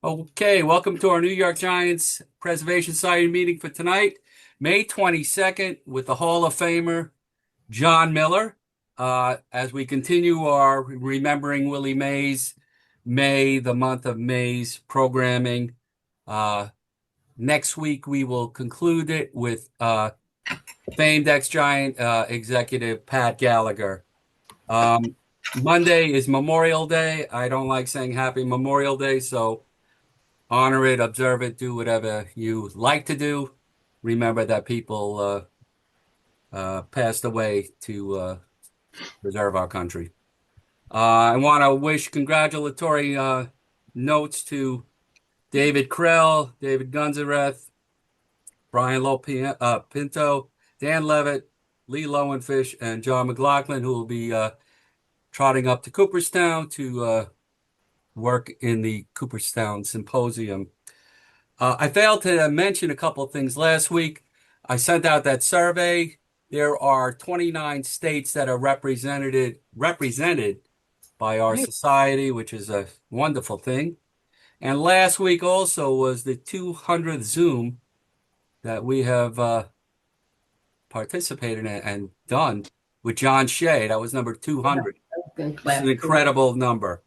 Okay, welcome to our New York Giants Preservation Society meeting for tonight, May 22nd, with the Hall of Famer John Miller. As we continue our Remembering Willie Mays, the month of May's programming. Next week, we will conclude it with famed ex-Giant executive Pat Gallagher. Monday is Memorial Day. I don't like saying Happy Memorial Day, so honor it, observe it, do whatever you like to do. Remember that people passed away to preserve our country. I want to wish congratulatory notes to David Krell, David Gunzareth, Brian Pinto, Dan Levitt, Lee Lowenfish, and John McLaughlin, who will be trotting up to Cooperstown to work in the Cooperstown Symposium. I failed to mention a couple of things last week. I sent out that survey. There are 29 states that are represented by our society, which is a wonderful thing. And last week also was the 200th Zoom that we have participated in and done with John Shea. That was number 200. It's an incredible number.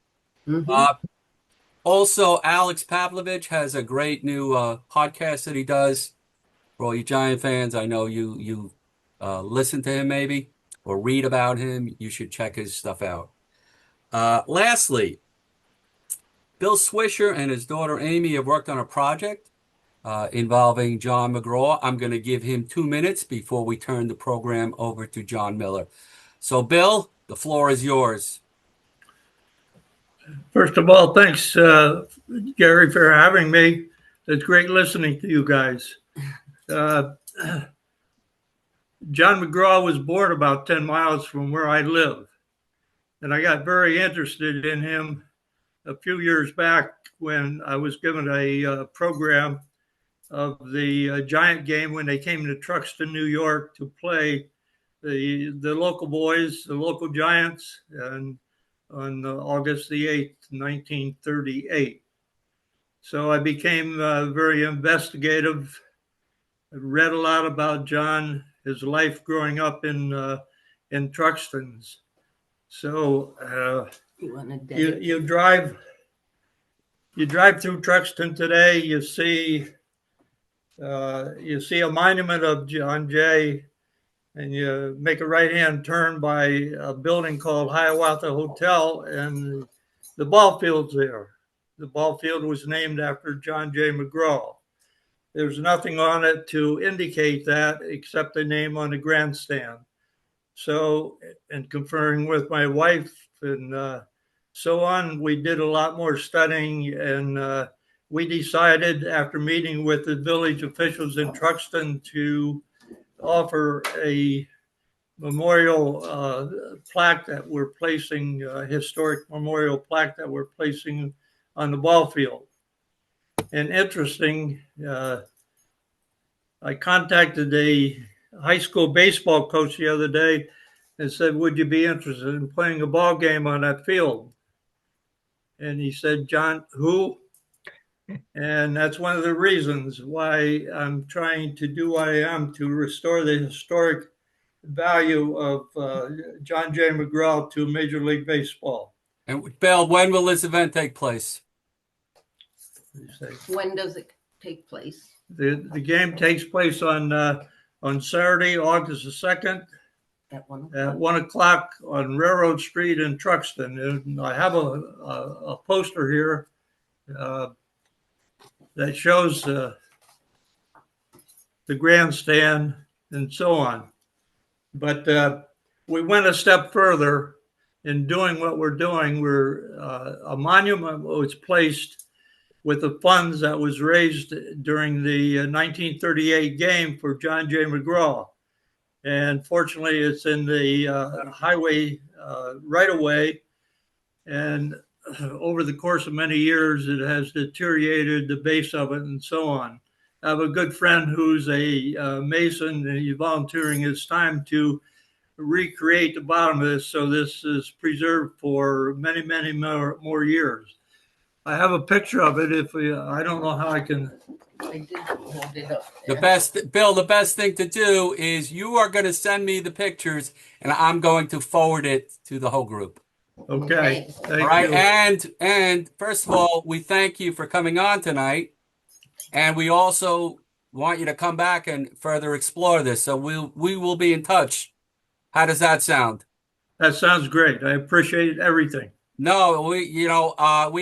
Also, Alex Pavlovich has a great new podcast that he does for all you Giant fans. I know you listen to him maybe or read about him. You should check his stuff out. Lastly, Bill Swisher and his daughter Amy have worked on a project involving John McGraw. I'm going to give him 2 minutes before we turn the program over to John Miller. So, Bill, the floor is yours. First of all, thanks, Gary, for having me. It's great listening to you guys. John McGraw was born about 10 miles from where I live, and I got very interested in him a few years back when I was given a program of the Giant game when they came to Truxton, New York to play the local boys, the local Giants, and on August the 8th, 1938. So I became very investigative. I read a lot about John, his life growing up in Truxtons. So you drive through Truxton today, you see a monument of John Jay, and you make a right-hand turn by a building called Hiawatha Hotel, and the ball field's there. The ball field was named after John J. McGraw. There's nothing on it to indicate that except the name on the grandstand. So, and conferring with my wife and so on, we did a lot more studying, and we decided after meeting with the village officials in Truxton to offer a memorial plaque that we're placing, historic memorial plaque that we're placing on the ball field. And interesting, I contacted a high school baseball coach the other day and said, would you be interested in playing a ball game on that field? And he said, John, who? And that's one of the reasons why I'm trying to do what I am to restore the historic value of John J. McGraw to Major League Baseball. And Bill, when will this event take place? When does it take place? The game takes place on Saturday, August the 2nd At 1 at 1 o'clock on Railroad Street in Truxton. And I have a poster here that shows the grandstand and so on. But we went a step further in doing what we're doing. A monument was placed with the funds that was raised during the 1938 game for John J. McGraw. And fortunately, it's in the highway right away. And over the course of many years, it has deteriorated the base of it and so on. I have a good friend who's a mason, and he's volunteering his time to recreate the bottom of this, so this is preserved for many, many more years. I have a picture of it. If we, I don't know how I can. I did hold it up The there. best, Bill, the best thing to do is you are going to send me the pictures and I'm going to forward it to the whole group. Okay, thank All right. you. And first of all, we thank you for coming on tonight. And we also want you to come back and further explore this. So we will be in touch. How does that sound? That sounds great. I appreciate everything. No, we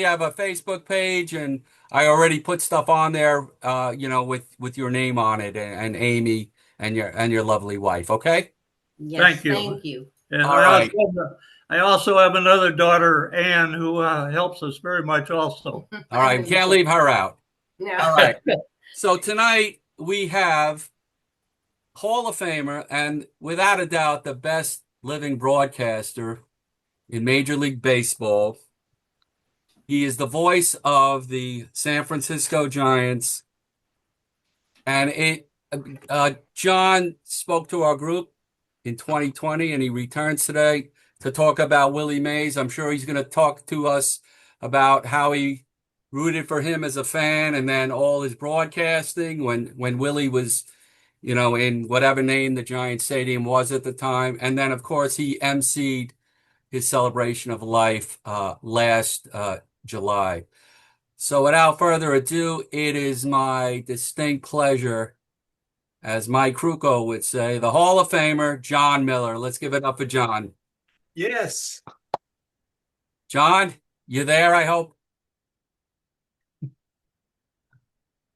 have a Facebook page and I already put stuff on there, with your name on it and Amy and your lovely wife. Okay. Yes, Thank you. thank you. And All right. I also have another daughter, Ann, who helps us very much also. All right. We can't leave her out. No. All right. So tonight we have Hall of Famer and without a doubt the best living broadcaster in Major League Baseball. He is the voice of the San Francisco Giants. And John spoke to our group in 2020 and he returns today to talk about Willie Mays. I'm sure he's going to talk to us about how he rooted for him as a fan and then all his broadcasting when Willie was, in whatever name the Giant Stadium was at the time. And then, of course, he emceed his celebration of life last July. So without further ado, it is my distinct pleasure, as Mike Kruko would say, the Hall of Famer, John Miller. Let's give it up for John. Yes. John, you there, I hope?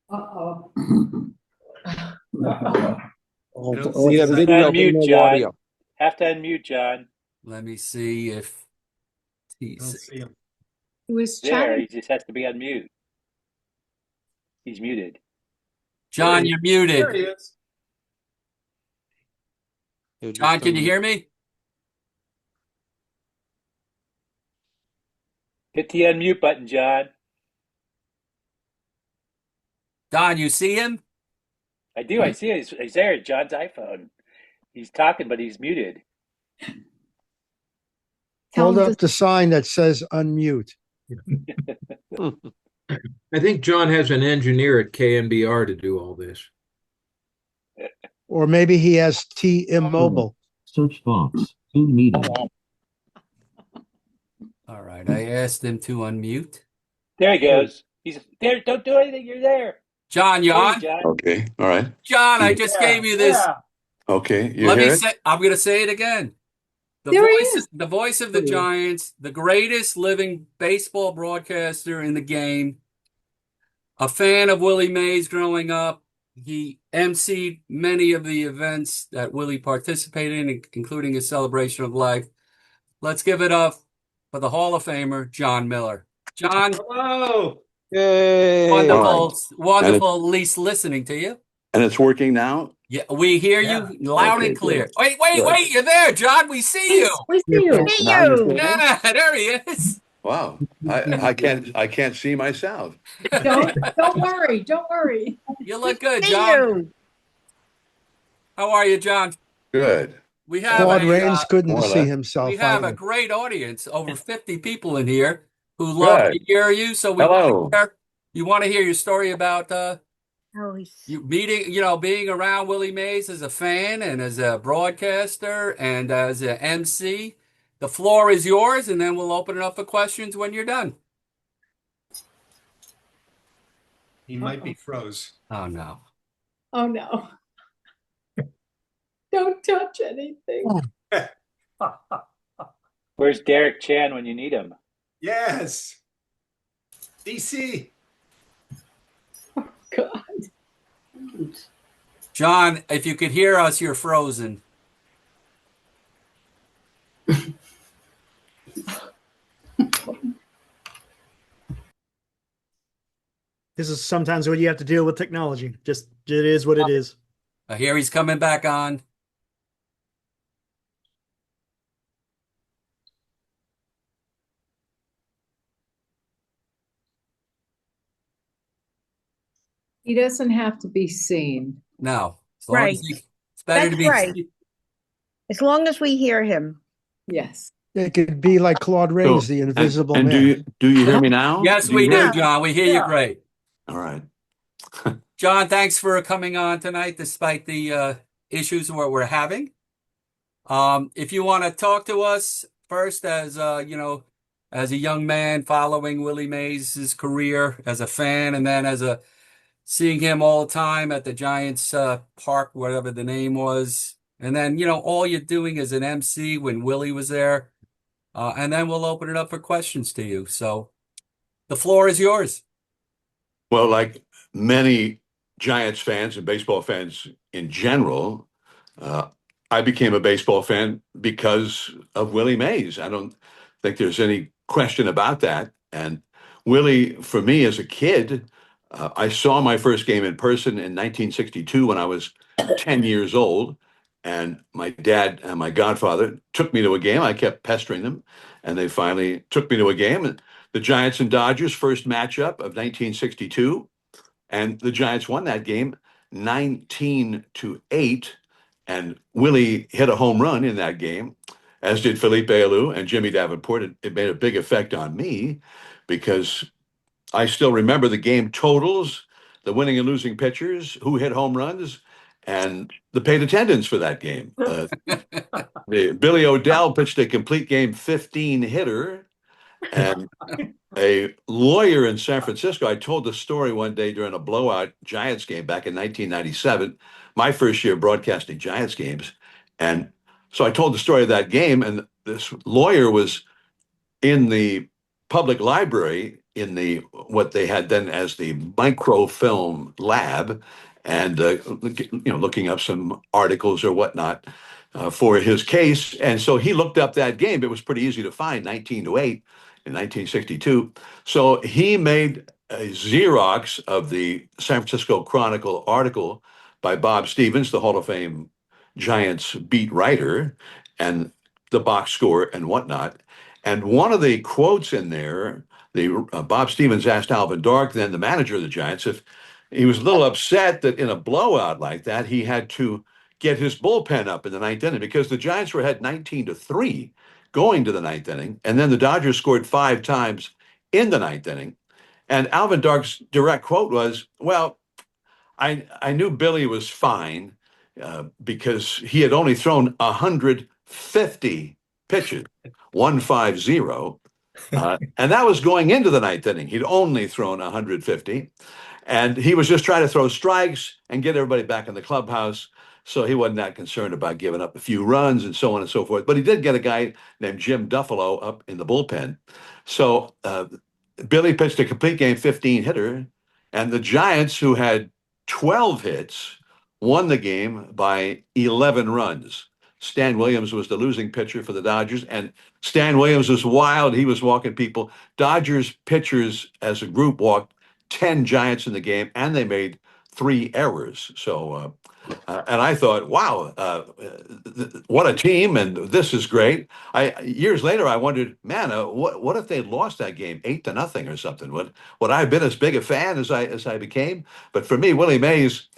Uh-oh. We have video, Unmute, no John. audio. Have to unmute, John. Let me see if Don't he's... see him. He was There, chatting. he just has to be unmute. He's muted. John, you're There he muted. is. John, can you hear me? Hit the unmute button, John. Don, you see him? I do. I see it. He's there. John's iPhone. He's talking, but he's muted. Tell Hold him up the sign that says unmute. I think John has an engineer at KMBR to do all this. Or maybe he has T-Mobile. Search box. In meeting. All right, I asked him to unmute. There he goes. He's there. Don't do anything. You're there. John, you There on? John. Okay, all right. John, I just gave you this. Yeah. Okay, you Let hear me it? say, I'm going to say it again. There he is. The voice of the Giants, the greatest living baseball broadcaster in the game, a fan of Willie Mays growing up. He emceed many of the events that Willie participated in, including his celebration of life. Let's give it up for the Hall of Famer, John Miller. John, Hello. Yay! wonderful, All wonderful at least listening to you. And it's working now? Yeah, we hear Yeah. you loud Okay, and clear. good. Wait, Good. you're there, John. We see you. We see you. Now you're hearing? Yeah, there he is. Wow, I can't see myself. Don't worry. Don't worry. You look good, See John. you. How are you, John? Good. We have Claude Rains couldn't more or see less. himself we have a either. great audience, over 50 people in here who love to Good. hear you. So we Hello. want to hear, you want to hear your story about Oh, he's you meeting, being around Willie Mays as a fan and as a broadcaster and as an MC. The floor is yours, and then we'll open it up for questions when you're done. He might be froze. Oh, no. Oh no. Don't touch anything. Where's Derek Chan when you need him? Yes. DC. God. John, if you could hear us, you're frozen. This is sometimes what you have to deal with technology. Just it is what it is. I hear he's coming back on. He doesn't have to be seen. No. As long as Right. it's better to That's be right. As long as we hear him. Yes. It could be like Claude Rains, the Invisible and Man. do you hear me now? Yes, Do you we hear do, me? John. We hear you great. All right. John, thanks for coming on tonight, despite the issues we're having. If you want to talk to us first, as as a young man following Willie Mays' career as a fan, and then as a seeing him all the time at the Giants park, whatever the name was, and then all you're doing is an MC when Willie was there, and then we'll open it up for questions to you. So the floor is yours. Well, like many Giants fans and baseball fans in general, I became a baseball fan because of Willie Mays. I don't think there's any question about that. And Willie, for me as a kid, I saw my first game in person in 1962 when I was 10 years old. And my dad and my godfather took me to a game. I kept pestering them, and they finally took me to a game. And the Giants and Dodgers first matchup of 1962, and the Giants won that game 19-8. And Willie hit a home run in that game, as did Felipe Alou and Jimmy Davenport. It made a big effect on me because I still remember the game totals, the winning and losing pitchers, who hit home runs, and the paid attendance for that game. Billy O'Dell pitched a complete game 15 hitter, and a lawyer in San Francisco. I told the story one day during a blowout Giants game back in 1997, my first year broadcasting Giants games. And so I told the story of that game, and this lawyer was in the public library in the what they had then as the microfilm lab, and looking up some articles or whatnot for his case. And so he looked up that game. It was pretty easy to find, 19-8 in 1962. So he made a Xerox of the San Francisco Chronicle article by Bob Stevens, the Hall of Fame Giants beat writer, and the box score and whatnot. And one of the quotes in there, Bob Stevens asked Alvin Dark, then the manager of the Giants, if he was a little upset that in a blowout like that, he had to get his bullpen up in the ninth inning because the Giants were ahead 19-3 going to the ninth inning. And then the Dodgers scored 5 times in the ninth inning. And Alvin Dark's direct quote was, well, I knew Billy was fine because he had only thrown 150 pitches, 150. And that was going into the ninth inning. He'd only thrown 150. And he was just trying to throw strikes and get everybody back in the clubhouse. So he wasn't that concerned about giving up a few runs and so on and so forth. But he did get a guy named Jim Duffalo up in the bullpen. So Billy pitched a complete game 15 hitter. And the Giants, who had 12 hits, won the game by 11 runs. Stan Williams was the losing pitcher for the Dodgers, and Stan Williams was wild. He was walking people. Dodgers pitchers as a group walked 10 Giants in the game, and they made 3 errors. So, and I thought, wow, what a team, and this is great. Years later, I wondered, man, what if they lost that game 8-0 or something? Would I have been as big a fan as I became? But for me, Willie Mays,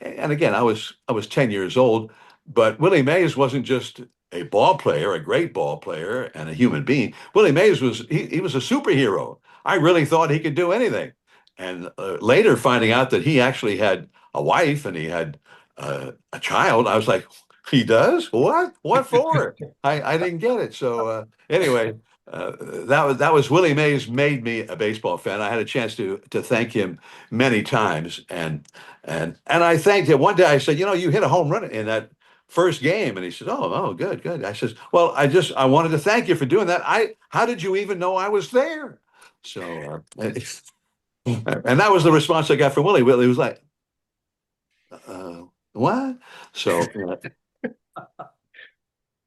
and again, I was 10 years old, but Willie Mays wasn't just a ball player, a great ball player, and a human being. Willie Mays was he was a superhero. I really thought he could do anything. And later finding out that he actually had a wife and he had a child, I was like, he does? What? What for? I didn't get it. So anyway, that was Willie Mays made me a baseball fan. I had a chance to thank him many times, and I thanked him. One day I said, you hit a home run in that first game, and he said, oh, good. I says, well, I wanted to thank you for doing that. How did you even know I was there? So. And that was the response I got from Willie. Willie was like, what? So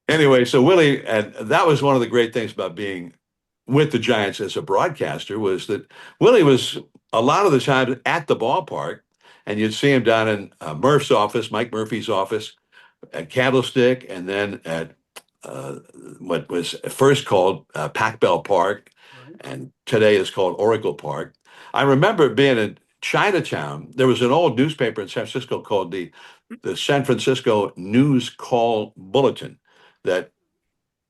anyway, so Willie, and that was one of the great things about being with the Giants as a broadcaster was that Willie was a lot of the time at the ballpark, and you'd see him down in Murph's office, Mike Murphy's office, at Candlestick, and then at what was first called Pac Bell Park, and today is called Oracle Park. I remember being in Chinatown. There was an old newspaper in San Francisco called the San Francisco News Call Bulletin that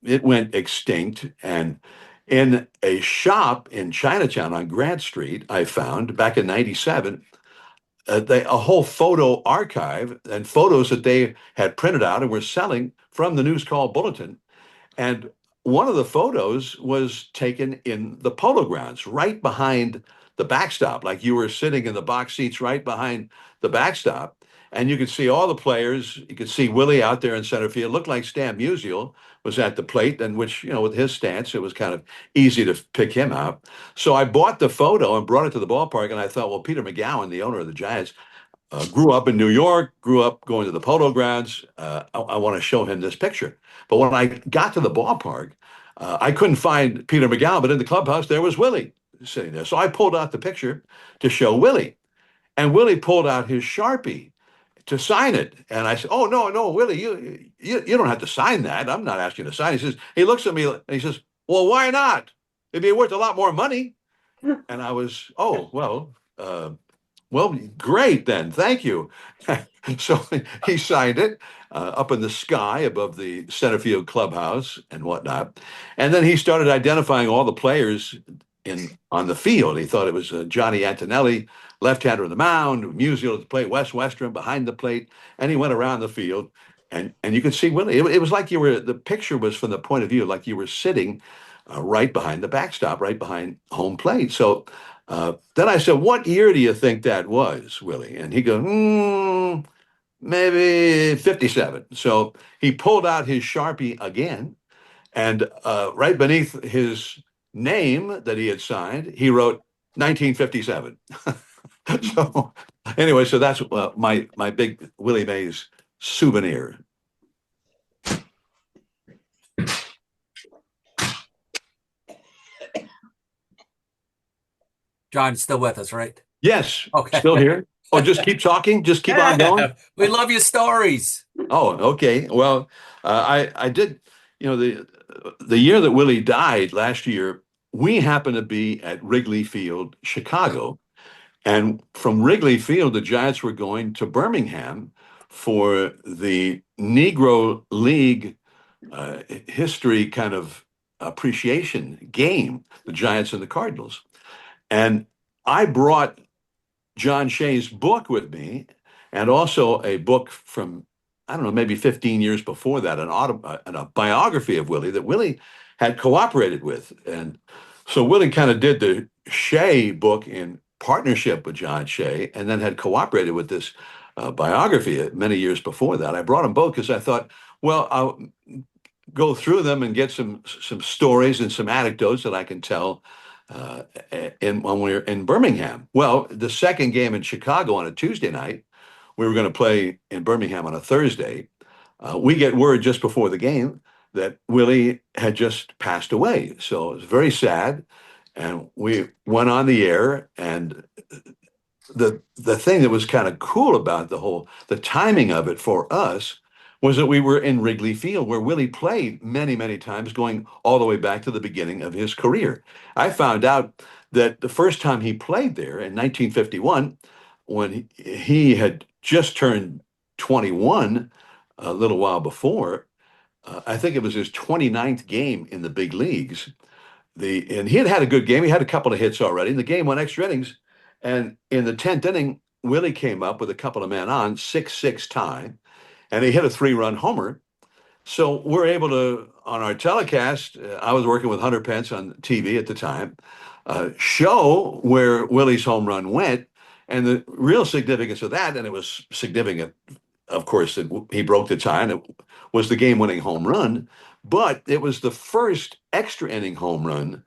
it went extinct. And in a shop in Chinatown on Grant Street, I found back in '97 a whole photo archive and photos that they had printed out and were selling from the News Call Bulletin. And one of the photos was taken in the Polo Grounds, right behind the backstop, like you were sitting in the box seats right behind the backstop. And you could see all the players. You could see Willie out there in center field. It looked like Stan Musial was at the plate, and which, with his stance, it was kind of easy to pick him out. So I bought the photo and brought it to the ballpark, and I thought, well, Peter McGowan, the owner of the Giants, grew up in New York, grew up going to the Polo Grounds. I want to show him this picture. But when I got to the ballpark, I couldn't find Peter McGowan, but in the clubhouse, there was Willie sitting there. So I pulled out the picture to show Willie. And Willie pulled out his Sharpie to sign it. And I said, "Oh, no, Willie, you don't have to sign that. I'm not asking you to sign." He looks at me and he says, "Well, why not? It'd be worth a lot more money." And I was, "Oh, well, great then. Thank you." So he signed it up in the sky above the center field clubhouse and whatnot. And then he started identifying all the players on the field. He thought it was Johnny Antonelli, left-hander on the mound, Musial at the plate, Wes Westrum behind the plate, and he went around the field. And you could see Willie. It was like the picture was from the point of view like you were sitting right behind the backstop, right behind home plate. So then I said, "What year do you think that was, Willie?" And he goes, maybe '57. So he pulled out his Sharpie again, and right beneath his name that he had signed, he wrote 1957. So anyway, so that's my big Willie Mays souvenir. John's still with us, right? Yes, Okay. still here. Oh, just keep talking. Just keep on going. We love your stories. Oh, okay. Well, I did. The year that Willie died last year, we happened to be at Wrigley Field, Chicago, and from Wrigley Field, the Giants were going to Birmingham for the Negro League history kind of appreciation game, the Giants and the Cardinals. And I brought John Shea's book with me, and also a book from, I don't know, maybe 15 years before that, a biography of Willie that Willie had cooperated with. And so Willie kind of did the Shea book in partnership with John Shea, and then had cooperated with this biography many years before that. I brought them both because I thought, well, I'll go through them and get some stories and some anecdotes that I can tell when we were in Birmingham. Well, the second game in Chicago on a Tuesday night, we were going to play in Birmingham on a Thursday. We get word just before the game that Willie had just passed away. So it was very sad. And we went on the air, and the thing that was kind of cool about the timing of it for us was that we were in Wrigley Field, where Willie played many, many times, going all the way back to the beginning of his career. I found out that the first time he played there in 1951, when he had just turned 21 a little while before, I think it was his 29th game in the big leagues. And he had a good game. He had a couple of hits already. And the game went extra innings. And in the 10th inning, Willie came up with a couple of men on, 6-6 tie, and he hit a 3-run homer. So we're able to, on our telecast, I was working with Hunter Pence on TV at the time, show where Willie's home run went. And the real significance of that, and it was significant, of course, that he broke the tie, and it was the game-winning home run, but it was the first extra inning home run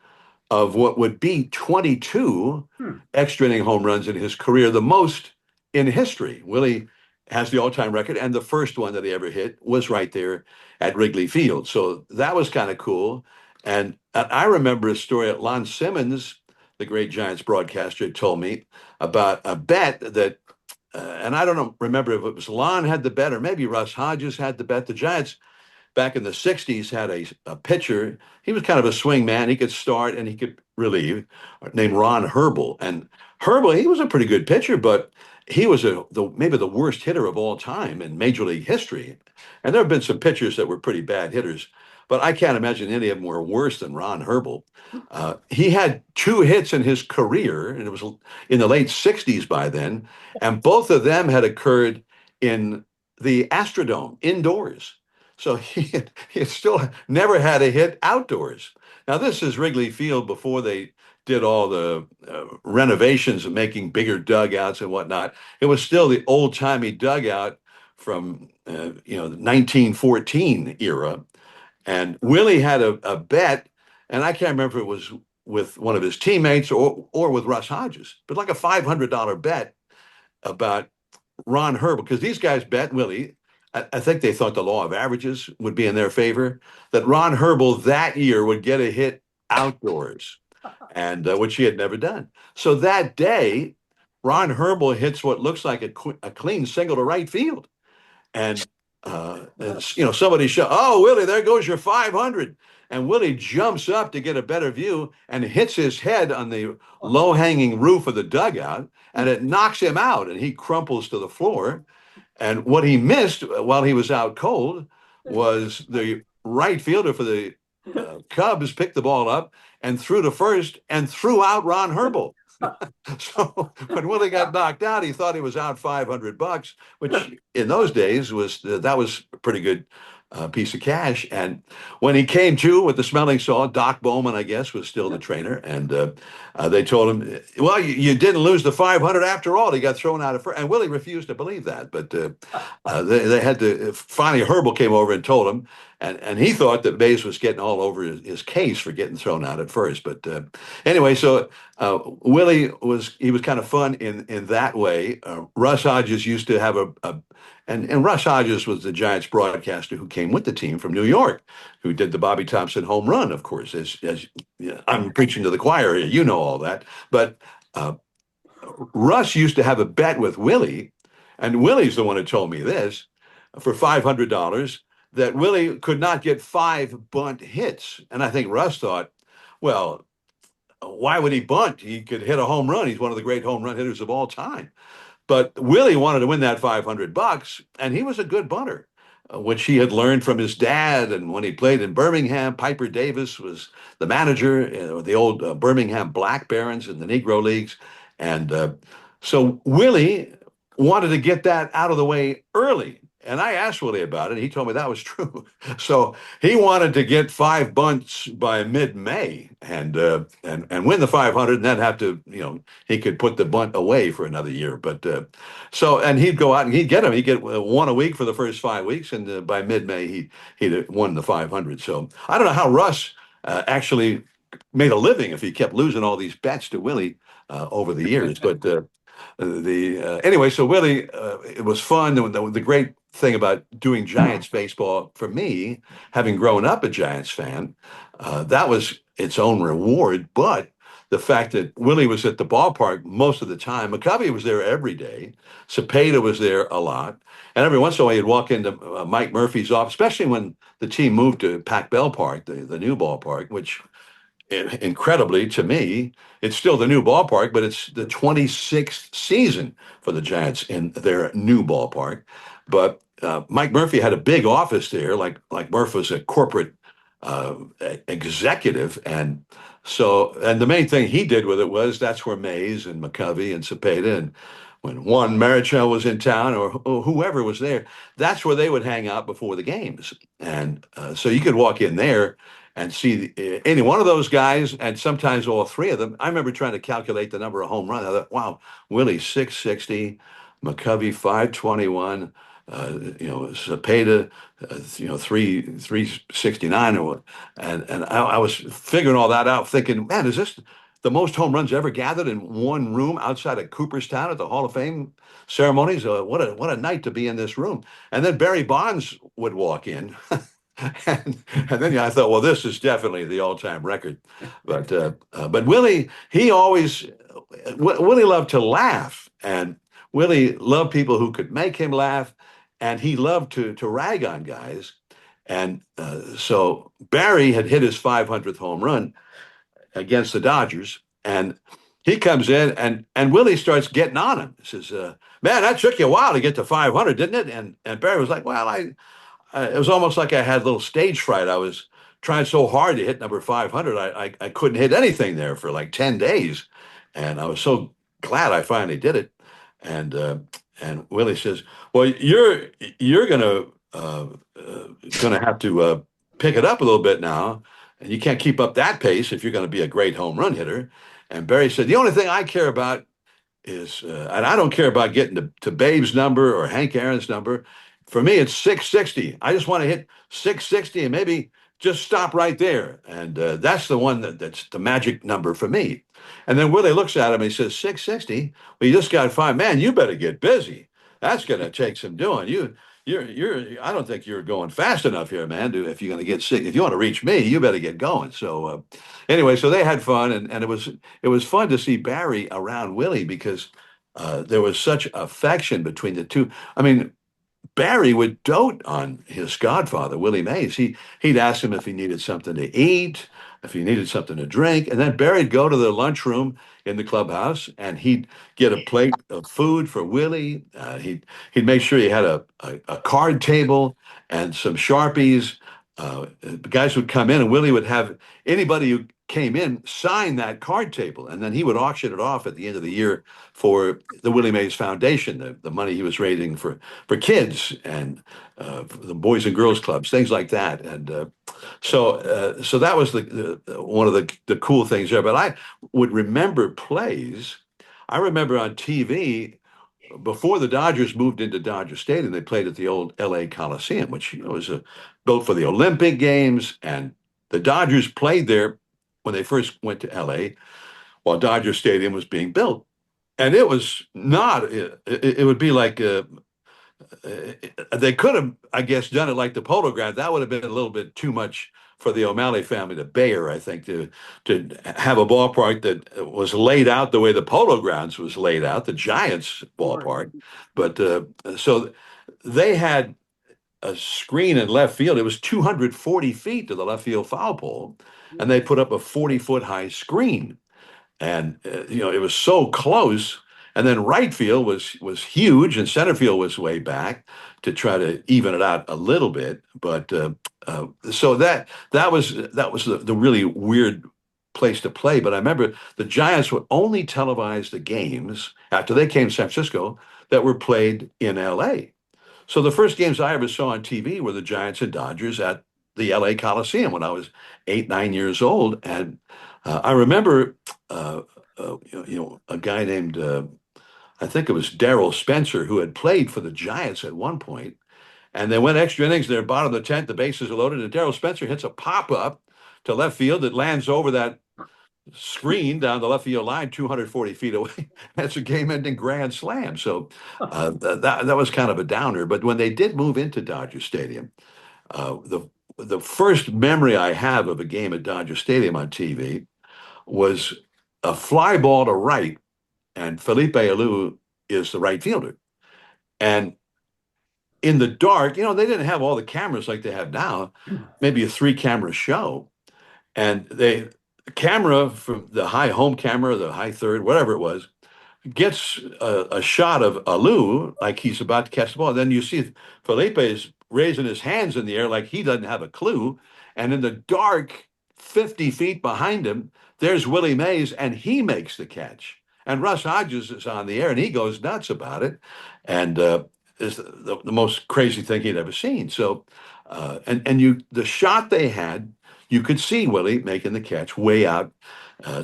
of what would be 22 extra inning home runs in his career, the most in history. Willie has the all-time record, and the first one that he ever hit was right there at Wrigley Field. So that was kind of cool. And I remember a story that Lon Simmons, the great Giants broadcaster, told me about a bet that, and I don't remember if it was Lon had the bet or maybe Russ Hodges had the bet. The Giants back in the 60s had a pitcher. He was kind of a swing man. He could start and he could relieve, named Ron Herbel. And Herbel, he was a pretty good pitcher, but he was maybe the worst hitter of all time in Major League history. And there have been some pitchers that were pretty bad hitters. but I can't imagine any of them were worse than Ron Herbel. He had 2 hits in his career, and it was in the late 60s by then, and both of them had occurred in the Astrodome indoors. So he had still never had a hit outdoors. Now, this is Wrigley Field before they did all the renovations and making bigger dugouts and whatnot. It was still the old-timey dugout from the 1914 era. And Willie had a bet, and I can't remember if it was with one of his teammates or with Russ Hodges, but like a $500 bet about Ron Herbel, because these guys bet Willie. I think they thought the law of averages would be in their favor, that Ron Herbel that year would get a hit outdoors, and which he had never done. So that day, Ron Herbel hits what looks like a clean single to right field. And somebody show, oh, Willie, there goes your 500. And Willie jumps up to get a better view and hits his head on the low-hanging roof of the dugout, and it knocks him out, and he crumples to the floor. And what he missed while he was out cold was the right fielder for the Cubs picked the ball up and threw to first and threw out Ron Herbel. So when Willie got knocked out, he thought he was out $500, which in those days was a pretty good piece of cash. And when he came to with the smelling salt, Doc Bowman, I guess, was still the trainer, and they told him, "Well, you didn't lose the 500 after all." He got thrown out of first, and Willie refused to believe that. But they had to. Finally, Herbel came over and told him, and he thought that Mays was getting all over his case for getting thrown out at first. But anyway, so Willie was kind of fun in that way. Russ Hodges used to have and Russ Hodges was the Giants broadcaster who came with the team from New York, who did the Bobby Thompson home run, of course. As I'm preaching to the choir here, you know all that. But Russ used to have a bet with Willie, and Willie's the one who told me this, for $500, that Willie could not get 5 bunt hits. And I think Russ thought, well, why would he bunt? He could hit a home run. He's one of the great home run hitters of all time. But Willie wanted to win that $500, and he was a good bunter, which he had learned from his dad. And when he played in Birmingham, Piper Davis was the manager, the old Birmingham Black Barons in the Negro Leagues. And so Willie wanted to get that out of the way early. And I asked Willie about it. He told me that was true. So he wanted to get 5 bunts by mid-May and win the 500, and then have to, he could put the bunt away for another year. But and he'd go out and he'd get them. He'd get 1 a week for the first 5 weeks, and by mid-May he'd won the 500. So I don't know how Russ actually made a living if he kept losing all these bets to Willie over the years. But anyway, so Willie, it was fun. The great thing about doing Giants baseball for me, having grown up a Giants fan, that was its own reward. But the fact that Willie was at the ballpark most of the time, McCovey was there every day, Cepeda was there a lot, and every once in a while he'd walk into Mike Murphy's office, especially when the team moved to Pac Bell Park, the new ballpark, which incredibly to me, it's still the new ballpark, but it's the 26th season for the Giants in their new ballpark. But Mike Murphy had a big office there, like Murph was a corporate executive, and the main thing he did with it was that's where Mays and McCovey and Cepeda, and when Juan Marichal was in town or whoever was there, that's where they would hang out before the games. And so you could walk in there and see any one of those guys, and sometimes all 3 of them. I remember trying to calculate the number of home runs. I thought, wow, Willie 660, McCovey 521, Cepeda, 369 or what. And I was figuring all that out, thinking, man, is this the most home runs ever gathered in one room outside of Cooperstown at the Hall of Fame ceremonies? What a night to be in this room. And then Barry Bonds would walk in. And then I thought, well, this is definitely the all-time record. But Willie, Willie loved to laugh, and Willie loved people who could make him laugh, and he loved to rag on guys. And so Barry had hit his 500th home run against the Dodgers, and he comes in, and Willie starts getting on him. He says, man, that took you a while to get to 500, didn't it? And Barry was like, well, it was almost like I had a little stage fright. I was tried so hard to hit number 500. I couldn't hit anything there for like 10 days. And I was so glad I finally did it. And Willie says, well, you're gonna have to pick it up a little bit now, and you can't keep up that pace if you're going to be a great home run hitter. And Barry said, the only thing I care about is, and I don't care about getting to Babe's number or Hank Aaron's number. For me, it's 660. I just want to hit 660 and maybe just stop right there. And that's the one that's the magic number for me. And then Willie looks at him and he says, 660? Well, you just got 5. Man, you better get busy. That's going to take some doing. I don't think you're going fast enough here, man. If you're going to get sick, if you want to reach me, you better get going. So anyway, so they had fun, and it was fun to see Barry around Willie because there was such affection between the two. I mean, Barry would dote on his godfather, Willie Mays. He'd ask him if he needed something to eat, if he needed something to drink, and then Barry'd go to the lunchroom in the clubhouse and he'd get a plate of food for Willie. He'd make sure he had a card table and some Sharpies. The guys would come in and Willie would have anybody who came in sign that card table, and then he would auction it off at the end of the year for the Willie Mays Foundation, the money he was raising for kids and the Boys and Girls Clubs, things like that. And so that was one of the cool things there. But I would remember plays. I remember on TV before the Dodgers moved into Dodger Stadium, they played at the old LA Coliseum, which was built for the Olympic Games, and the Dodgers played there when they first went to LA while Dodger Stadium was being built. And it was not, it would be like, they could have, I guess, done it like the Polo Grounds. That would have been a little bit too much for the O'Malley family to bear, I think, to have a ballpark that was laid out the way the Polo Grounds was laid out, the Giants ballpark. But so they had a screen in left field. It was 240 feet to the left field foul pole, and they put up a 40-foot high screen. And it was so close. And then right field was huge, and center field was way back to try to even it out a little bit. But so that was the really weird place to play. But I remember the Giants would only televise the games after they came to San Francisco that were played in L.A. So the first games I ever saw on TV were the Giants and Dodgers at the L.A. Coliseum when I was 8, 9 years old. And I remember, a guy named, I think it was Darrell Spencer, who had played for the Giants at one point, and they went extra innings. They're bottom of the 10th, the bases are loaded, and Darrell Spencer hits a pop-up to left field that lands over that screen down the left field line 240 feet away. That's a game-ending grand slam. So that was kind of a downer. But when they did move into Dodger Stadium, the first memory I have of a game at Dodger Stadium on TV was a fly ball to right, and Felipe Alou is the right fielder. And in the dark, they didn't have all the cameras like they have now, maybe a 3-camera show. And the camera from the high home camera, the high third, whatever it was, gets a shot of Alou like he's about to catch the ball. Then you see Felipe is raising his hands in the air like he doesn't have a clue. And in the dark, 50 feet behind him, there's Willie Mays, and he makes the catch. And Russ Hodges is on the air, and he goes nuts about it. And is the most crazy thing he'd ever seen. So, the shot they had, you could see Willie making the catch way out,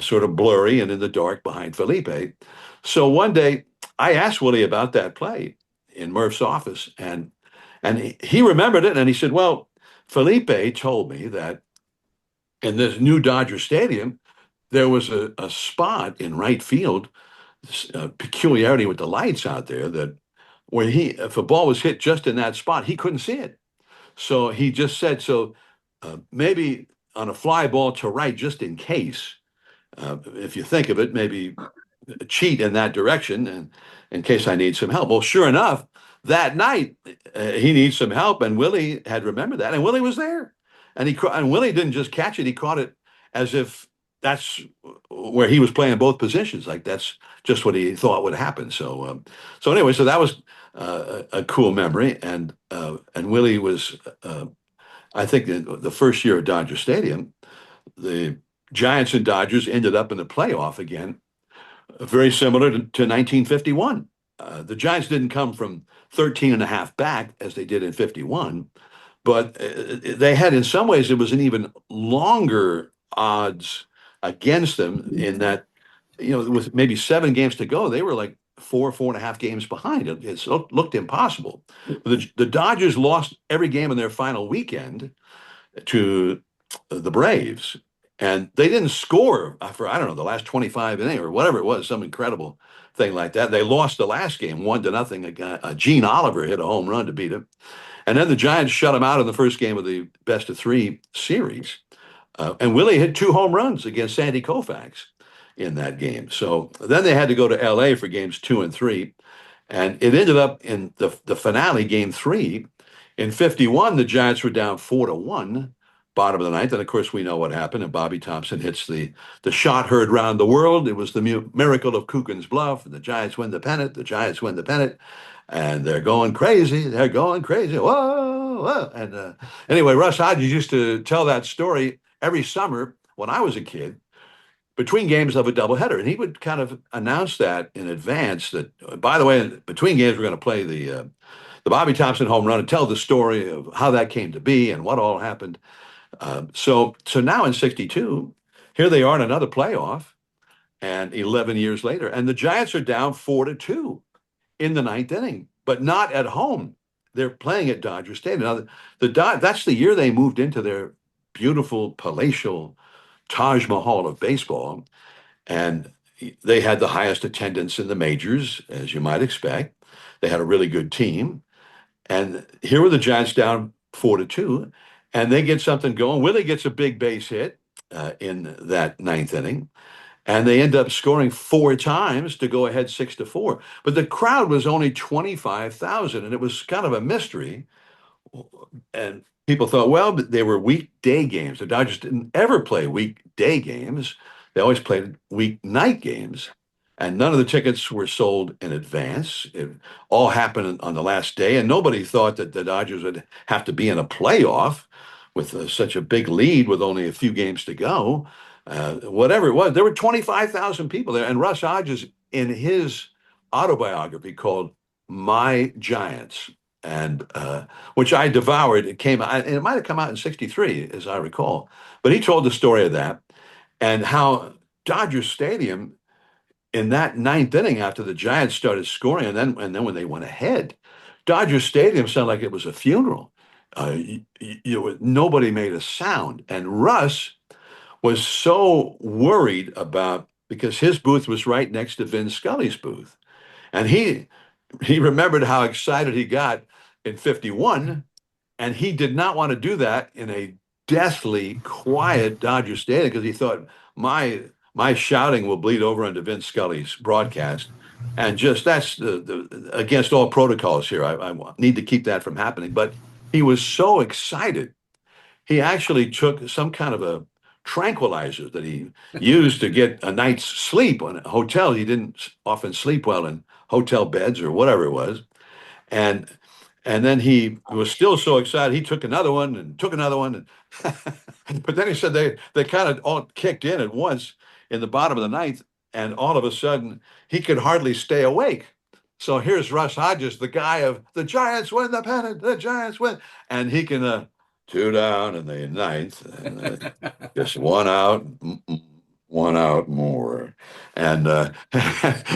sort of blurry and in the dark behind Felipe. So one day I asked Willie about that play in Murph's office, and he remembered it, and he said, well, Felipe told me that in this new Dodger Stadium, there was a spot in right field, peculiarity with the lights out there, that where if a ball was hit just in that spot, he couldn't see it. So he just said, maybe on a fly ball to right, just in case, if you think of it, maybe cheat in that direction, and in case I need some help. Well, sure enough, that night he needs some help, and Willie had remembered that, and Willie was there, and Willie didn't just catch it; he caught it as if that's where he was playing both positions. Like that's just what he thought would happen. So that was a cool memory, and Willie was I think the first year at Dodger Stadium, the Giants and Dodgers ended up in the playoff again, very similar to 1951. The Giants didn't come from 13 and a half back as they did in 51, but they had, in some ways, it was an even longer odds against them in that, with maybe 7 games to go, they were like 4.5 games behind. It looked impossible. The Dodgers lost every game in their final weekend to the Braves, and they didn't score for, I don't know, the last 25 innings or whatever it was, some incredible thing like that. They lost the last game 1-0. Gene Oliver hit a home run to beat it. And then the Giants shut him out in the first game of the best-of-3 series. And Willie hit 2 home runs against Sandy Koufax in that game. So then they had to go to L.A. for games 2 and 3. And it ended up in the finale, game 3. In 51, the Giants were down 4-1, bottom of the ninth. And of course, we know what happened. And Bobby Thompson hits the shot heard round the world. It was the miracle of Coogan's Bluff. And the Giants win the pennant. The Giants win the pennant. And they're going crazy. They're going crazy. Whoa, whoa. And anyway, Russ Hodges used to tell that story every summer when I was a kid, between games of a doubleheader. And he would kind of announce that in advance that, by the way, between games, we're going to play the Bobby Thompson home run and tell the story of how that came to be and what all happened. So now in 62, here they are in another playoff, and 11 years later, and the Giants are down 4-2 in the ninth inning, but not at home. They're playing at Dodger Stadium. Now, that's the year they moved into their beautiful palatial Taj Mahal of baseball, and they had the highest attendance in the majors, as you might expect. They had a really good team, and here were the Giants down 4-2, and they get something going. Willie gets a big base hit in that ninth inning, and they end up scoring 4 times to go ahead 6-4. But the crowd was only 25,000, and it was kind of a mystery. And people thought, well, they were weekday games. The Dodgers didn't ever play weekday games. They always played weeknight games. And none of the tickets were sold in advance. It all happened on the last day. And nobody thought that the Dodgers would have to be in a playoff with such a big lead with only a few games to go. Whatever it was, there were 25,000 people there. And Russ Hodges, in his autobiography called My Giants, and which I devoured, and it might have come out in 63, as I recall. But he told the story of that and how Dodger Stadium, in that ninth inning after the Giants started scoring, and then when they went ahead, Dodger Stadium sounded like it was a funeral. Nobody made a sound. And Russ was so worried because his booth was right next to Vin Scully's booth. And he remembered how excited he got in 51, and he did not want to do that in a deathly quiet Dodger Stadium because he thought, my shouting will bleed over into Vin Scully's broadcast. And just that's against all protocols here. I need to keep that from happening. But he was so excited. He actually took some kind of a tranquilizer that he used to get a night's sleep on a hotel. He didn't often sleep well in hotel beds or whatever it was. And then he was still so excited, he took another one and took another one. But then he said they kind of all kicked in at once in the bottom of the ninth, and all of a sudden he could hardly stay awake. So here's Russ Hodges, the guy of the Giants win the pennant, the Giants win. And he can 2 down in the ninth, and just 1 out, 1 out more. And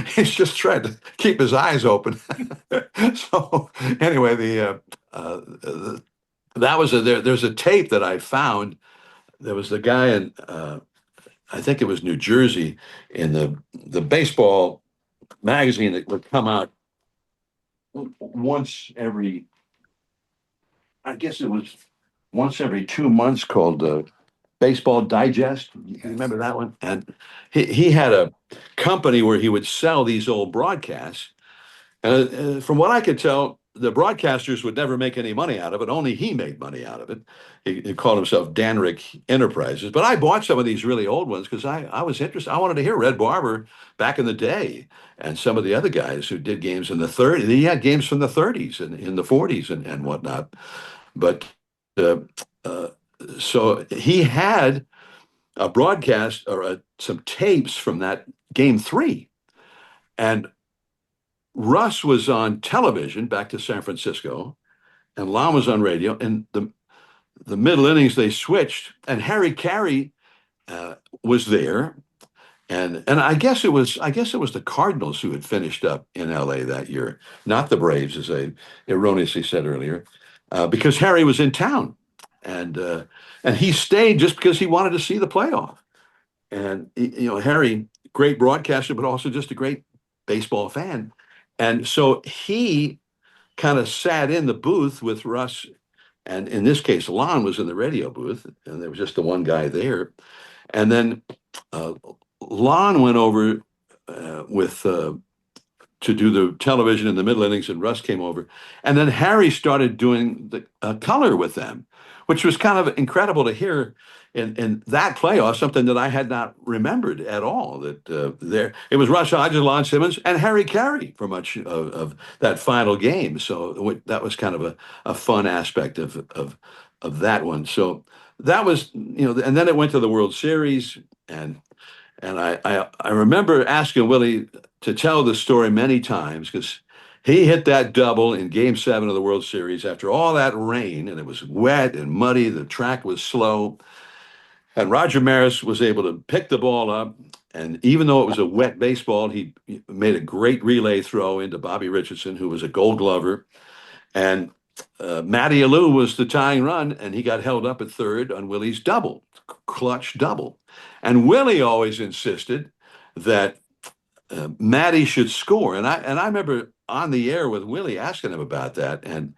he's just trying to keep his eyes open. So anyway, that was there's a tape that I found. There was the guy in, I think it was New Jersey, in the baseball magazine that would come out once every, I guess it was once every 2 months, called Baseball Digest. You remember that one? And he had a company where he would sell these old broadcasts. From what I could tell, the broadcasters would never make any money out of it. Only he made money out of it. He called himself Danrick Enterprises. But I bought some of these really old ones because I was interested. I wanted to hear Red Barber back in the day and some of the other guys who did games in the 30s. He had games from the 30s and in the 40s and whatnot. But uh, uh, so he had a broadcast or some tapes from that game 3. And Russ was on television back to San Francisco, and Lon was on radio. And the middle innings, they switched, and Harry Carey was there. And I guess it was the Cardinals who had finished up in LA that year, not the Braves, as I erroneously said earlier, because Harry was in town, and he stayed just because he wanted to see the playoff. And Harry, great broadcaster, but also just a great baseball fan, and so he kind of sat in the booth with Russ, and in this case, Lon was in the radio booth, and there was just the one guy there, and then. Uh, Lon went over with to do the television in the middle innings, and Russ came over, and then Harry started doing the color with them, which was kind of incredible to hear in that playoff. Something that I had not remembered at all. That there it was Russ Hodges, Lon Simmons, and Harry Carey for much of that final game. So that was kind of a fun aspect of that one. So that was and then it went to the World Series. And I remember asking Willie to tell the story many times because he hit that double in Game 7 of the World Series after all that rain, and it was wet and muddy. The track was slow. And Roger Maris was able to pick the ball up. And even though it was a wet baseball, he made a great relay throw into Bobby Richardson, who was a Gold Glover. And Matty Alou was the tying run, and he got held up at third on Willie's double, clutch double. And Willie always insisted that Matty should score. And I remember on the air with Willie asking him about that, and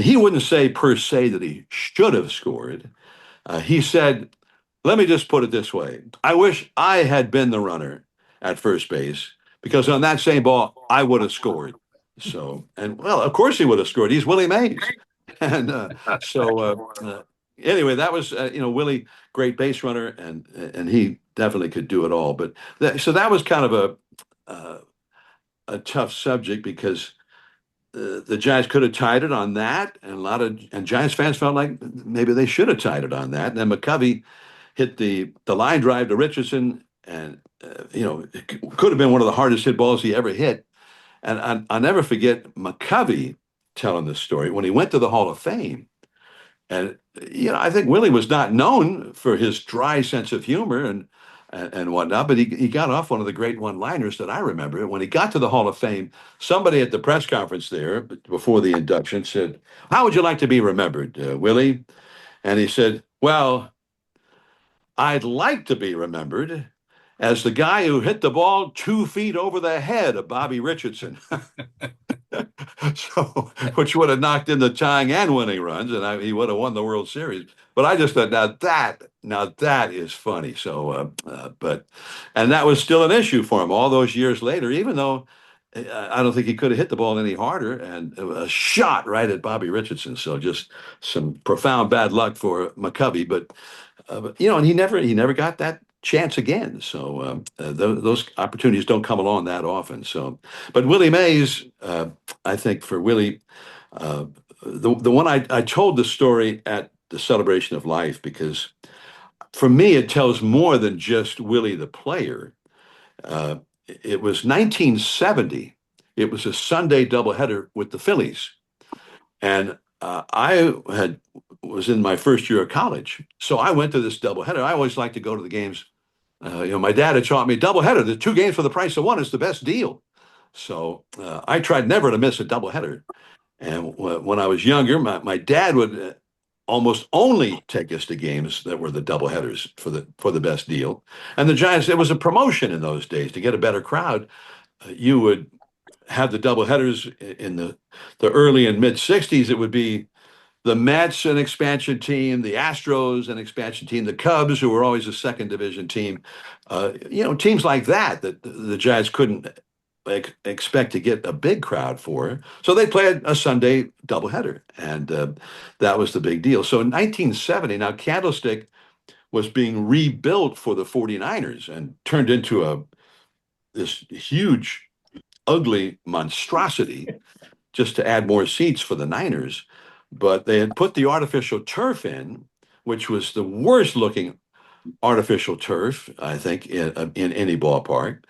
he wouldn't say per se that he should have scored. He said, "Let me just put it this way: I wish I had been the runner at first base because on that same ball I would have scored." So, and well, of course he would have scored. He's Willie Mays, and anyway, that was Willie, great base runner, and he definitely could do it all. But so that was kind of a tough subject because the Giants could have tied it on that, and Giants fans felt like maybe they should have tied it on that. And then McCovey hit the line drive to Richardson, and it could have been one of the hardest hit balls he ever hit. And I'll never forget McCovey telling this story when he went to the Hall of Fame. And I think Willie was not known for his dry sense of humor and whatnot, but he got off one of the great one-liners that I remember. When he got to the Hall of Fame, somebody at the press conference there before the induction said, "How would you like to be remembered, Willie?" And he said, "Well, I'd like to be remembered as the guy who hit the ball 2 feet over the head of Bobby Richardson." So, which would have knocked in the tying and winning runs, and he would have won the World Series. But I just thought, now that is funny. So, and that was still an issue for him all those years later, even though I don't think he could have hit the ball any harder, and a shot right at Bobby Richardson. So, just some profound bad luck for McCovey. But and he never got that chance again. So those opportunities don't come along that often. So, but Willie Mays, I think for Willie, the one I told the story at the Celebration of Life because for me it tells more than just Willie the player. It was 1970. It was a Sunday doubleheader with the Phillies, and I was in my first year of college, so I went to this doubleheader. I always like to go to the games. My dad had taught me doubleheader. The 2 games for the price of 1 is the best deal. So I tried never to miss a doubleheader. And when I was younger, my dad would almost only take us to games that were the doubleheaders for the best deal. And the Giants, it was a promotion in those days to get a better crowd. You would have the doubleheaders in the early and mid 60s. It would be the Mets, an expansion team, the Astros, an expansion team, the Cubs, who were always a second division team, teams like that the Giants couldn't expect to get a big crowd for. So they played a Sunday doubleheader, and that was the big deal. So in 1970, now Candlestick was being rebuilt for the 49ers and turned into this huge, ugly monstrosity just to add more seats for the Niners. but they had put the artificial turf in, which was the worst looking artificial turf, I think, in any ballpark.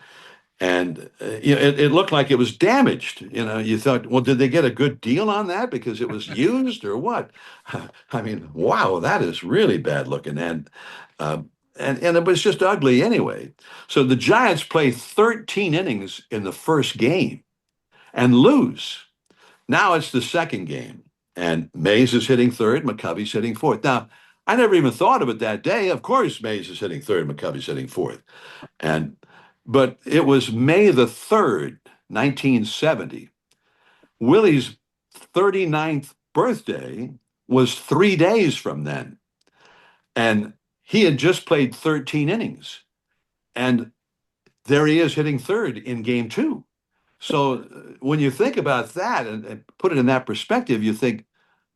And it looked like it was damaged. You thought, well, did they get a good deal on that because it was used or what? I mean, wow, that is really bad looking. Uh, and it was just ugly anyway. So the Giants play 13 innings in the first game and lose. Now it's the second game, and Mays is hitting third, McCovey's hitting fourth. Now, I never even thought of it that day. Of course, Mays is hitting third, McCovey's hitting fourth. But it was May the 3rd, 1970. Willie's 39th birthday was 3 days from then. And he had just played 13 innings. And there he is hitting third in game two. So when you think about that and put it in that perspective, you think,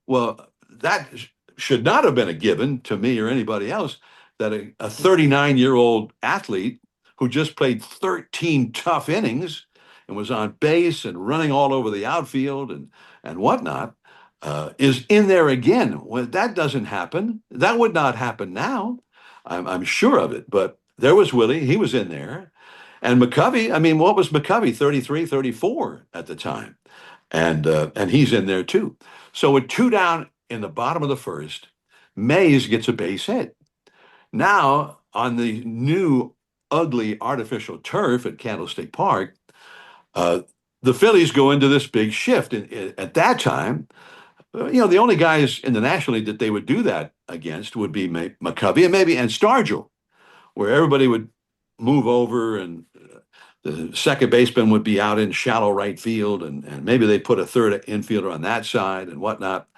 well, that should not have been a given to me or anybody else, that a 39-year-old athlete who just played 13 tough innings and was on base and running all over the outfield and whatnot, is in there again. Well, that doesn't happen. That would not happen now. I'm sure of it. But there was Willie. He was in there. And McCovey, I mean, what was McCovey? 33, 34 at the time. And he's in there too. So with two down in the bottom of the first, Mays gets a base hit. Now, on the new ugly artificial turf at Candlestick Park, the Phillies go into this big shift. At that time, the only guys in the National League that they would do that against would be McCovey and Stargell, where everybody would move over and the second baseman would be out in shallow right field, and maybe they put a third infielder on that side and whatnot.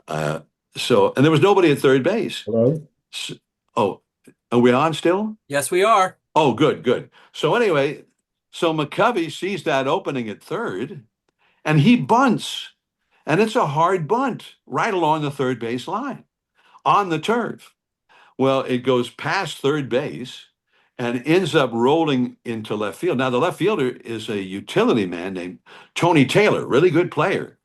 And there was nobody at third base. Hello? Oh, are we on still? Yes, we are. Oh, good. So anyway, McCovey sees that opening at third, and he bunts. And it's a hard bunt right along the third base line on the turf. Well, it goes past third base and ends up rolling into left field. Now, the left fielder is a utility man named Tony Taylor, really good player.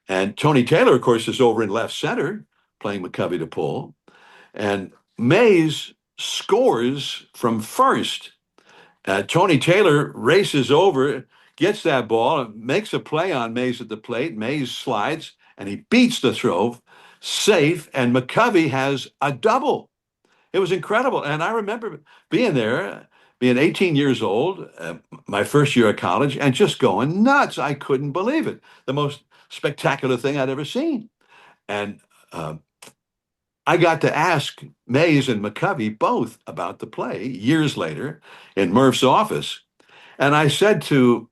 And Tony Taylor, of course, is over in left center playing McCovey to pull. And Mays scores from first. Tony Taylor races over, gets that ball, makes a play on Mays at the plate. Mays slides, and he beats the throw, safe, and McCovey has a double. It was incredible. And I remember being there, being 18 years old, my first year of college, and just going nuts. I couldn't believe it. The most spectacular thing I'd ever seen. And I got to ask Mays and McCovey both about the play years later in Murph's office. And I said to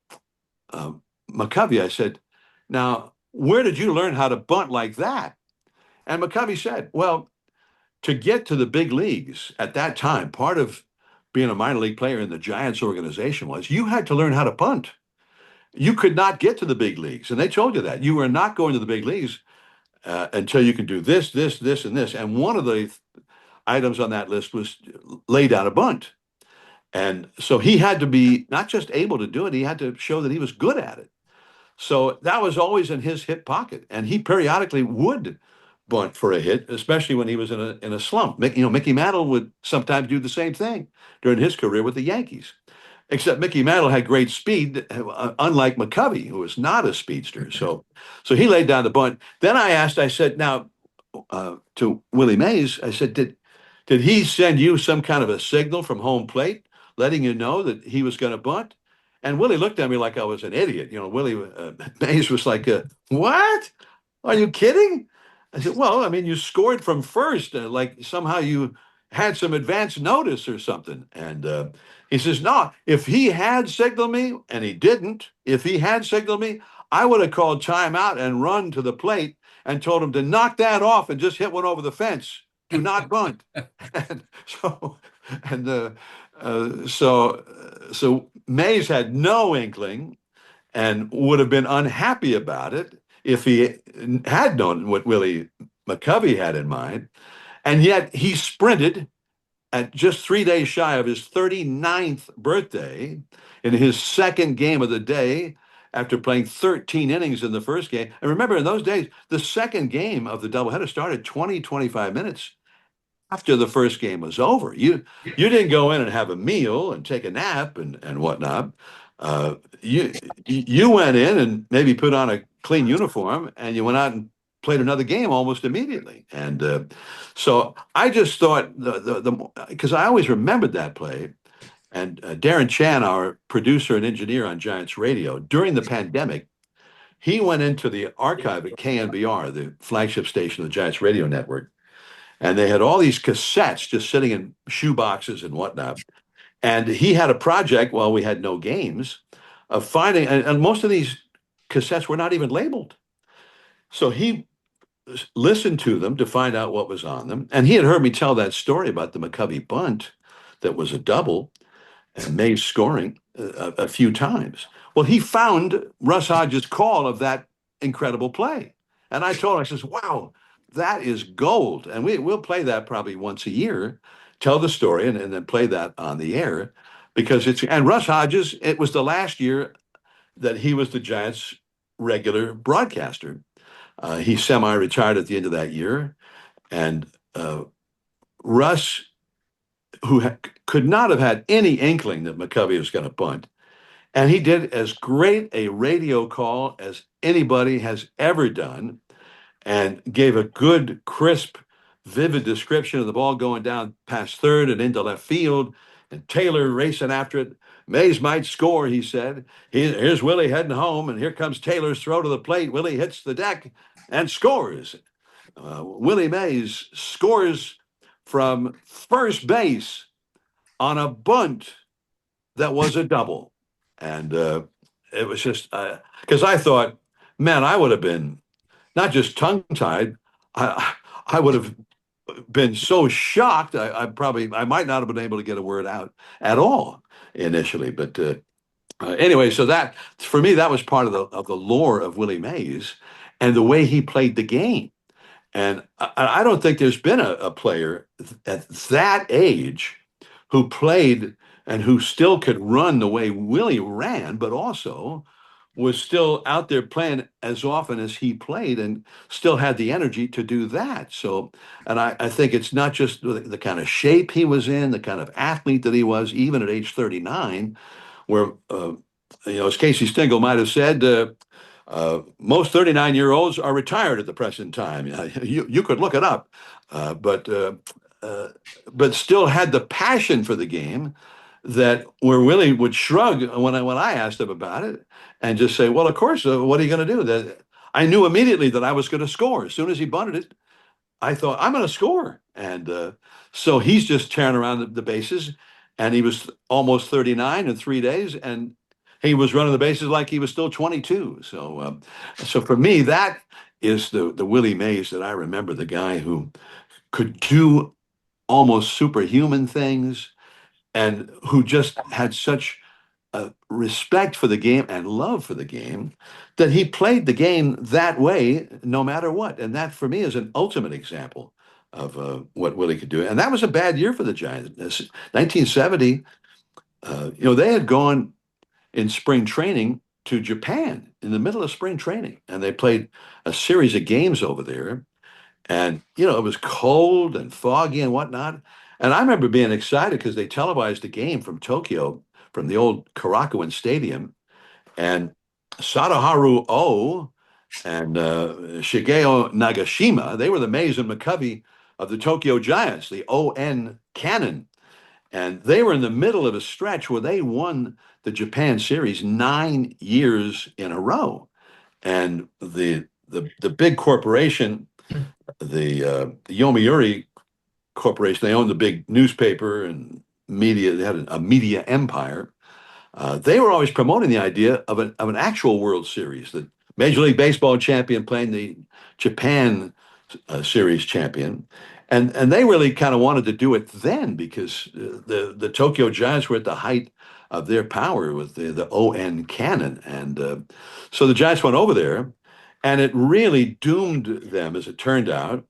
McCovey, I said, now, where did you learn how to bunt like that? And McCovey said, well, to get to the big leagues at that time, part of being a minor league player in the Giants organization was you had to learn how to bunt. You could not get to the big leagues. And they told you that. You were not going to the big leagues until you can do this, this, this, and this. And one of the items on that list was lay down a bunt. And so he had to be not just able to do it, he had to show that he was good at it. So that was always in his hip pocket. And he periodically would bunt for a hit, especially when he was in a slump. Mickey Mantle would sometimes do the same thing during his career with the Yankees. Except Mickey Mantle had great speed, unlike McCovey, who was not a speedster. So he laid down the bunt. Then I said, now, to Willie Mays, I said, did he send you some kind of a signal from home plate letting you know that he was going to bunt? And Willie looked at me like I was an idiot. Willie Mays was like, what? Are you kidding? I said, well, I mean, you scored from first, like somehow you had some advance notice or something. And he says, no, if he had signaled me, and he didn't, if he had signaled me, I would have called timeout and run to the plate and told him to knock that off and just hit one over the fence. Do not bunt. So Mays had no inkling and would have been unhappy about it if he had known what Willie McCovey had in mind. And yet he sprinted at just 3 days shy of his 39th birthday in his second game of the day after playing 13 innings in the first game. And remember, in those days, the second game of the doubleheader started 20, 25 minutes after the first game was over. You didn't go in and have a meal and take a nap and whatnot. You went in and maybe put on a clean uniform, and you went out and played another game almost immediately. And so I just thought because I always remembered that play. And Darren Chan, our producer and engineer on Giants Radio, during the pandemic, he went into the archive at KNBR, the flagship station of the Giants Radio Network, and they had all these cassettes just sitting in shoe boxes and whatnot. And he had a project while we had no games of finding, and most of these cassettes were not even labeled. So he listened to them to find out what was on them. And he had heard me tell that story about the McCovey bunt that was a double and Mays scoring a few times. Well, he found Russ Hodges' call of that incredible play. And I told him, I says, wow, that is gold. And we'll play that probably once a year, tell the story, and then play that on the air. Because and Russ Hodges, it was the last year that he was the Giants' regular broadcaster. He semi-retired at the end of that year. And Russ, who could not have had any inkling that McCovey was going to bunt. And he did as great a radio call as anybody has ever done and gave a good, crisp, vivid description of the ball going down past third and into left field and Taylor racing after it. Mays might score, he said. Here's Willie heading home, and here comes Taylor's throw to the plate. Willie hits the deck and scores. Willie Mays scores from first base on a bunt that was a double. And it was just because I thought, man, I would have been not just tongue-tied. I would have been so shocked. I might not have been able to get a word out at all initially. But anyway, so that for me, that was part of the lore of Willie Mays and the way he played the game. And I don't think there's been a player at that age who played and who still could run the way Willie ran, but also was still out there playing as often as he played and still had the energy to do that. So, and I think it's not just the kind of shape he was in, the kind of athlete that he was, even at age 39, where, as Casey Stengel might have said, most 39-year-olds are retired at the present time. You could look it up, but still had the passion for the game that where Willie would shrug when I asked him about it and just say, well, of course, what are you going to do? That I knew immediately that I was going to score. As soon as he bunted it, I thought, I'm going to score. And so he's just tearing around the bases, and he was almost 39 in 3 days, and he was running the bases like he was still 22. So for me, that is the Willie Mays that I remember, the guy who could do almost superhuman things and who just had such respect for the game and love for the game that he played the game that way no matter what. And that, for me, is an ultimate example of what Willie could do. And that was a bad year for the Giants. 1970, they had gone in spring training to Japan in the middle of spring training, and they played a series of games over there. And, it was cold and foggy and whatnot. And I remember being excited because they televised a game from Tokyo, from the old Korakuen Stadium. And Sadaharu Oh and Shigeo Nagashima, they were the Mays and McCovey of the Tokyo Giants, the ON Cannon. And they were in the middle of a stretch where they won the Japan series 9 years in a row. And the big corporation, the Yomiuri Corporation, they owned the big newspaper and media. They had a media empire. They were always promoting the idea of an actual World Series, that Major League Baseball champion playing the Japan Series champion. And they really kind of wanted to do it then because the Tokyo Giants were at the height of their power with the ON Cannon. And so the Giants went over there, and it really doomed them, as it turned out,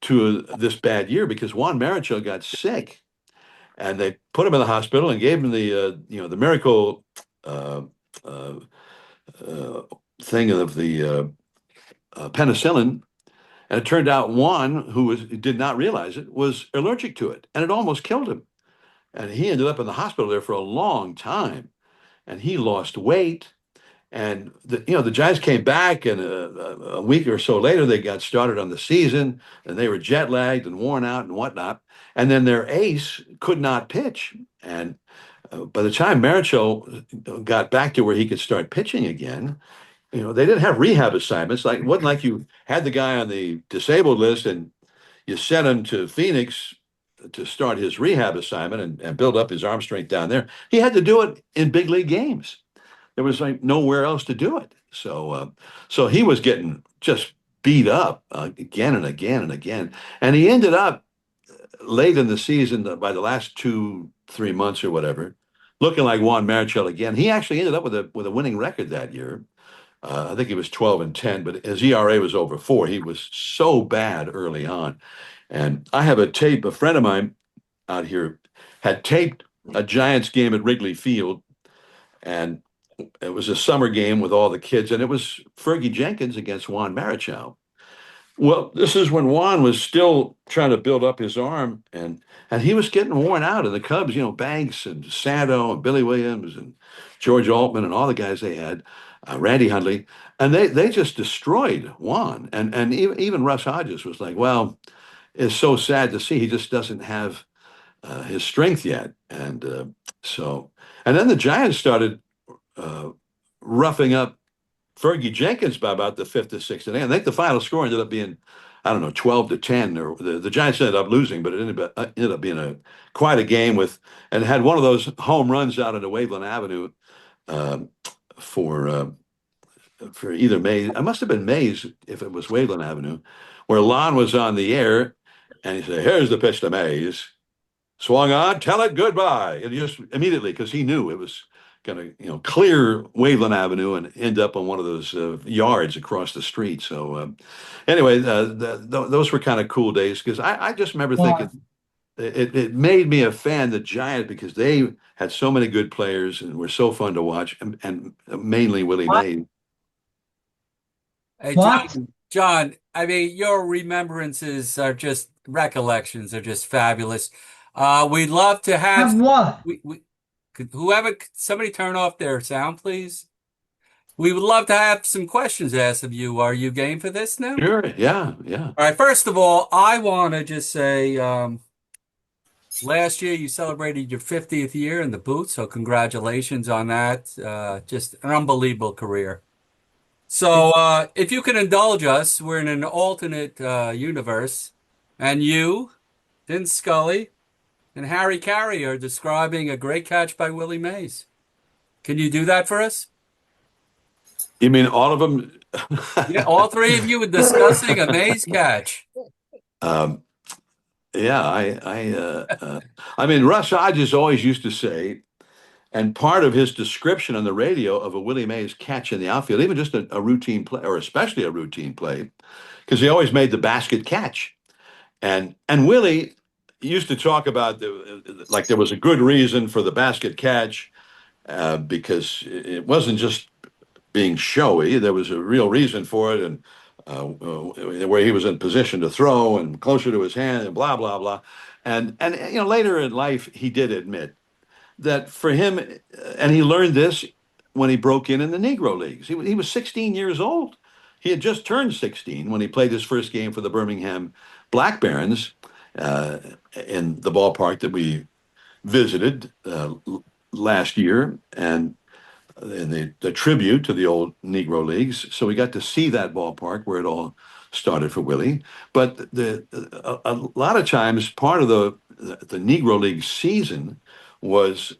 to this bad year because Juan Marichal got sick, and they put him in the hospital and gave him the miracle thing of the penicillin, and it turned out Juan, did not realize it, was allergic to it, and it almost killed him. And he ended up in the hospital there for a long time, and he lost weight. And the Giants came back, and a week or so later, they got started on the season, and they were jet lagged and worn out and whatnot. And then their ace could not pitch. And by the time Marichal got back to where he could start pitching again, they didn't have rehab assignments. Like, it wasn't like you had the guy on the disabled list and you sent him to Phoenix to start his rehab assignment and build up his arm strength down there. He had to do it in big league games. There was like nowhere else to do it. So he was getting just beat up again and again and again. And he ended up late in the season, by the last 2-3 months or whatever, looking like Juan Marichal again. He actually ended up with a winning record that year. I think he was 12-10, but his ERA was over 4. He was so bad early on. And I have a tape. A friend of mine out here had taped a Giants game at Wrigley Field, and it was a summer game with all the kids, and it was Fergie Jenkins against Juan Marichal. Well, this is when Juan was still trying to build up his arm, and he was getting worn out. And the Cubs, Banks and Santo and Billy Williams and George Altman and all the guys they had, Randy Hundley, and they just destroyed Juan. And even Russ Hodges was like, well, it's so sad to see he just doesn't have his strength yet. And then the Giants started roughing up Fergie Jenkins by about the 5th or 6th inning. I think the final score ended up being, I don't know, 12-10, or the Giants ended up losing, but it ended up being quite a game and had one of those home runs out into Waveland Avenue for either Mays. It must have been Mays if it was Waveland Avenue, where Lon was on the air, and he said, "Here's the pitch to Mays. Swung on, tell it goodbye." And just immediately, because he knew it was going to clear Waveland Avenue and end up on one of those yards across the street. So anyway, those were kind of cool days, because I just remember thinking it made me a fan of the Giants, because they had so many good players and were so fun to watch, and mainly Willie Mays. Hey, John, I mean, your remembrances are just recollections are just fabulous. We'd love to have what? Somebody turn off their sound, please. We would love to have some questions asked of you. Are you game for this now? Sure. Yeah. All right. First of all, I want to just say, last year you celebrated your 50th year in the booth, so congratulations on that. Just an unbelievable career. So, if you can indulge us, we're in an alternate universe, and you, Vin Scully, and Harry Carey are describing a great catch by Willie Mays. Can you do that for us? You mean all of them? Yeah, all three of you were discussing a Mays catch. Yeah, I mean, Russ Hodges always used to say, and part of his description on the radio of a Willie Mays catch in the outfield, even just a routine play, or especially a routine play, because he always made the basket catch. And Willie used to talk about like there was a good reason for the basket catch, because it wasn't just being showy. There was a real reason for it, and where he was in position to throw and closer to his hand, and blah blah blah. And later in life he did admit that for him, and he learned this when he broke in the Negro Leagues. He was 16 years old. He had just turned 16 when he played his first game for the Birmingham Black Barons in the ballpark that we visited last year, and in the tribute to the old Negro Leagues. So we got to see that ballpark where it all started for Willie. But a lot of times, part of the Negro League season was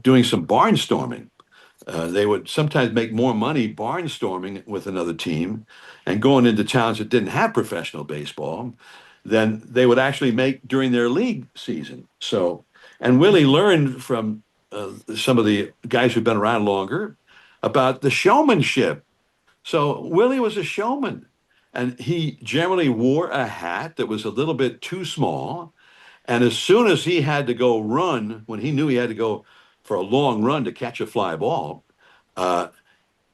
doing some barnstorming. They would sometimes make more money barnstorming with another team and going into towns that didn't have professional baseball than they would actually make during their league season. So, and Willie learned from some of the guys who've been around longer about the showmanship. So Willie was a showman, and he generally wore a hat that was a little bit too small. And as soon as he had to go run, when he knew he had to go for a long run to catch a fly ball,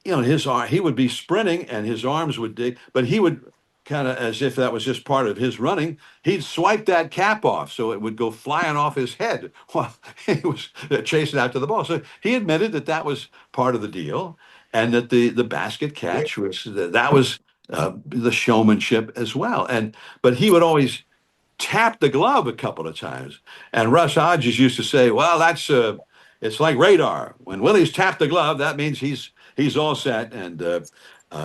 he would be sprinting and his arms would dig, but he would kind of, as if that was just part of his running, he'd swipe that cap off so it would go flying off his head while he was chasing after the ball. So he admitted that that was part of the deal, and that the basket catch was the showmanship as well. But he would always tap the glove a couple of times, and Russ Hodges used to say, "Well, that's it's like radar. When Willie's tapped the glove, that means he's all set." And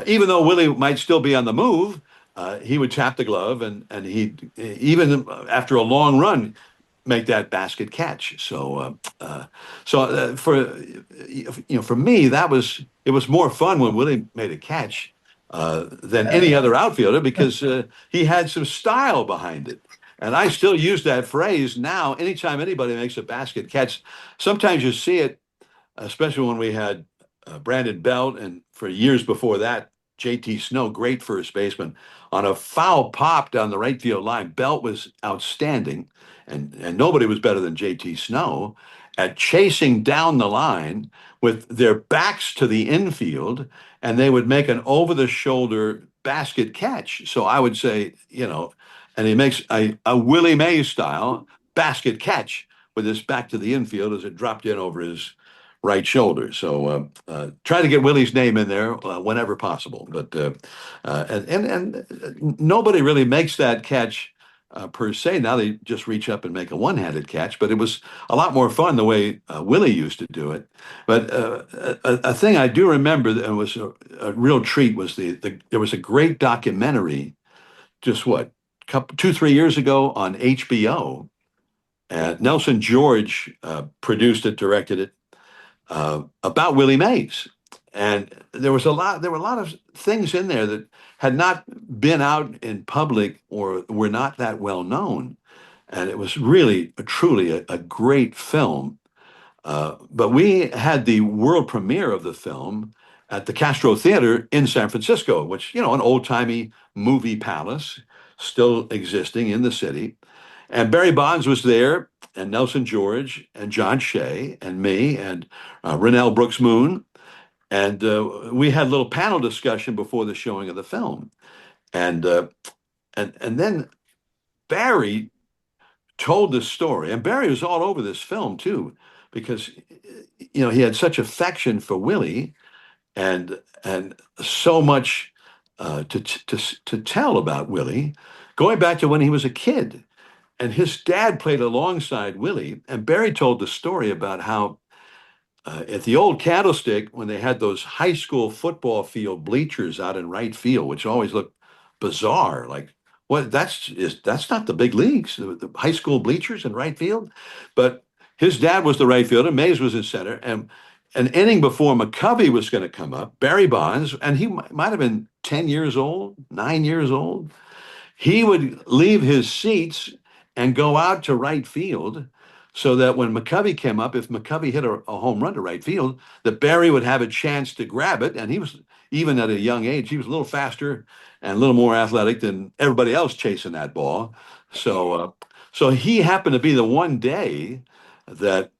even though Willie might still be on the move, he would tap the glove, and he'd, even after a long run, make that basket catch. For me, it was more fun when Willie made a catch than any other outfielder, because he had some style behind it. And I still use that phrase now. Anytime anybody makes a basket catch, sometimes you see it, especially when we had Brandon Belt, and for years before that, JT Snow, great first baseman, on a foul pop down the right field line. Belt was outstanding, and nobody was better than JT Snow at chasing down the line with their backs to the infield, and they would make an over-the-shoulder basket catch. So I would say, and he makes a Willie Mays style basket catch with his back to the infield as it dropped in over his right shoulder. So try to get Willie's name in there whenever possible. But and nobody really makes that catch per se. Now they just reach up and make a one-handed catch. But it was a lot more fun the way Willie used to do it. But a thing I do remember that was a real treat was there was a great documentary, just 2-3 years ago on HBO. And Nelson George produced it, directed it, about Willie Mays. And there were a lot of things in there that had not been out in public or were not that well known. And it was really, truly a great film. But we had the world premiere of the film at the Castro Theater in San Francisco, which, an old-timey movie palace still existing in the city. And Barry Bonds was there, and Nelson George, and John Shea, and me, and Rennell Brooks Moon. And we had a little panel discussion before the showing of the film. And then Barry told this story. And Barry was all over this film, too, because, he had such affection for Willie, and so much to tell about Willie, going back to when he was a kid. And his dad played alongside Willie. And Barry told the story about how at the old Candlestick, when they had those high school football field bleachers out in right field, which always looked bizarre, like, that's not the big leagues, the high school bleachers in right field. But his dad was the right fielder, Mays was in center, and an inning before McCovey was going to come up, Barry Bonds, and he might have been 10 years old, 9 years old, he would leave his seats and go out to right field, so that when McCovey came up, if McCovey hit a home run to right field, that Barry would have a chance to grab it. And he was, even at a young age, he was a little faster and a little more athletic than everybody else chasing that ball. So he happened to be the one day that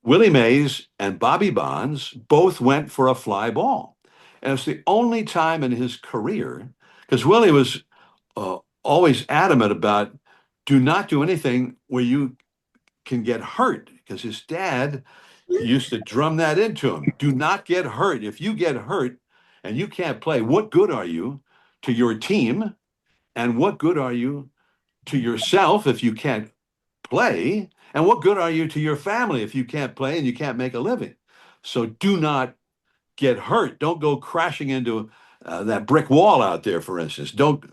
Willie Mays and Bobby Bonds both went for a fly ball. And it's the only time in his career, because Willie was always adamant about, do not do anything where you can get hurt, because his dad used to drum that into him. Do not get hurt. If you get hurt and you can't play, what good are you to your team? And what good are you to yourself if you can't play? And what good are you to your family if you can't play and you can't make a living? So do not get hurt. Don't go crashing into that brick wall out there, for instance. Don't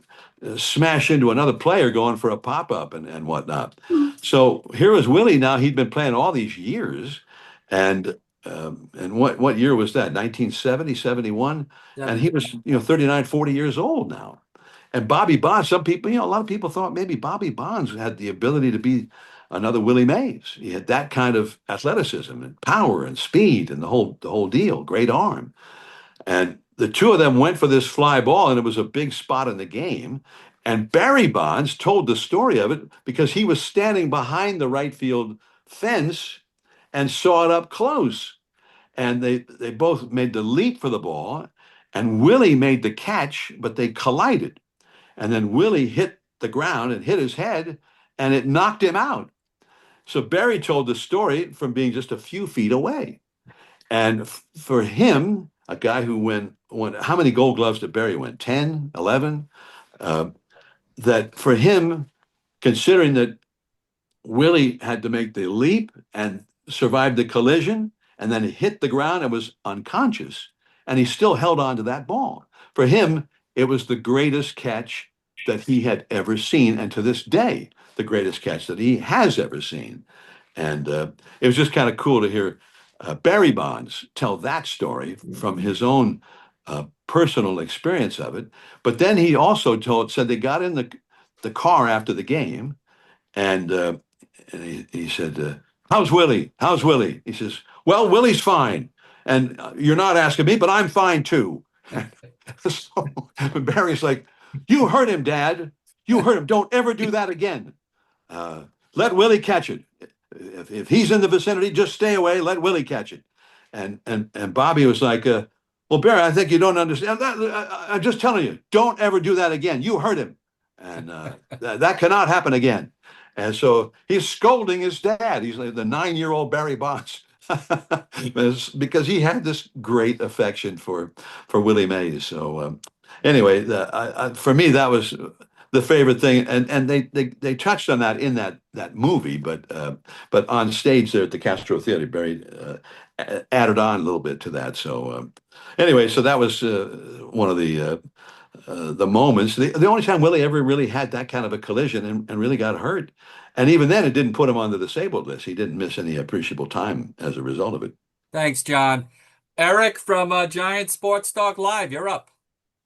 smash into another player going for a pop-up and whatnot. So here was Willie. Now he'd been playing all these years, and what year was that? 1970, 71? And he was 39, 40 years old now. And Bobby Bonds, some people, a lot of people thought maybe Bobby Bonds had the ability to be another Willie Mays. He had that kind of athleticism and power and speed and the whole deal, great arm. And the two of them went for this fly ball, and it was a big spot in the game. And Barry Bonds told the story of it because he was standing behind the right field fence and saw it up close. and they both made the leap for the ball, and Willie made the catch, but they collided. And then Willie hit the ground and hit his head, and it knocked him out. So Barry told the story from being just a few feet away. And for him, a guy who won how many Gold Gloves did Barry win? 10, 11? That for him, considering that Willie had to make the leap and survive the collision and then hit the ground and was unconscious, and he still held on to that ball. For him, it was the greatest catch that he had ever seen, and to this day, the greatest catch that he has ever seen. And it was just kind of cool to hear Barry Bonds tell that story from his own personal experience of it. But then he also said they got in the car after the game, and he said, "How's Willie? How's Willie?" He says, "Well, Willie's fine, and you're not asking me, but I'm fine too." So Barry's like, "You heard him, Dad. You heard him. Don't ever do that again. Let Willie catch it. If he's in the vicinity, just stay away. Let Willie catch it." And Bobby was like, "Well, Barry, I think you don't understand. I'm just telling you, don't ever do that again. You heard him, and that cannot happen again." And so he's scolding his dad. He's like the 9-year-old Barry Bonds. Because he had this great affection for Willie Mays. So anyway, for me, that was the favorite thing, and they touched on that in that movie, but on stage there at the Castro Theater, Barry added on a little bit to that. So anyway, so that was one of the moments. The only time Willie ever really had that kind of a collision and really got hurt. And even then, it didn't put him on the disabled list. He didn't miss any appreciable time as a result of it. Thanks, John. Eric from Giant Sports Talk Live, you're up.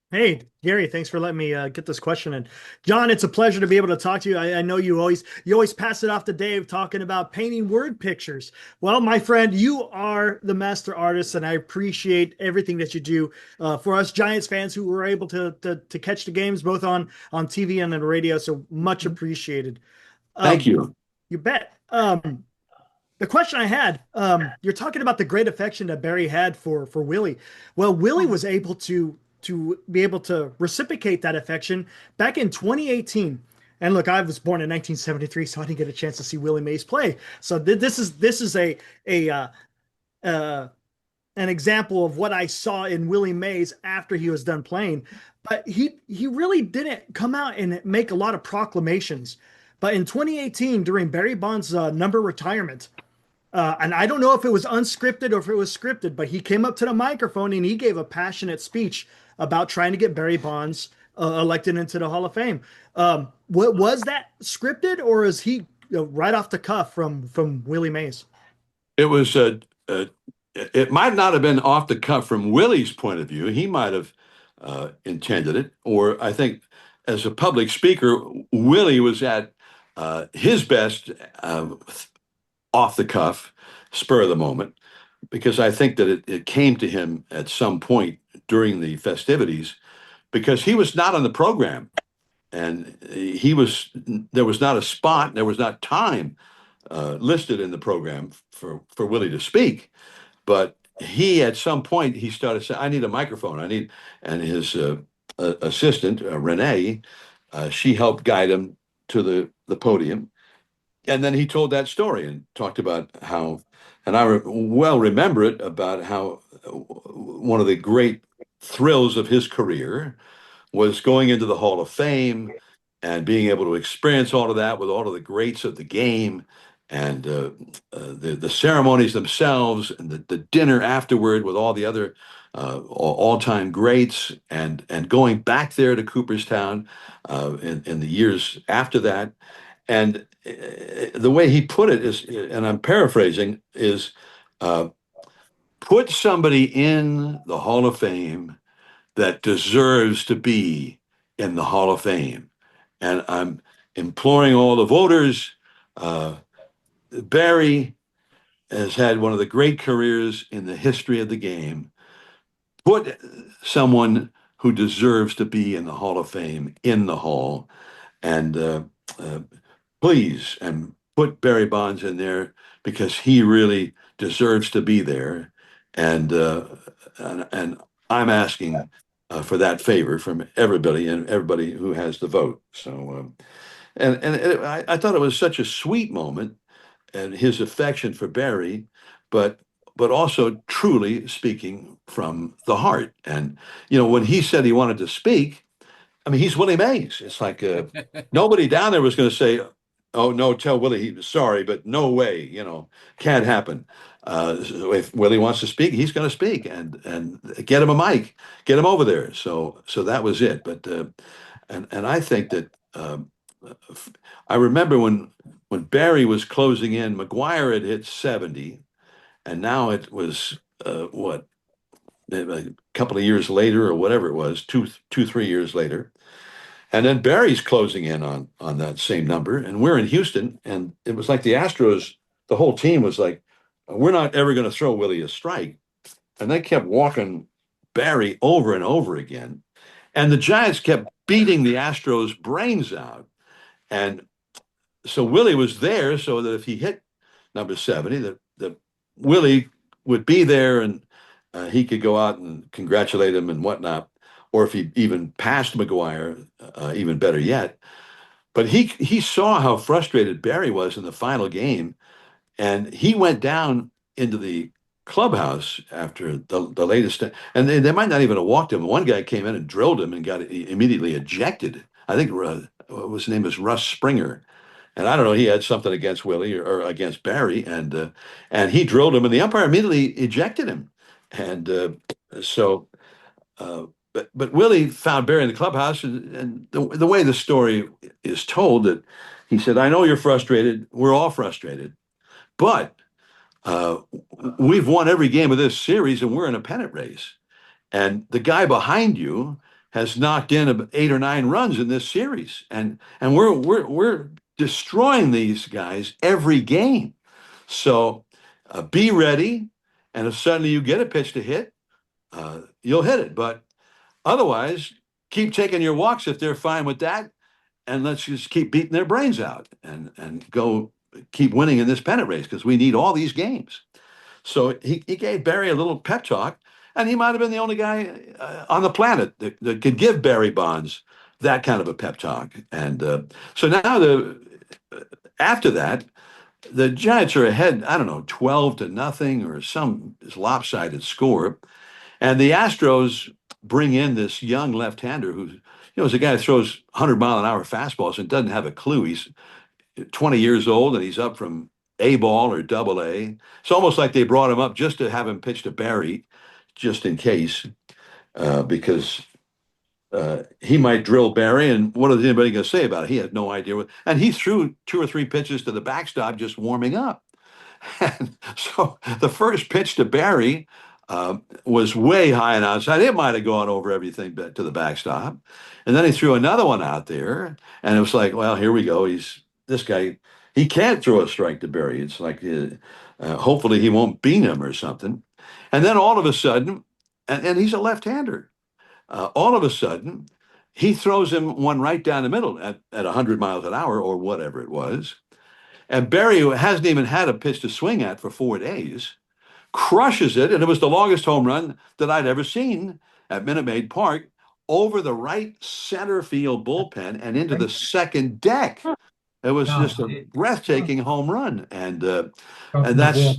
Hey, Gary, thanks for letting me get this question in. John, it's a pleasure to be able to talk to you. I know you always pass it off to Dave talking about painting word pictures. Well, my friend, you are the master artist, and I appreciate everything that you do for us Giants fans who were able to catch the games both on TV and on the radio. So much appreciated. Thank you. You bet. The question I had, you're talking about the great affection that Barry had for Willie. Well, Willie was able to be able to reciprocate that affection back in 2018. And look, I was born in 1973, so I didn't get a chance to see Willie Mays play. So this is an example of what I saw in Willie Mays after he was done playing. But he really didn't come out and make a lot of proclamations. But in 2018, during Barry Bonds' number retirement, and I don't know if it was unscripted or if it was scripted, but he came up to the microphone and he gave a passionate speech about trying to get Barry Bonds elected into the Hall of Fame. What was that scripted, or is he right off the cuff from Willie Mays? It was it might not have been off the cuff from Willie's point of view. He might have intended it, or I think as a public speaker, Willie was at his best off the cuff, spur of the moment, because I think that it came to him at some point during the festivities, because he was not on the program, and there was not a spot, there was not time listed in the program for Willie to speak. But he, at some point, he started saying, "I need a microphone. And his assistant, Renee, she helped guide him to the podium. And then he told that story and talked about how, and I well remember it, about how one of the great thrills of his career was going into the Hall of Fame and being able to experience all of that with all of the greats of the game, and the ceremonies themselves, and the dinner afterward with all the other all-time greats, and going back there to Cooperstown in the years after that. And the way he put it is, and I'm paraphrasing, is put somebody in the Hall of Fame that deserves to be in the Hall of Fame. And I'm imploring all the voters. Barry has had one of the great careers in the history of the game. Put someone who deserves to be in the Hall of Fame in the Hall. And please, and put Barry Bonds in there, because he really deserves to be there. and I'm asking for that favor from everybody and everybody who has the vote. So, I thought it was such a sweet moment and his affection for Barry, but also truly speaking from the heart. And when he said he wanted to speak, I mean, he's Willie Mays. It's like nobody down there was going to say, "Oh no, tell Willie he was sorry," but no way, can't happen. So if Willie wants to speak, he's going to speak, and get him a mic, get him over there. So that was it. But and I think that I remember when Barry was closing in, McGuire had hit 70, and now it was what, a couple of years later or whatever it was, 3 years later. And then Barry's closing in on that same number, and we're in Houston, and it was like the Astros, the whole team was like, we're not ever going to throw Willie a strike. And they kept walking Barry over and over again. And the Giants kept beating the Astros' brains out. And so Willie was there so that if he hit number 70, that Willie would be there, and he could go out and congratulate him and whatnot. Or if he even passed McGuire, even better yet. But he saw how frustrated Barry was in the final game, and he went down into the clubhouse after the latest, and they might not even have walked him. One guy came in and drilled him and got immediately ejected. I think his name is Russ Springer, and I don't know. He had something against Willie or against Barry, and he drilled him, and the umpire immediately ejected him, and so. But Willie found Barry in the clubhouse, and the way the story is told, that he said, "I know you're frustrated. We're all frustrated, but we've won every game of this series, and we're in a pennant race. And the guy behind you has knocked in 8 or 9 runs in this series, and we're destroying these guys every game. So be ready, and if suddenly you get a pitch to hit, you'll hit it, but." Otherwise, keep taking your walks if they're fine with that, and let's just keep beating their brains out and go keep winning in this pennant race because we need all these games. So he gave Barry a little pep talk, and he might have been the only guy on the planet that could give Barry Bonds that kind of a pep talk. And so now after that, the Giants are ahead, I don't know, 12-0 or some lopsided score. And the Astros bring in this young left-hander who, is a guy who throws 100-mile-an-hour fastballs and doesn't have a clue. He's 20 years old, and he's up from A ball or double A. It's almost like they brought him up just to have him pitch to Barry, just in case, because he might drill Barry, and what is anybody going to say about it? He had no idea. And he threw 2 or 3 pitches to the backstop just warming up. And so the first pitch to Barry was way high and outside. It might have gone over everything to the backstop. And then he threw another one out there, and it was like, well, here we go. This guy, he can't throw a strike to Barry. It's like, hopefully he won't beat him or something. And then all of a sudden, and he's a left-hander, all of a sudden, he throws him one right down the middle at 100 miles an hour or whatever it was. And Barry, who hasn't even had a pitch to swing at for 4 days, crushes it, and it was the longest home run that I'd ever seen at Minute Maid Park, over the right center field bullpen and into the second deck. It was just a breathtaking home run, and that's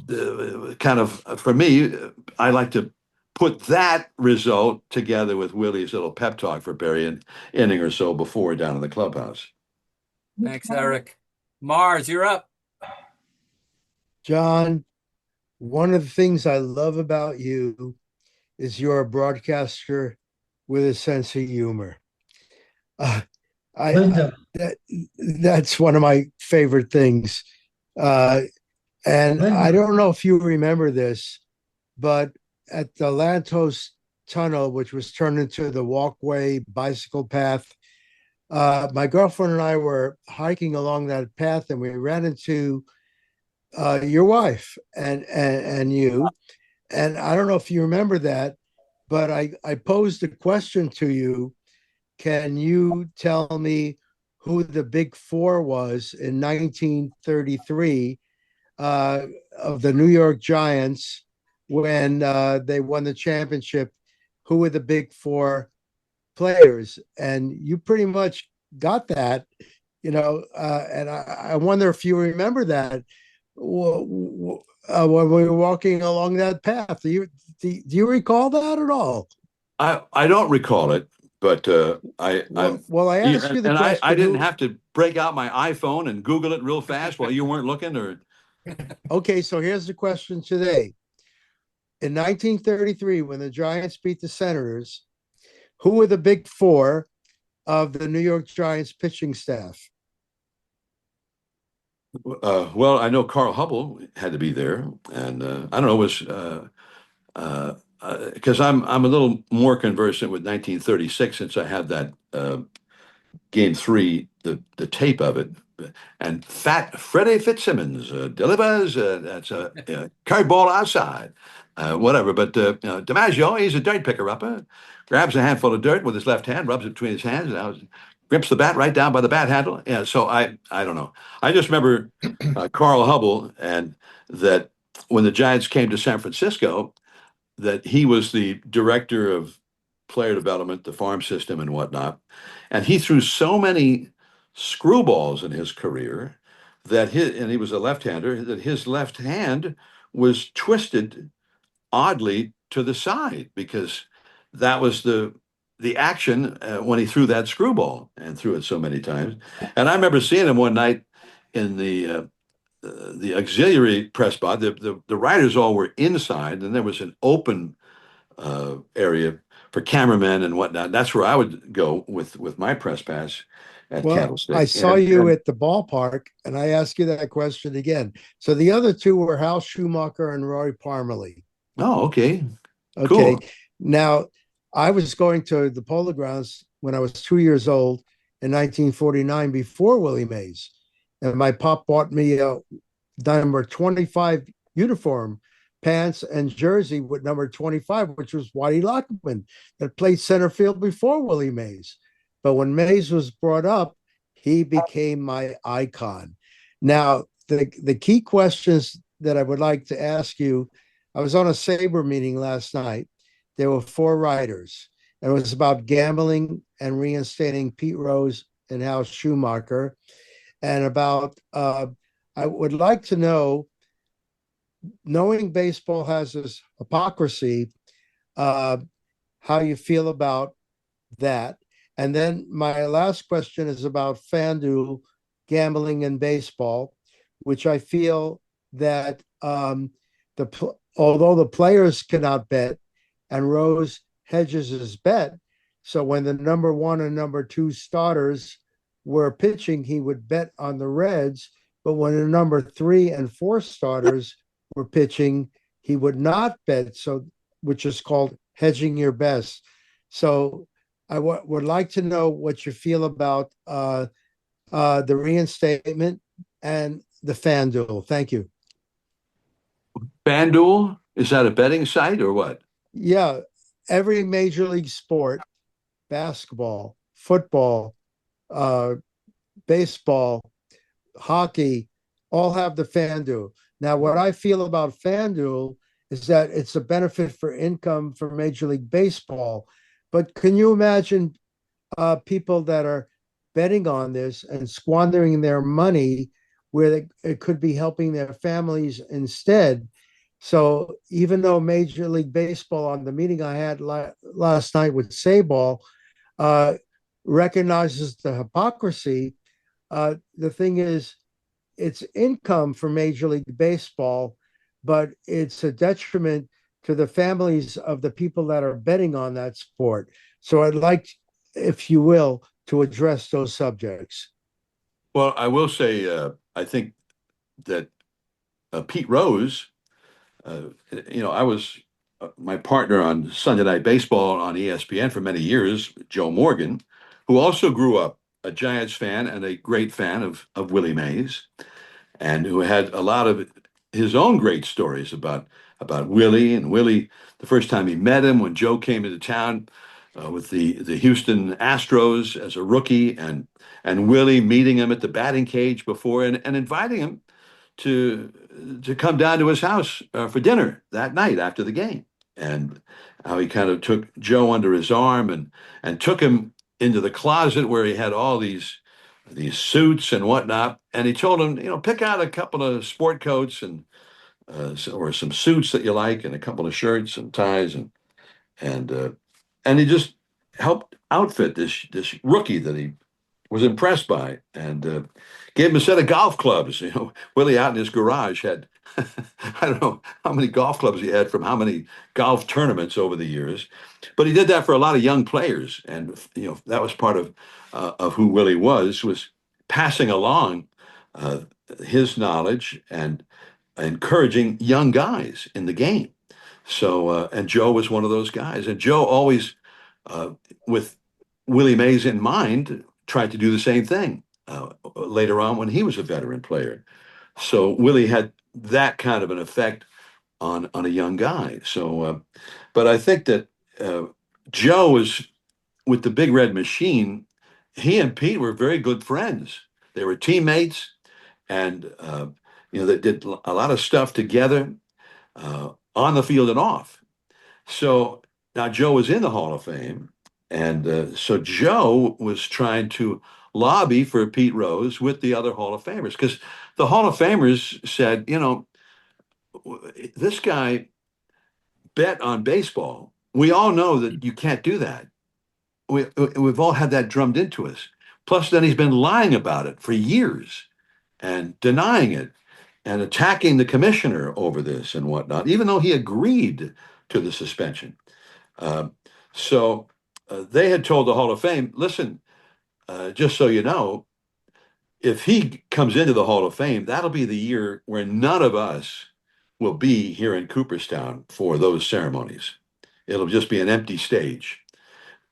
kind of, for me, I like to put that result together with Willie's little pep talk for Barry an inning or so before down in the clubhouse. Thanks, Eric. Mars, you're up. John, one of the things I love about you is you're a broadcaster with a sense of humor. That's one of my favorite things. And I don't know if you remember this, but at the Lantos Tunnel, which was turned into the walkway bicycle path, my girlfriend and I were hiking along that path, and we ran into your wife and you. And I don't know if you remember that, but I posed a question to you. Can you tell me who the Big Four was in 1933 of the New York Giants, when they won the championship, who were the big four players? And you pretty much got that, and I wonder if you remember that when we were walking along that path. Do you recall that at all? I don't recall it, but Well, I asked you the and I question. didn't have to break out my iPhone and Google it real fast while you weren't looking, or Okay, so here's the question today. In 1933, when the Giants beat the Senators, who were the big four of the New York Giants pitching staff? well, I know Carl Hubble had to be there, and I don't know, was because I'm a little more conversant with 1936 since I have that Game 3, the tape of it, and Fat Freddie Fitzsimmons delivers that's a carry ball outside, whatever. But DiMaggio, he's a dirt picker upper, grabs a handful of dirt with his left hand, rubs it between his hands, and grips the bat right down by the bat handle. Yeah, so I don't know. I just remember Carl Hubble, and that when the Giants came to San Francisco, that he was the director of player development, the farm system, and whatnot. And he threw so many screwballs in his career and he was a left-hander, that his left hand was twisted oddly to the side because that was the action when he threw that screwball and threw it so many times. And I remember seeing him one night in the auxiliary press box. The writers all were inside, and there was an open area for cameramen and whatnot. That's where I would go with my press pass at Well, Candlestick. I saw you at the ballpark, and I asked you that question again. So the other two were Hal Schumacher and Roy Parmalee. Oh, okay. Okay. Cool. Now, I was going to the Polo Grounds when I was 2 years old in 1949 before Willie Mays. And my pop bought me a number 25 uniform, pants and jersey with number 25, which was Whitey Lockman that played center field before Willie Mays. But when Mays was brought up, he became my icon. Now, the key questions that I would like to ask you, I was on a SABR meeting last night. There were four writers, and it was about gambling and reinstating Pete Rose and Hal Schumacher, and about I would like to know, knowing baseball has this hypocrisy, how you feel about that. And then my last question is about FanDuel gambling in baseball, which I feel that although the players cannot bet, and Rose hedges his bet, so when the number one and number two starters were pitching, he would bet on the Reds. But when the number 3 and 4 starters were pitching, he would not bet. So, which is called hedging your bets. So, I would like to know what you feel about the reinstatement and the FanDuel. Thank you. FanDuel, is that a betting site or what? Yeah, every major league sport, basketball, football, baseball, hockey, all have the FanDuel. Now, what I feel about FanDuel is that it's a benefit for income for Major League Baseball. But can you imagine people that are betting on this and squandering their money where it could be helping their families instead? So even though Major League Baseball, on the meeting I had last night with Sayball, recognizes the hypocrisy, the thing is, it's income for Major League Baseball, but it's a detriment to the families of the people that are betting on that sport. So I'd like, if you will, to address those subjects. Well, I will say, I think that Pete Rose, I was my partner on Sunday Night Baseball on ESPN for many years, Joe Morgan, who also grew up a Giants fan and a great fan of Willie Mays, and who had a lot of his own great stories about Willie. And Willie, the first time he met him when Joe came into town with the Houston Astros as a rookie, and Willie meeting him at the batting cage before and inviting him to to come down to his house for dinner that night after the game, and how he kind of took Joe under his arm and took him into the closet where he had all these suits and whatnot, and he told him, pick out a couple of sport coats and or some suits that you like, and a couple of shirts and ties, and and he just helped outfit this rookie that he was impressed by, and gave him a set of golf clubs. Willie out in his garage had I don't know how many golf clubs he had from how many golf tournaments over the years, but he did that for a lot of young players, and that was part of who Willie was passing along uh, his knowledge and encouraging young guys in the game. So, and Joe was one of those guys. And Joe always, with Willie Mays in mind, tried to do the same thing later on when he was a veteran player. So Willie had that kind of an effect on a young guy. So, but I think that Joe is with the Big Red Machine. He and Pete were very good friends. They were teammates, and they did a lot of stuff together on the field and off. So now Joe was in the Hall of Fame, and so Joe was trying to lobby for Pete Rose with the other Hall of Famers, because the Hall of Famers said, this guy bet on baseball. We all know that you can't do that. We've all had that drummed into us. Plus, then he's been lying about it for years and denying it and attacking the commissioner over this and whatnot, even though he agreed to the suspension. So they had told the Hall of Fame, listen, just so you know, if he comes into the Hall of Fame, that'll be the year where none of us will be here in Cooperstown for those ceremonies. It'll just be an empty stage.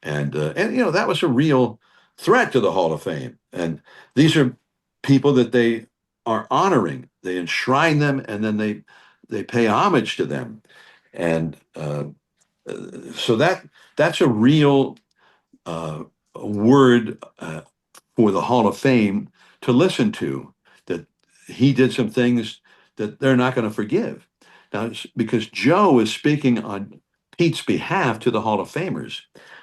And that was a real threat to the Hall of Fame. And these are people that they are honoring. They enshrine them, and then they pay homage to them. And so that's a real word for the Hall of Fame to listen to, that he did some things that they're not going to forgive. Now, because Joe is speaking on Pete's behalf to the Hall of Famers.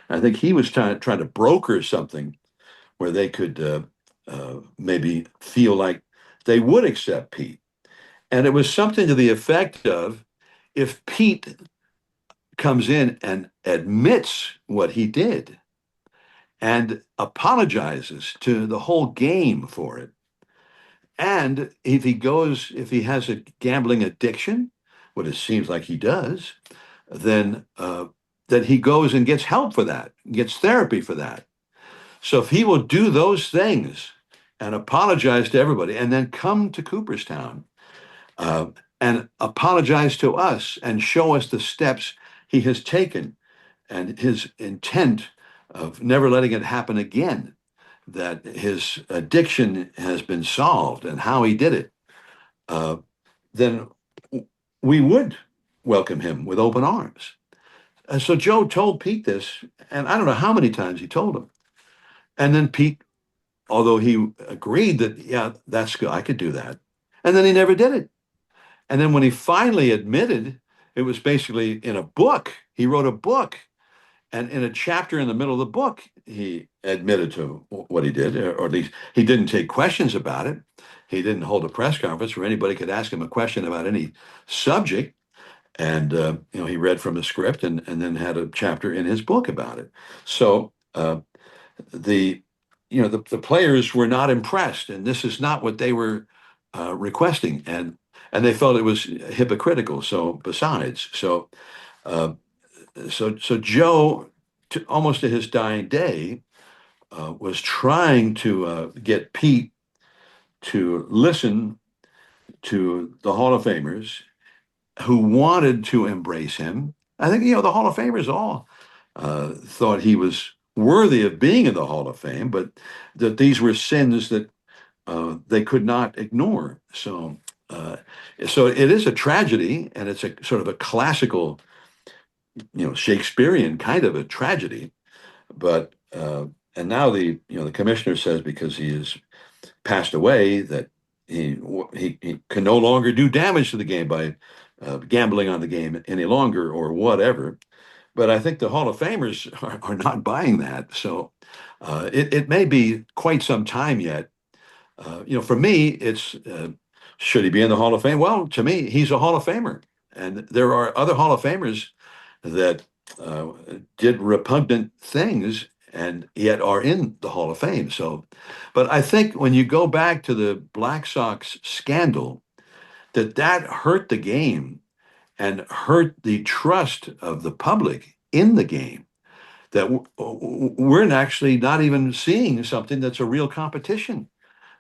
I think he was trying to broker something where they could maybe feel like they would accept Pete. And it was something to the effect of, if Pete comes in and admits what he did and apologizes to the whole game for it, and if he has a gambling addiction, what it seems like he does, then that he goes and gets help for that, gets therapy for that. So if he will do those things and apologize to everybody, and then come to Cooperstown and apologize to us and show us the steps he has taken and his intent of never letting it happen again, that his addiction has been solved and how he did it, then we would welcome him with open arms. And so Joe told Pete this, and I don't know how many times he told him. And then Pete, although he agreed that, yeah, that's good, I could do that. And then he never did it. And then when he finally admitted, it was basically in a book. He wrote a book. And in a chapter in the middle of the book, he admitted to what he did, or at least he didn't take questions about it. He didn't hold a press conference where anybody could ask him a question about any subject. And he read from the script and then had a chapter in his book about it. So the players were not impressed, and this is not what they were requesting, and they felt it was hypocritical. So besides, so Joe, almost to his dying day, was trying to get Pete to listen to the Hall of Famers who wanted to embrace him. I think, the Hall of Famers all thought he was worthy of being in the Hall of Fame, but that these were sins that they could not ignore. So it is a tragedy, and it's a sort of a classical, Shakespearean kind of a tragedy. But and now the commissioner says, because he has passed away, that he can no longer do damage to the game by gambling on the game any longer or whatever. But I think the Hall of Famers are not buying that. So it may be quite some time yet. For me, it's should he be in the Hall of Fame? Well, to me, he's a Hall of Famer. And there are other Hall of Famers that did repugnant things and yet are in the Hall of Fame. So, but I think when you go back to the Black Sox scandal, that hurt the game and hurt the trust of the public in the game. That we're actually not even seeing something that's a real competition.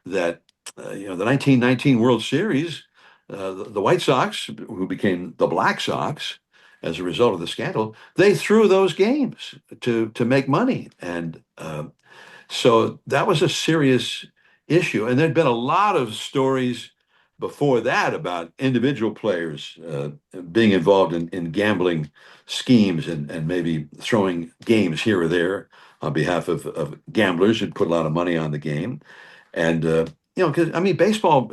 That the 1919 World Series, the White Sox, who became the Black Sox as a result of the scandal, they threw those games to make money, and so that was a serious issue. And there'd been a lot of stories before that about individual players being involved in gambling schemes and maybe throwing games here or there on behalf of gamblers who'd put a lot of money on the game. And, because I mean, baseball,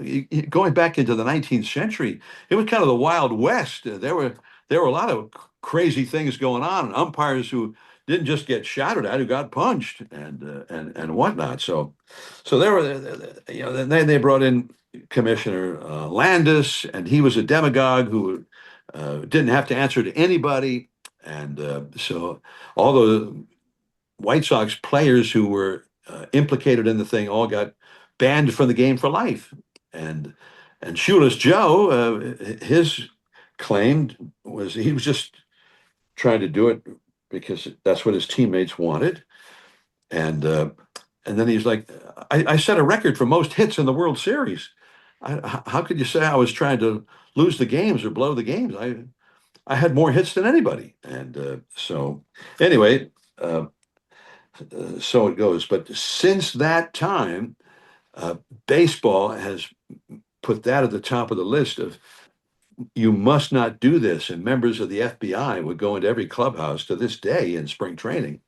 going back into the 19th century, it was kind of the Wild West. There were a lot of crazy things going on, and umpires who didn't just get shouted at, who got punched and whatnot. So there were, then they brought in Commissioner Landis, and he was a demagogue who didn't have to answer to anybody. And so all the White Sox players who were implicated in the thing all got banned from the game for life. And Shoeless Joe, his claim was he was just trying to do it because that's what his teammates wanted. And then he's like, I set a record for most hits in the World Series. How could you say I was trying to lose the games or blow the games? I had more hits than anybody. And so anyway, so it goes. But since that time, baseball has put that at the top of the list of you must not do this. And members of the FBI would go into every clubhouse to this day in spring training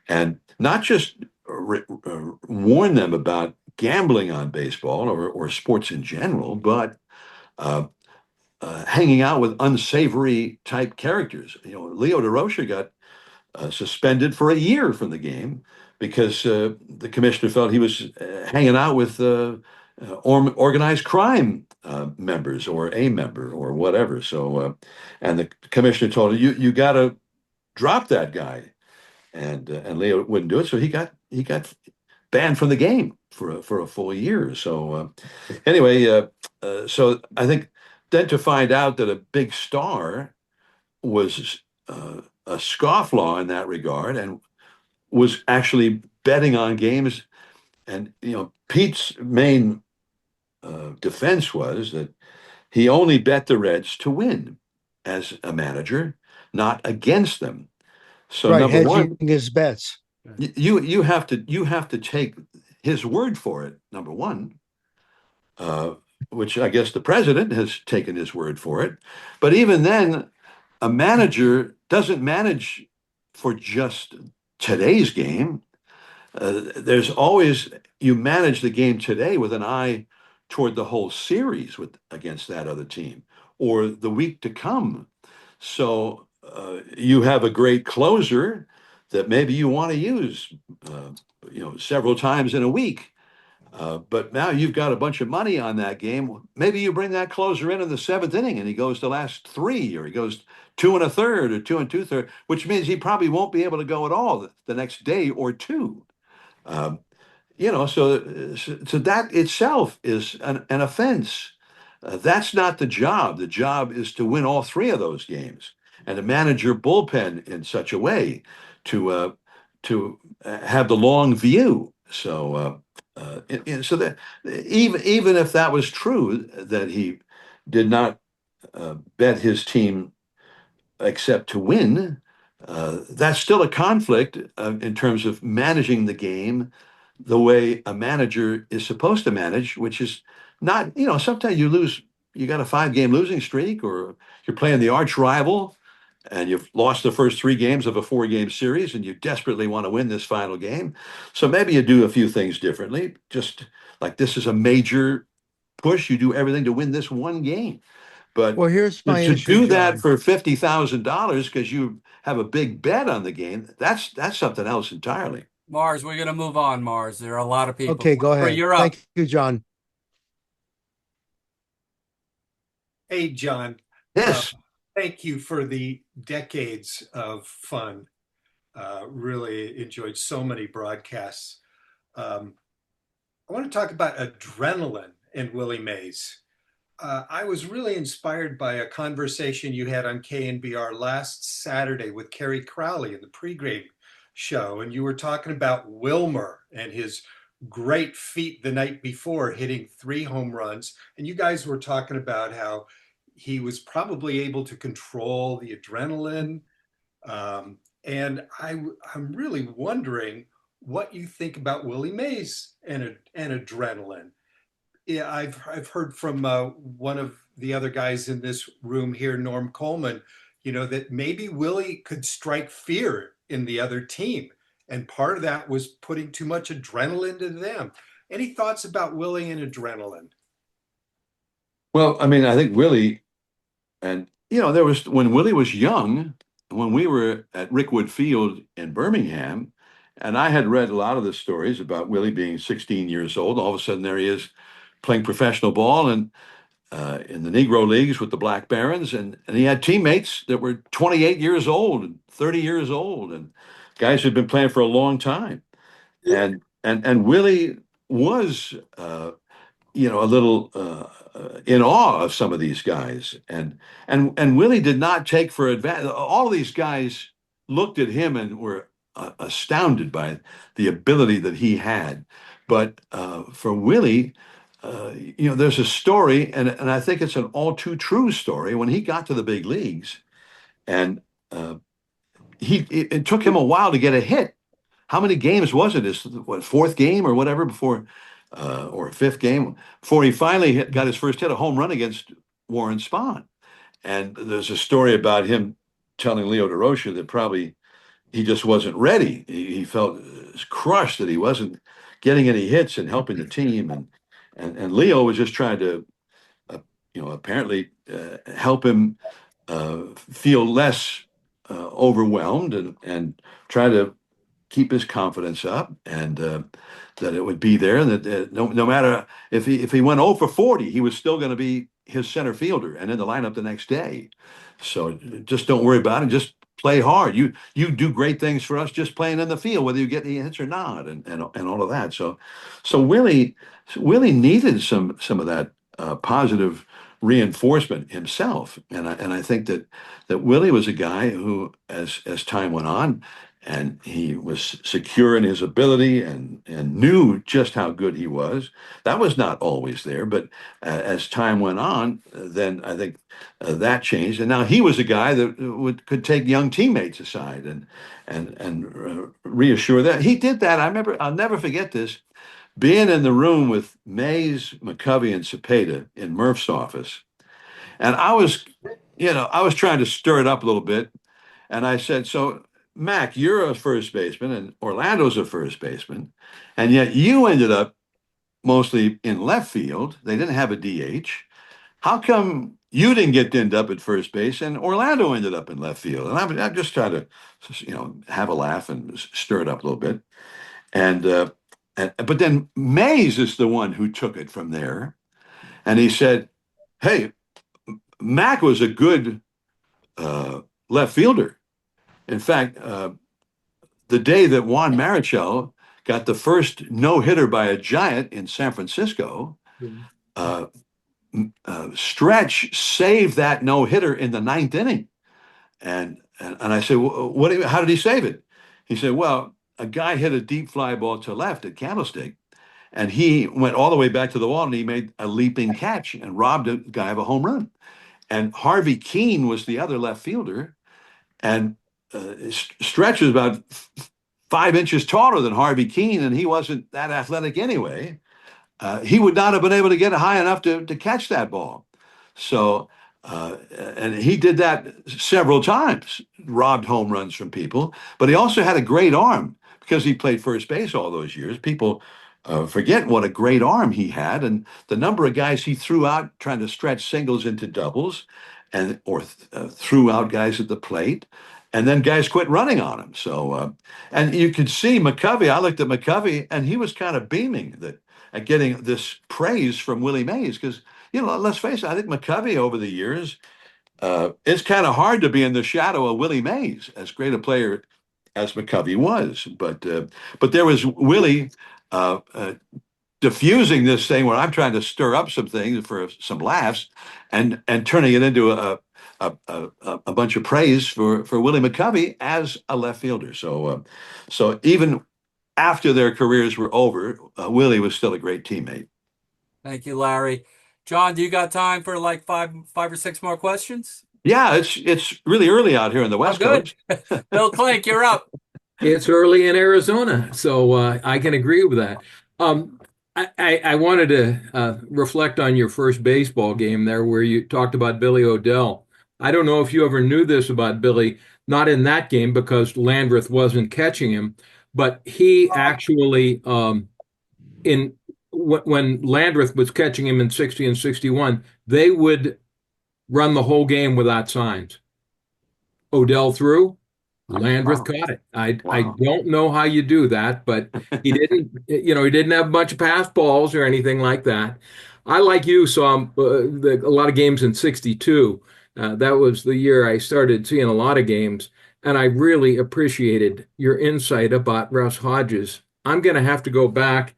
and not just warn them about gambling on baseball or sports in general, but hanging out with unsavory type characters. Leo DeRocher got suspended for a year from the game because the commissioner felt he was hanging out with organized crime members or a member or whatever. So, and the commissioner told him, you got to drop that guy. And Leo wouldn't do it. So he got banned from the game for a full year. So anyway, so I think then to find out that a big star was a scofflaw in that regard and was actually betting on games. And, Pete's main defense was that he only bet the Reds to win as a manager, not against them. So right, number one, hedging his bets. you have to take his word for it. Number one, which I guess the president has taken his word for it. But even then, a manager doesn't manage for just today's game. There's always you manage the game today with an eye toward the whole series against that other team or the week to come. So you have a great closer that maybe you want to use, several times in a week. But now you've got a bunch of money on that game. Maybe you bring that closer in the seventh inning and he goes the last three, or he goes 2 1/3 or 2 2/3, which means he probably won't be able to go at all the next day or two. So that itself is an offense. That's not the job. The job is to win all three of those games and to manage your bullpen in such a way to have the long view. So so that even if that was true, that he did not bet his team except to win, that's still a conflict in terms of managing the game the way a manager is supposed to manage, which is not, sometimes you lose, you got a 5-game losing streak, or you're playing the arch rival and you've lost the first 3 games of a 4-game series and you desperately want to win this final game. So maybe you do a few things differently, just like this is a major push, you do everything to win this one game. But Well, here's my to issue, do that John. for $50,000 because you have a big bet on the game, that's something else entirely. Mars, we're going to move on, Mars. There are a lot of people. Okay, go ahead. You're up. Thank you, John. Hey, John. Yes. Thank you for the decades of fun. Really enjoyed so many broadcasts. I want to talk about adrenaline in Willie Mays. I was really inspired by a conversation you had on KNBR last Saturday with Kerry Crowley in the pregame show, and you were talking about Wilmer and his great feat the night before, hitting 3 home runs. And you guys were talking about how he was probably able to control the adrenaline. And I'm really wondering what you think about Willie Mays and adrenaline. Yeah, I've heard from one of the other guys in this room here, Norm Coleman, that maybe Willie could strike fear in the other team. And part of that was putting too much adrenaline into them. Any thoughts about Willie and adrenaline? Well, I mean, I think Willie, and there was when Willie was young, when we were at Rickwood Field in Birmingham, and I had read a lot of the stories about Willie being 16 years old. All of a sudden, there he is playing professional ball and in the Negro leagues with the Black Barons, and he had teammates that were 28 years old and 30 years old, and guys who'd been playing for a long time. And Willie was a little in awe of some of these guys, and Willie did not take for advantage. All of these guys looked at him and were astounded by the ability that he had. But for Willie, there's a story, and I think it's an all too true story. When he got to the big leagues, and it took him a while to get a hit. How many games was it? His fourth game or whatever before, or fifth game before he finally got his first hit, a home run against Warren Spahn. And there's a story about him telling Leo DeRocha that probably he just wasn't ready. He felt crushed that he wasn't getting any hits and helping the team, and Leo was just trying to, apparently help him feel less overwhelmed and try to keep his confidence up, and that it would be there, and that no matter if he went 0 for 40, he was still going to be his center fielder and in the lineup the next day. So just don't worry about it. Just play hard. You do great things for us just playing in the field, whether you get any hits or not, and all of that. So Willie needed some of that positive reinforcement himself, and I think that Willie was a guy who, as time went on, and he was secure in his ability and knew just how good he was. That was not always there, but as time went on, then I think that changed. And now he was a guy that could take young teammates aside and reassure them. He did that. I'll never forget this. Being in the room with Mays, McCovey, and Cepeda in Murph's office, and I was trying to stir it up a little bit, and I said, "So, Mac, you're a first baseman, and Orlando's a first baseman, and yet you ended up mostly in left field. They didn't have a DH. How come you didn't get dinned up at first base, and Orlando ended up in left field?" And I'm just trying to, have a laugh and stir it up a little bit, but then Mays is the one who took it from there, and he said, "Hey, Mac was a good left fielder. In fact, the day that Juan Marichal got the first no-hitter by a Giant in San Francisco, Stretch saved that no-hitter in the 9th inning." And I said, well, how did he save it? He said, well, a guy hit a deep fly ball to left at Candlestick, and he went all the way back to the wall, and he made a leaping catch and robbed a guy of a home run. And Harvey Keene was the other left fielder, and Stretch was about 5 inches taller than Harvey Keene, and he wasn't that athletic anyway. He would not have been able to get high enough to catch that ball. So, and he did that several times, robbed home runs from people, but he also had a great arm because he played first base all those years. People forget what a great arm he had, and the number of guys he threw out trying to stretch singles into doubles, and or threw out guys at the plate, and then guys quit running on him. So, and you could see McCovey. I looked at McCovey, and he was kind of beaming that at getting this praise from Willie Mays because let's face it, I think McCovey over the years, it's kind of hard to be in the shadow of Willie Mays, as great a player as McCovey was. But there was Willie diffusing this thing where I'm trying to stir up some things for some laughs, and turning it into a bunch of praise for Willie McCovey as a left fielder. So even after their careers were over, Willie was still a great teammate. Thank you, Larry. John, do you got time for like five or six more questions? Yeah, it's really early out here in the West Coast. Bill Clink, you're up. It's early in Arizona, so I can agree with that. I wanted to reflect on your first baseball game there where you talked about Billy O'Dell. I don't know if you ever knew this about Billy, not in that game because Landreth wasn't catching him, but he actually, when Landreth was catching him in 60 and 61, they would run the whole game without signs. Odell threw, Landreth caught it. I don't know how you do that, but he didn't have a bunch of pass balls or anything like that. I, like you, saw a lot of games in 62. That was the year I started seeing a lot of games, and I really appreciated your insight about Russ Hodges. I'm going to have to go back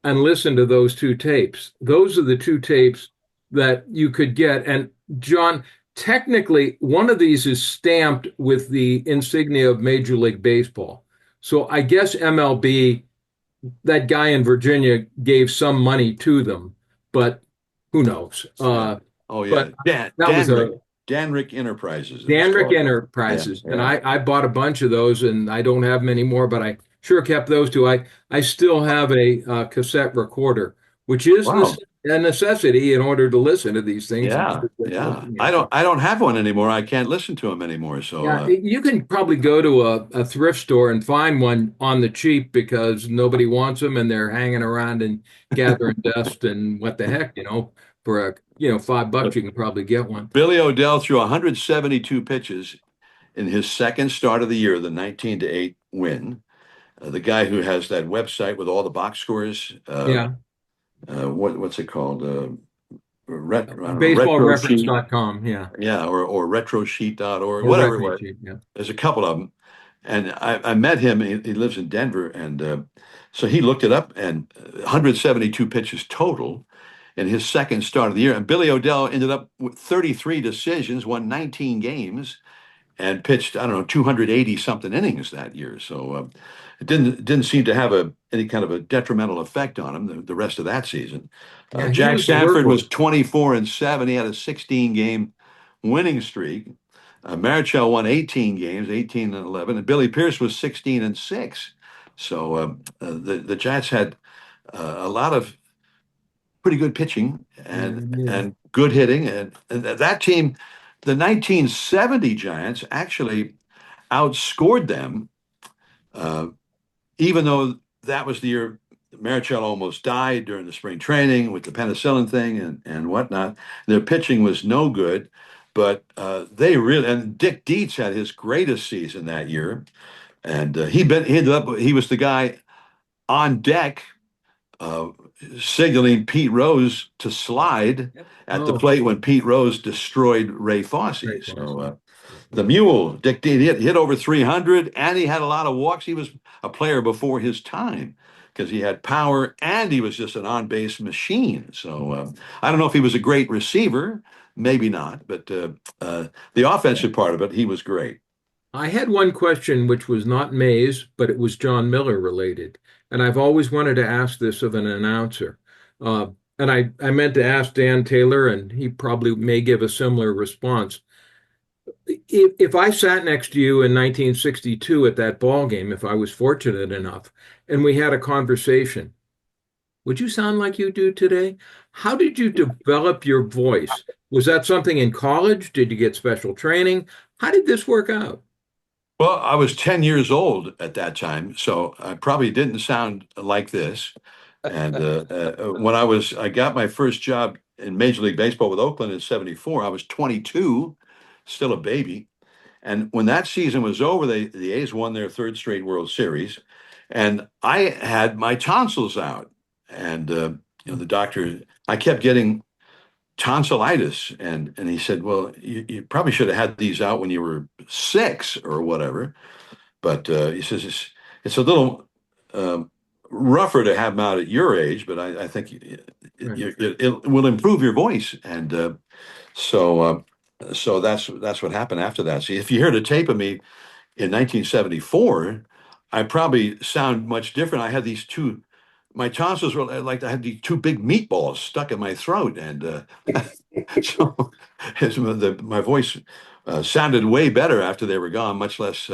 and listen to those two tapes. Those are the two tapes that you could get. And John, technically, one of these is stamped with the insignia of Major League Baseball. So I guess MLB, that guy in Virginia gave some money to them, but who knows? Danrick Enterprises. Danrick Enterprises. Yeah. And I bought a bunch of those, and I don't have many more, but I sure kept those two. I still have a cassette recorder, which is a necessity in order to listen to these things. Yeah. I don't have one anymore. I can't listen to them anymore. So you can probably go to a thrift store and find one on the cheap because nobody wants them and they're hanging around and gathering dust and what the heck, for $5 you can probably get one. Billy O'Dell threw 172 pitches in his second start of the year, the 19-8 win. The guy who has that website with all the box scores. What's it called? Baseballreference.com. Yeah, or retrosheet.org, whatever it was. Yeah. There's a couple of them. And I met him. He lives in Denver. And so he looked it up, and 172 pitches total in his second start of the year. And Billy O'Dell ended up with 33 decisions, won 19 games, and pitched, 280 something innings that year. So it didn't seem to have any kind of a detrimental effect on him the rest of that season. Jack Sanford was 24-7. He had a 16-game winning streak. Marichal won 18 games, 18-11, and Billy Pierce was 16-6. So the Giants had a lot of pretty good pitching and good hitting, and that team, the 1970 Giants, actually outscored them, even though that was the year Marichal almost died during the spring training with the penicillin thing and whatnot. Their pitching was no good, but and Dick Dietz had his greatest season that year, and he was the guy on deck signaling Pete Rose to slide at the plate when Pete Rose destroyed Ray Fosse. So the Mule, Dick Dietz, hit over 300, and he had a lot of walks. He was a player before his time because he had power and he was just an on-base machine. So I don't know if he was a great receiver, maybe not, but the offensive part of it, he was great. I had one question which was not Mays, but it was John Miller related. And I've always wanted to ask this of an announcer. And I meant to ask Dan Taylor, and he probably may give a similar response. If I sat next to you in 1962 at that ball game, if I was fortunate enough, and we had a conversation, would you sound like you do today? How did you develop your voice? Was that something in college? Did you get special training? How did this work out? Well, I was 10 years old at that time, so I probably didn't sound like this. And when I got my first job in Major League Baseball with Oakland in '74, I was 22, still a baby. And when that season was over, the A's won their third straight World Series, and I had my tonsils out. And the doctor, I kept getting tonsillitis, and he said, "Well, you probably should have had these out when you were 6 or whatever." But he says it's a little rougher to have them out at your age, but I think it will improve your voice, and so that's what happened after that. See, if you hear the tape of me in 1974, I probably sound much different. I had these two. My tonsils were like I had these two big meatballs stuck in my throat, and so my voice sounded way better after they were gone, much less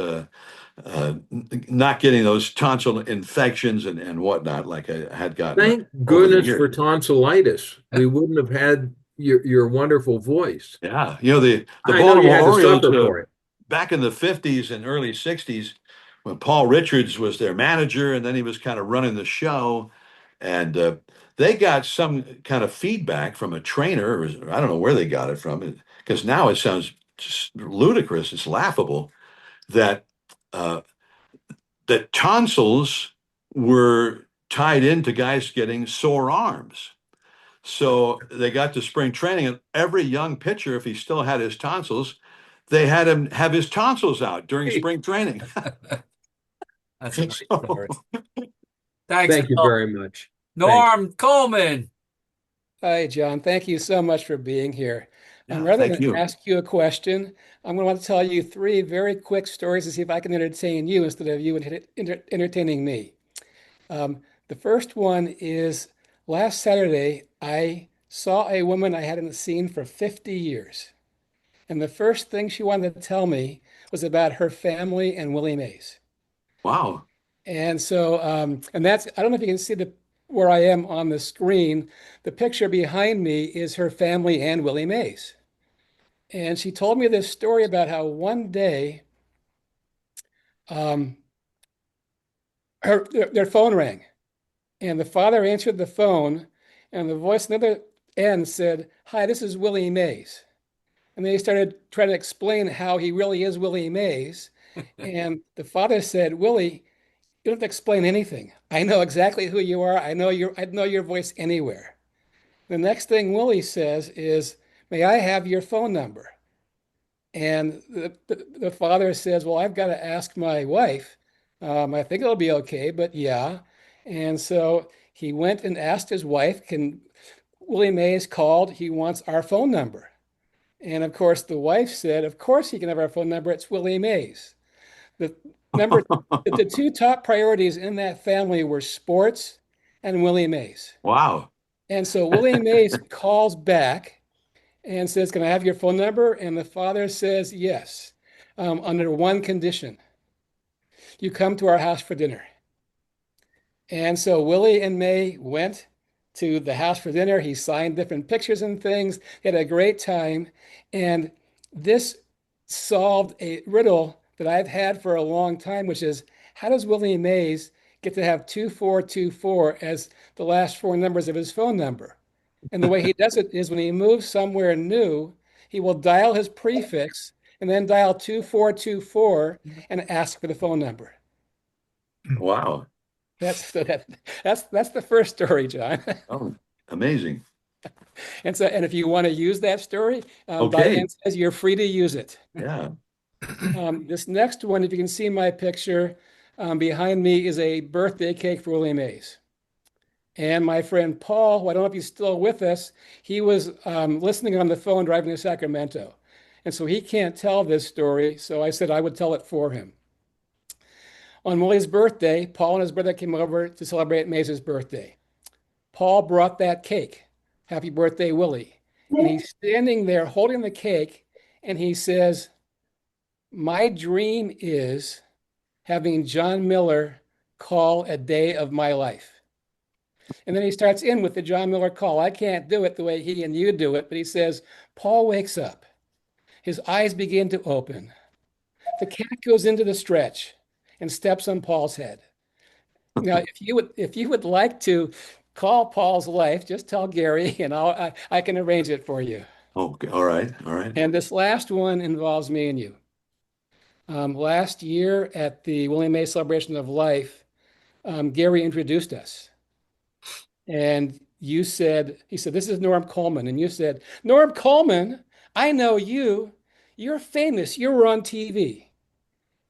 not getting those tonsil infections and whatnot like I had gotten Thank over the goodness for years. tonsillitis. We wouldn't have had your wonderful voice. Yeah, the I know you Baltimore had to Orioles suffer for it. back in the '50s and early '60s, when Paul Richards was their manager, and then he was kind of running the show, and they got some kind of feedback from a trainer, or I don't know where they got it from, because now it sounds just ludicrous. It's laughable that uh, that tonsils were tied into guys getting sore arms. So they got to spring training, and every young pitcher, if he still had his tonsils, they had him have his tonsils out during spring training. That's a great story. So, Thanks, Thank you Bill. very much. Norm Coleman. Hi, John. Thank you so much for being here. yeah, Rather thank than you. ask you a question, I'm going to want to tell you 3 very quick stories to see if I can entertain you instead of you entertaining me. The first one is last Saturday, I saw a woman I hadn't seen for 50 years. And the first thing she wanted to tell me was about her family and Willie Mays. Wow. And so, and that's, I don't know if you can see where I am on the screen. The picture behind me is her family and Willie Mays. And she told me this story about how one day their phone rang, and the father answered the phone, and the voice on the other end said, "Hi, this is Willie Mays." And they started trying to explain how he really is Willie Mays. And the father said, "Willie, you don't have to explain anything. I know exactly who you are. I know your voice anywhere." The next thing Willie says is, "May I have your phone number?" And the father says, "Well, I've got to ask my wife. I think it'll be okay, but yeah." And so he went and asked his wife, "Can Willie Mays called? He wants our phone number." And of course, the wife said, "Of course he can have our phone number. It's Willie Mays." The the 2 top priorities in that family were sports and Willie Mays. Wow. And so Willie Mays calls back and says, "Can I have your phone number?" And the father says, "Yes, under one condition. You come to our house for dinner." And so Willie and May went to the house for dinner. He signed different pictures and things. They had a great time. And this solved a riddle that I've had for a long time, which is, how does Willie Mays get to have 2424 as the last 4 numbers of his phone number? And the way he does it is when he moves somewhere new, he will dial his prefix and then dial 2424 and ask for the phone number. Wow. That's the first story, John. Oh, amazing. And if you want to use that story, Okay. Diane says you're free to use it. Yeah. This next one, if you can see my picture, behind me is a birthday cake for Willie Mays. And my friend Paul, who I don't know if he's still with us, he was listening on the phone driving to Sacramento. And so he can't tell this story, so I said I would tell it for him. On Willie's birthday, Paul and his brother came over to celebrate Mays' birthday. Paul brought that cake. Happy birthday, Willie. And he's standing there holding the cake, and he says, "My dream is having John Miller call a day of my life." And then he starts in with the John Miller call. I can't do it the way he and you do it, but he says, Paul wakes up. His eyes begin to open. the cat goes into the stretch and steps on Paul's head. Now, if you would like to call Paul's wife, just tell Gary, and I can arrange it for you. Okay, all right, all right. And this last one involves me and you. Last year at the Willie Mae Celebration of Life, Gary introduced us. And he said, this is Norm Coleman. And you said, Norm Coleman, I know you. You're famous. You were on TV.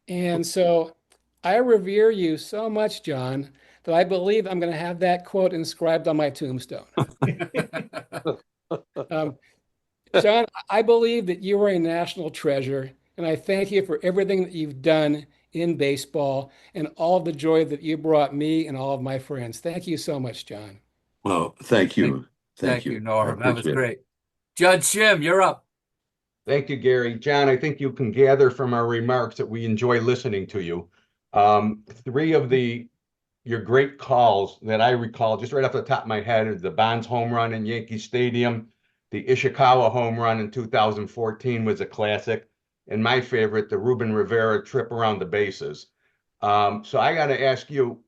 And so I revere you so much, John, that I believe I'm going to have that quote inscribed on my tombstone. John, I believe that you are a national treasure, and I thank you for everything that you've done in baseball and all the joy that you brought me and all of my friends. Thank you so much, John. Well, thank you. Thank you, Norm. That was appreciate it. great. Judge Jim, you're up. Thank you, Gary. John, I think you can gather from our remarks that we enjoy listening to you. Three of your great calls that I recall, just right off the top of my head, is the Bonds home run in Yankee Stadium. The Ishikawa home run in 2014 was a classic. And my favorite, the Ruben Rivera trip around the bases. So I got to ask you,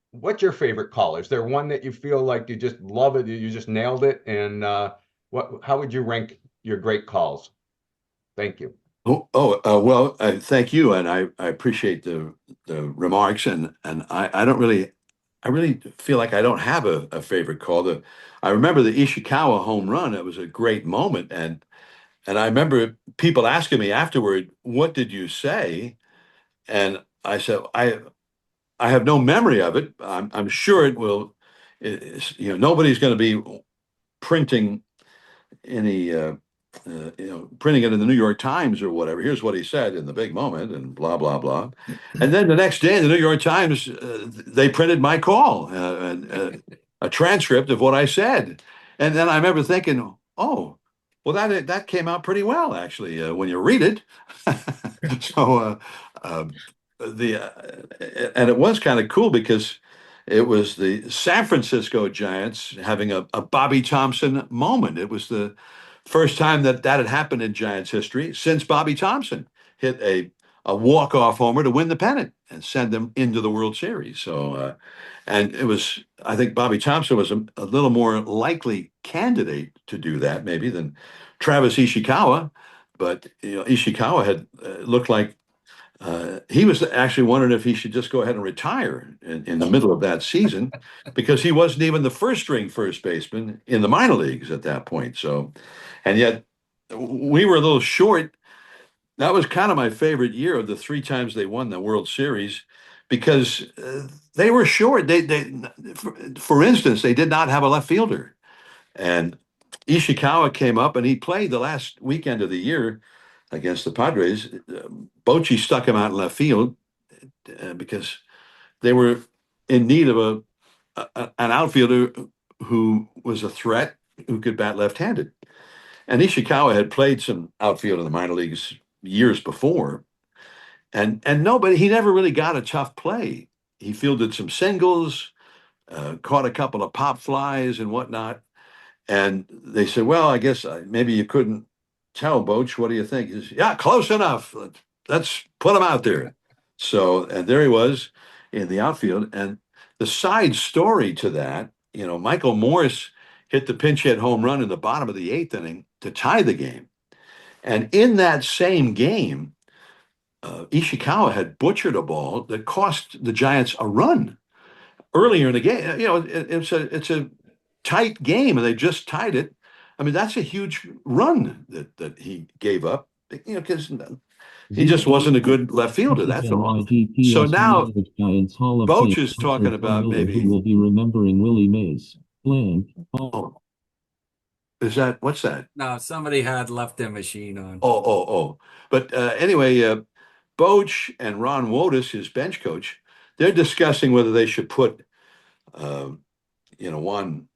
what's your favorite call? Is there one that you feel like you just love it, you just nailed it? And how would you rank your great calls? Thank you. Well, thank you, and I appreciate the remarks, and I really feel like I don't have a favorite call. I remember the Ishikawa home run. It was a great moment, and I remember people asking me afterward, "What did you say?" And I said, "I have no memory of it. I'm sure it will. Nobody's going to be printing any." Printing it in the New York Times or whatever. Here's what he said in the big moment, and blah blah blah. And then the next day, in the New York Times, they printed my call, a transcript of what I said. And then I remember thinking, oh, well, that came out pretty well, actually, when you read it. So and it was kind of cool because it was the San Francisco Giants having a Bobby Thompson moment. It was the first time that had happened in Giants history since Bobby Thompson hit a walk-off homer to win the pennant and send them into the World Series. So, and it was, I think Bobby Thompson was a little more likely candidate to do that maybe than Travis Ishikawa. But Ishikawa had looked like he was actually wondering if he should just go ahead and retire in the middle of that season because he wasn't even the first-string first baseman in the minor leagues at that point. So, and yet we were a little short. That was kind of my favorite year of the three times they won the World Series because they were short. For instance, they did not have a left fielder. And Ishikawa came up and he played the last weekend of the year against the Padres. Bochy stuck him out in left field because they were in need of an outfielder who was a threat, who could bat left-handed. And Ishikawa had played some outfield in the minor leagues years before, and he never really got a tough play. He fielded some singles, caught a couple of pop flies and whatnot. And they said, well, I guess maybe you couldn't tell, Boch. What do you think? He said, yeah, close enough. Let's put him out there. So, and there he was in the outfield. And the side story to that, Michael Morse hit the pinch hit home run in the bottom of the eighth inning to tie the game. And in that same game, Ishikawa had butchered a ball that cost the Giants a run earlier in the game. It's a tight game, and they just tied it. I mean, that's a huge run that he gave up, because he just wasn't a good left fielder. That's all. So now Boch is talking about maybe who will be remembering Willie Mays. Blank. Oh. What's that? No, somebody had left their machine on. Oh. But anyway, Boch and Ron Wotus, his bench coach, they're discussing whether they should put, Juan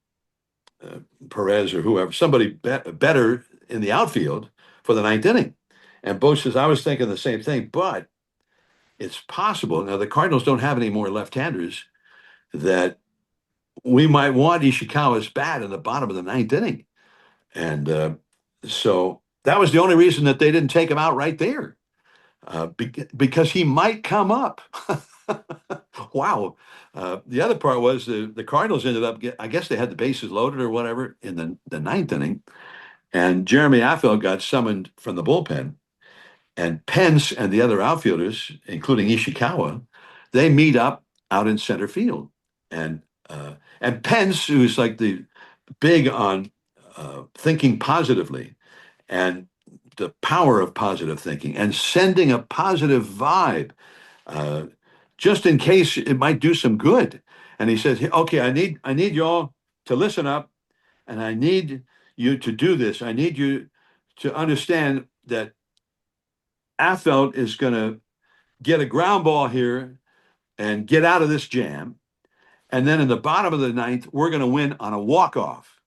Perez or whoever, somebody better in the outfield for the ninth inning. And Boch says, I was thinking the same thing, but it's possible. Now, the Cardinals don't have any more left-handers that we might want Ishikawa's bat in the bottom of the ninth inning. And so that was the only reason that they didn't take him out right there. because he might come up. Wow. The other part was the Cardinals ended up, I guess they had the bases loaded or whatever in the ninth inning. And Jeremy Affeldt got summoned from the bullpen. And Pence and the other outfielders, including Ishikawa, they meet up out in center field. And Pence, who's like the big on thinking positively and the power of positive thinking and sending a positive vibe, uh, just in case it might do some good. And he says, "Okay, I need y'all to listen up, and I need you to do this. I need you to understand that Affeldt is going to get a ground ball here and get out of this jam. And then in the bottom of the ninth, we're going to win on a walk-off.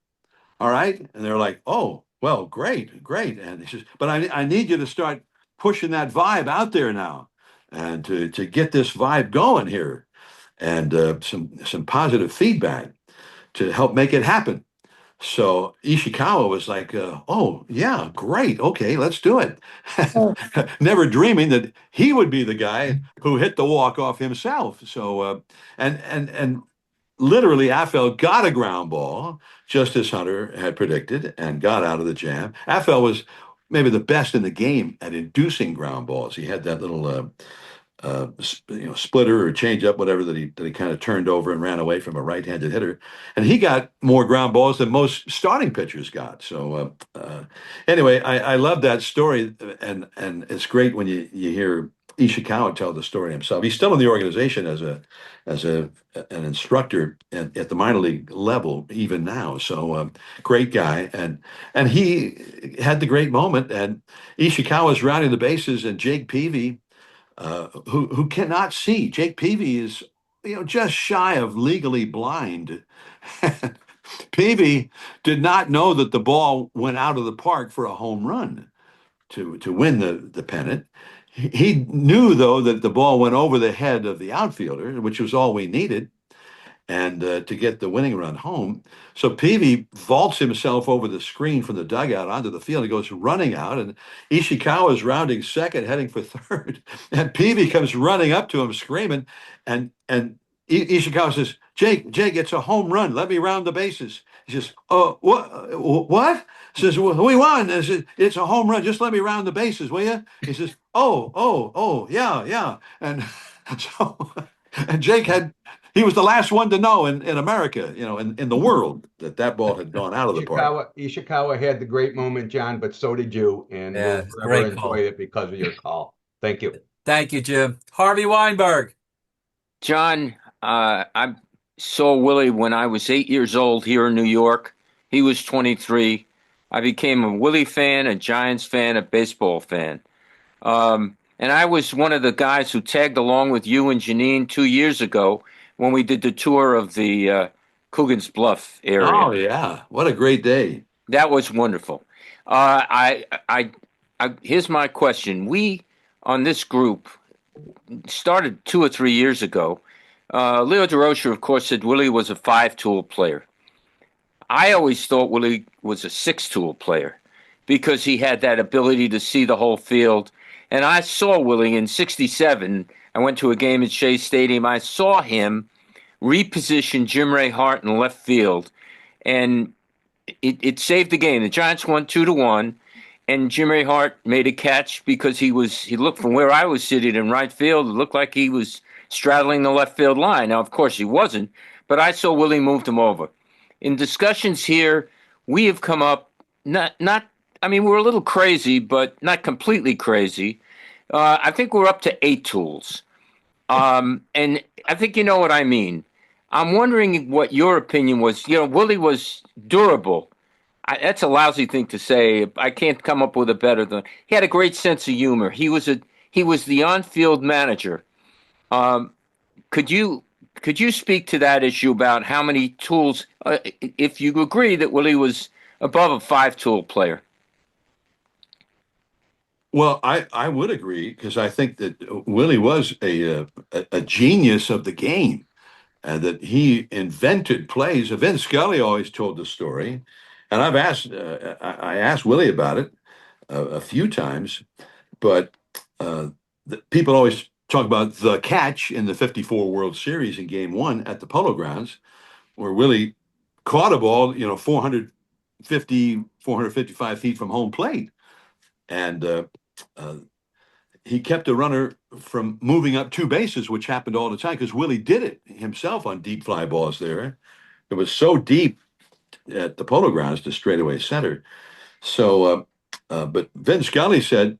All right?" And they're like, "Oh, well, great, great." And he says, "But I need you to start pushing that vibe out there now and to get this vibe going here and some positive feedback to help make it happen." So Ishikawa was like, "Oh, yeah, great. Okay, let's do it." Never dreaming that he would be the guy who hit the walk-off himself. So, and literally, Affeldt got a ground ball, just as Hunter had predicted, and got out of the jam. Affeldt was maybe the best in the game at inducing ground balls. He had that little splitter or change up, whatever that he kind of turned over and ran away from a right-handed hitter, and he got more ground balls than most starting pitchers got. So anyway, I love that story, and it's great when you hear Ishikawa tell the story himself. He's still in the organization as an instructor at the minor league level even now. So great guy, and he had the great moment. And Ishikawa's rounding the bases, and Jake Peavy, who cannot see. Jake Peavy is, just shy of legally blind. Peavy did not know that the ball went out of the park for a home run to win the pennant. He knew, though, that the ball went over the head of the outfielder, which was all we needed, and to get the winning run home. So Peavy vaults himself over the screen from the dugout onto the field. He goes running out, and Ishikawa is rounding second, heading for third. And Peavy comes running up to him, screaming, and Ishikawa says, Jake, it's a home run. Let me round the bases." He says, "Oh, what?" He says, "Well, we won." I said, "It's a home run. Just let me round the bases, will you?" He says, "Oh, yeah." And so, and Jake he was the last one to know in America, in the world, that ball had gone out of the park. Ishikawa had the great moment, John, but so did you, and Yeah, we'll forever great enjoy call. it because of your call. Thank you. Thank you, Jim. Harvey Weinberg. John, I saw Willie when I was 8 years old here in New York. He was 23. I became a Willie fan, a Giants fan, a baseball fan. And I was one of the guys who tagged along with you and Janine 2 years ago when we did the tour of the Coogan's Bluff area. Oh, yeah. What a great day. That was wonderful. Here's my question. We, on this group, started 2 or 3 years ago. Leo DeRocher, of course, said Willie was a 5-tool player. I always thought Willie was a 6-tool player because he had that ability to see the whole field. And I saw Willie in '67. I went to a game at Shea Stadium. I saw him reposition Jim Ray Hart in left field, and it saved the game. The Giants won 2-1, and Jim Ray Hart made a catch because he looked from where I was sitting in right field. It looked like he was straddling the left field line. Now, of course, he wasn't, but I saw Willie moved him over. In discussions here, we have come up we're a little crazy, but not completely crazy. I think we're up to 8 tools. And I think you know what I mean. I'm wondering what your opinion was. Willie was durable. That's a lousy thing to say. I can't come up with a better than. He had a great sense of humor. He was the on-field manager. Could you speak to that issue about how many tools, if you agree that Willie was above a 5-tool player? Well, I would agree because I think that Willie was a genius of the game, and that he invented plays. Vince Scully always told the story, and I asked Willie about it a few times, but people always talk about the catch in the 54 World Series in game one at the Polo Grounds, where Willie caught a ball, 450, 455 feet from home plate. And uh, he kept a runner from moving up two bases, which happened all the time because Willie did it himself on deep fly balls there. It was so deep at the Polo Grounds to straightaway center. So, but Vin Scully said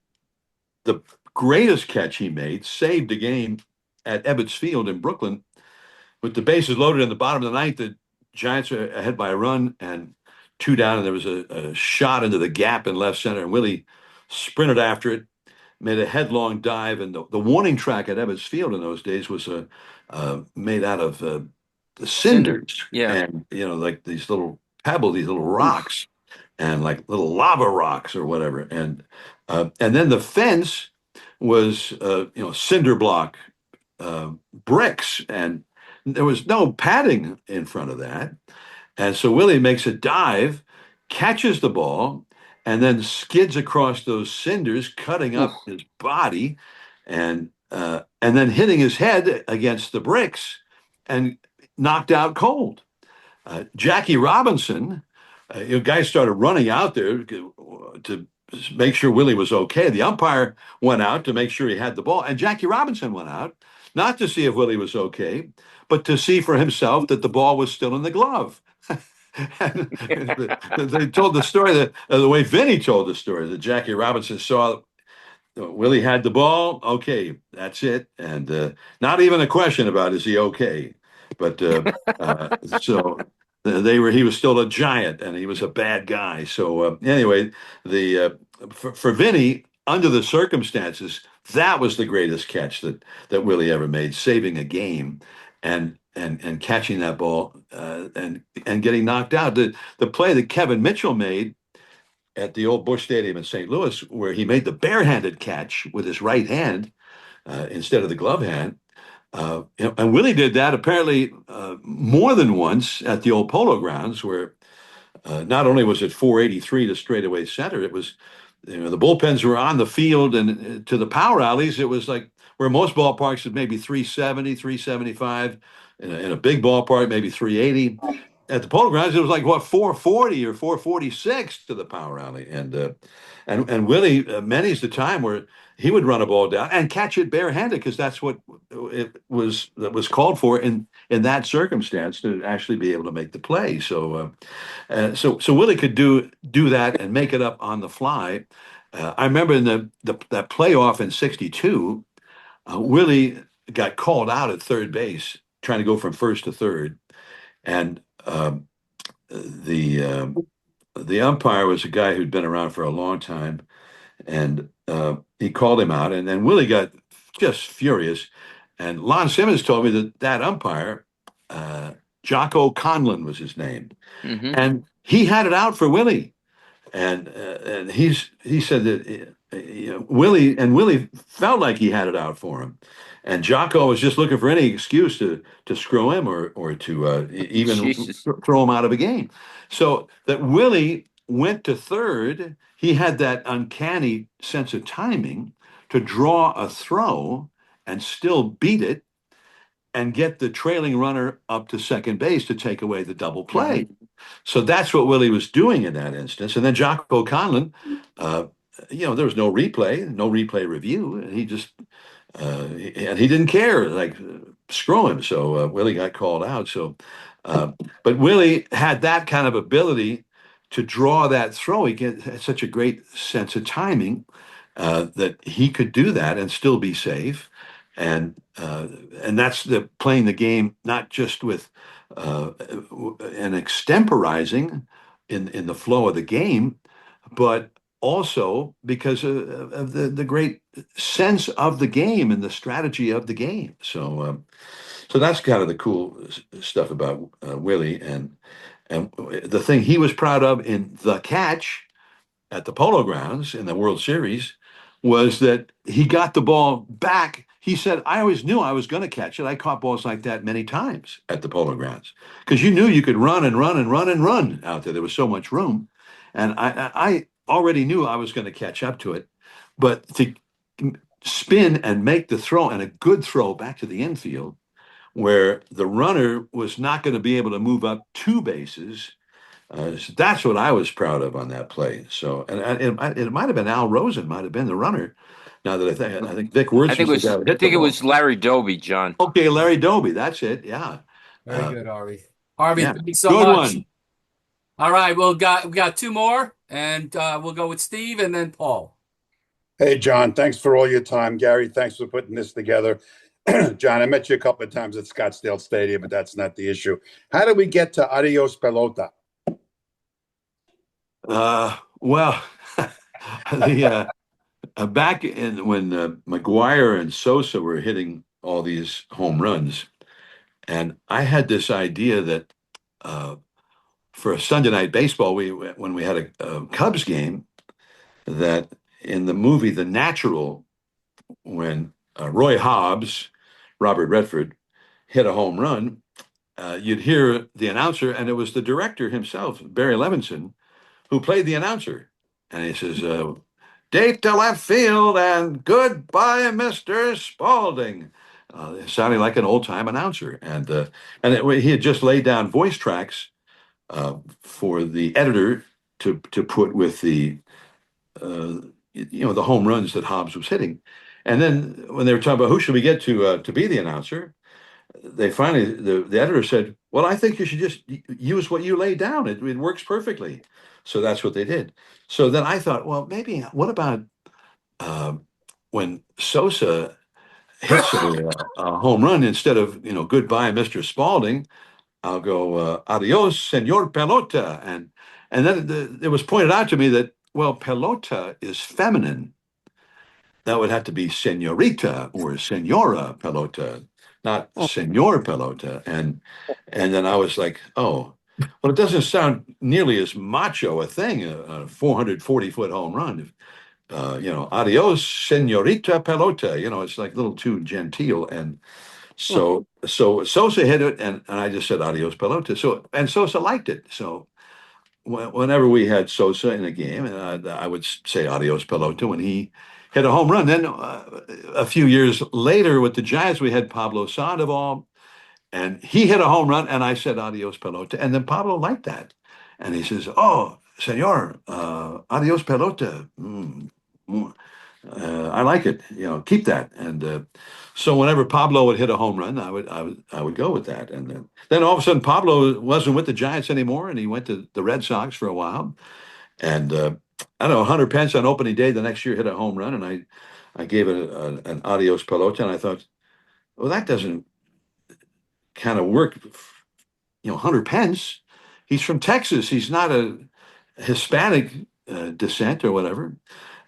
the greatest catch he made saved the game at Ebbets Field in Brooklyn with the bases loaded in the bottom of the ninth. The Giants were ahead by a run and two down, and there was a shot into the gap in left center, and Willie sprinted after it, made a headlong dive, and the warning track at Ebbets Field in those days was made out of the cinders, Yeah. and like these little pebbles, these little rocks, and like little lava rocks or whatever, and then the fence was cinder block bricks, and there was no padding in front of that, and so Willie makes a dive, catches the ball, and then skids across those cinders, cutting up his body, and then hitting his head against the bricks, and knocked out cold. Jackie Robinson, guys started running out there to make sure Willie was okay. The umpire went out to make sure he had the ball, and Jackie Robinson went out not to see if Willie was okay, but to see for himself that the ball was still in the glove. And they told the story that the way Vinny told the story, that Jackie Robinson saw Willie had the ball. Okay, that's it, and not even a question about is he okay. But so he was still a giant, and he was a bad guy. So anyway, for Vinny, under the circumstances, that was the greatest catch that Willie ever made, saving a game, and catching that ball and getting knocked out. The play that Kevin Mitchell made at the old Busch Stadium in St. Louis, where he made the barehanded catch with his right hand instead of the glove hand. And Willie did that apparently more than once at the old Polo Grounds, where not only was it 483 to straightaway center, it was, the bullpens were on the field, and to the power alleys, it was like where most ballparks is maybe 370, 375, in a big ballpark, maybe 380. At the Polo Grounds, it was like 440 or 446 to the power alley, and Willie, many's the time where he would run a ball down and catch it barehanded, because that's what that was called for in that circumstance, to actually be able to make the play. So Willie could do that and make it up on the fly. I remember in that playoff in '62, Willie got called out at third base trying to go from first to third, and the umpire was a guy who'd been around for a long time, and he called him out, and then Willie got just furious. And Lon Simmons told me that umpire, Jocko Conlon was his name, and he had it out for Willie, and he said that Willie felt like he had it out for him, and Jocko was just looking for any excuse to screw him or to even throw him out of a game. So that Willie went to third, he had that uncanny sense of timing to draw a throw and still beat it and get the trailing runner up to second base to take away the double play. So that's what Willie was doing in that instance. And then Jocko Conlon, there was no replay review, and he just and he didn't care, like, screw him. So Willie got called out. So, but Willie had that kind of ability to draw that throw. He had such a great sense of timing that he could do that and still be safe. And that's playing the game not just with an extemporizing in the flow of the game, but also because of the great sense of the game and the strategy of the game. So that's kind of the cool stuff about Willie, and the thing he was proud of in the catch at the Polo Grounds in the World Series was that he got the ball back. He said, I always knew I was going to catch it. I caught balls like that many times at the Polo Grounds, because you knew you could run and run and run and run out there. There was so much room. And I already knew I was going to catch up to it. But to spin and make the throw, and a good throw back to the infield, where the runner was not going to be able to move up 2 bases. So that's what I was proud of on that play. So, and it might have been Al Rosen, might have been the runner. Now that I think Vic Wirtz was the guy who I hit the think it ball. was Larry Doby, John. Okay, Larry Doby, that's it. Yeah. Very good, Harvey. Harvey, Yeah, thanks so good much. one. All right, we got 2 more, and we'll go with Steve and then Paul. Hey, John, thanks for all your time. Gary, thanks for putting this together. John, I met you a couple of times at Scottsdale Stadium, but that's not the issue. How did we get to Adios Pelota? Well, the back in when McGuire and Sosa were hitting all these home runs, and I had this idea that for a Sunday night baseball, when we had a Cubs game, that in the movie The Natural, when Roy Hobbs, Robert Redford, hit a home run, you'd hear the announcer, and it was the director himself, Barry Levinson, who played the announcer. And he says, deep to left field and goodbye, Mr. Spaulding. Sounding like an old-time announcer. He had just laid down voice tracks for the editor to put with the the home runs that Hobbs was hitting. And then when they were talking about who should we get to be the announcer, they finally the editor said, "Well, I think you should just use what you laid down. It works perfectly." So that's what they did. So then I thought, well, maybe what about when Sosa hits a home run, instead of goodbye, Mr. Spaulding, I'll go adios, Senor Pelota, and then it was pointed out to me that, well, pelota is feminine. That would have to be senorita or senora pelota, not senor pelota. And then I was like, oh, well, it doesn't sound nearly as macho a thing, a 440-foot home run. Adios, senorita pelota. It's like a little too genteel. And so Sosa hit it, and I just said adios pelota. And Sosa liked it. So whenever we had Sosa in a game, and I would say adios pelota when he hit a home run. Then a few years later with the Giants, we had Pablo Sandoval, and he hit a home run, and I said adios pelota, and then Pablo liked that, and he says, "Oh, senor, adios pelota. I like it. Keep that." And so whenever Pablo would hit a home run, I would go with that. And then all of a sudden, Pablo wasn't with the Giants anymore, and he went to the Red Sox for a while. And I don't know, Hunter Pence on opening day the next year hit a home run, and I gave it an adios pelota, and I thought, well, that doesn't kind of work. Hunter Pence, he's from Texas. He's not a Hispanic descent or whatever.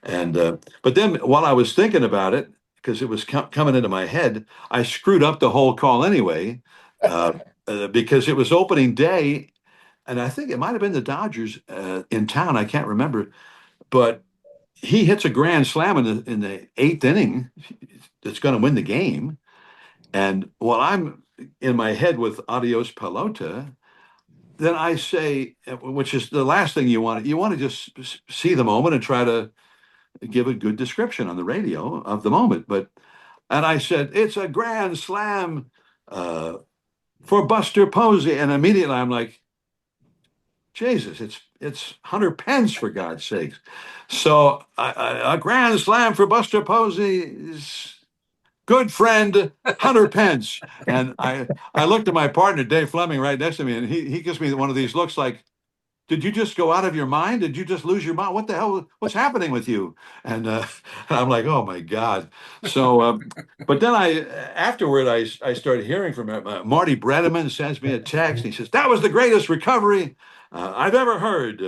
And but then while I was thinking about it, because it was coming into my head, I screwed up the whole call anyway, because it was opening day, and I think it might have been the Dodgers in town. I can't remember, but he hits a grand slam in the 8th inning that's going to win the game. And while I'm in my head with adios pelota, then I say, which is the last thing you want. You want to just see the moment and try to give a good description on the radio of the moment. And I said, it's a grand slam for Buster Posey. And immediately I'm like, Jesus, it's Hunter Pence, for God's sakes. So a grand slam for Buster Posey's good friend, Hunter Pence. And I looked at my partner, Dave Fleming, right next to me, and he gives me one of these looks like, did you just go out of your mind? Did you just lose your mind? What the hell? What's happening with you? And I'm like, oh my God. So, but then afterward, I started hearing from Marty Bredeman sends me a text. He says, that was the greatest recovery I've ever heard.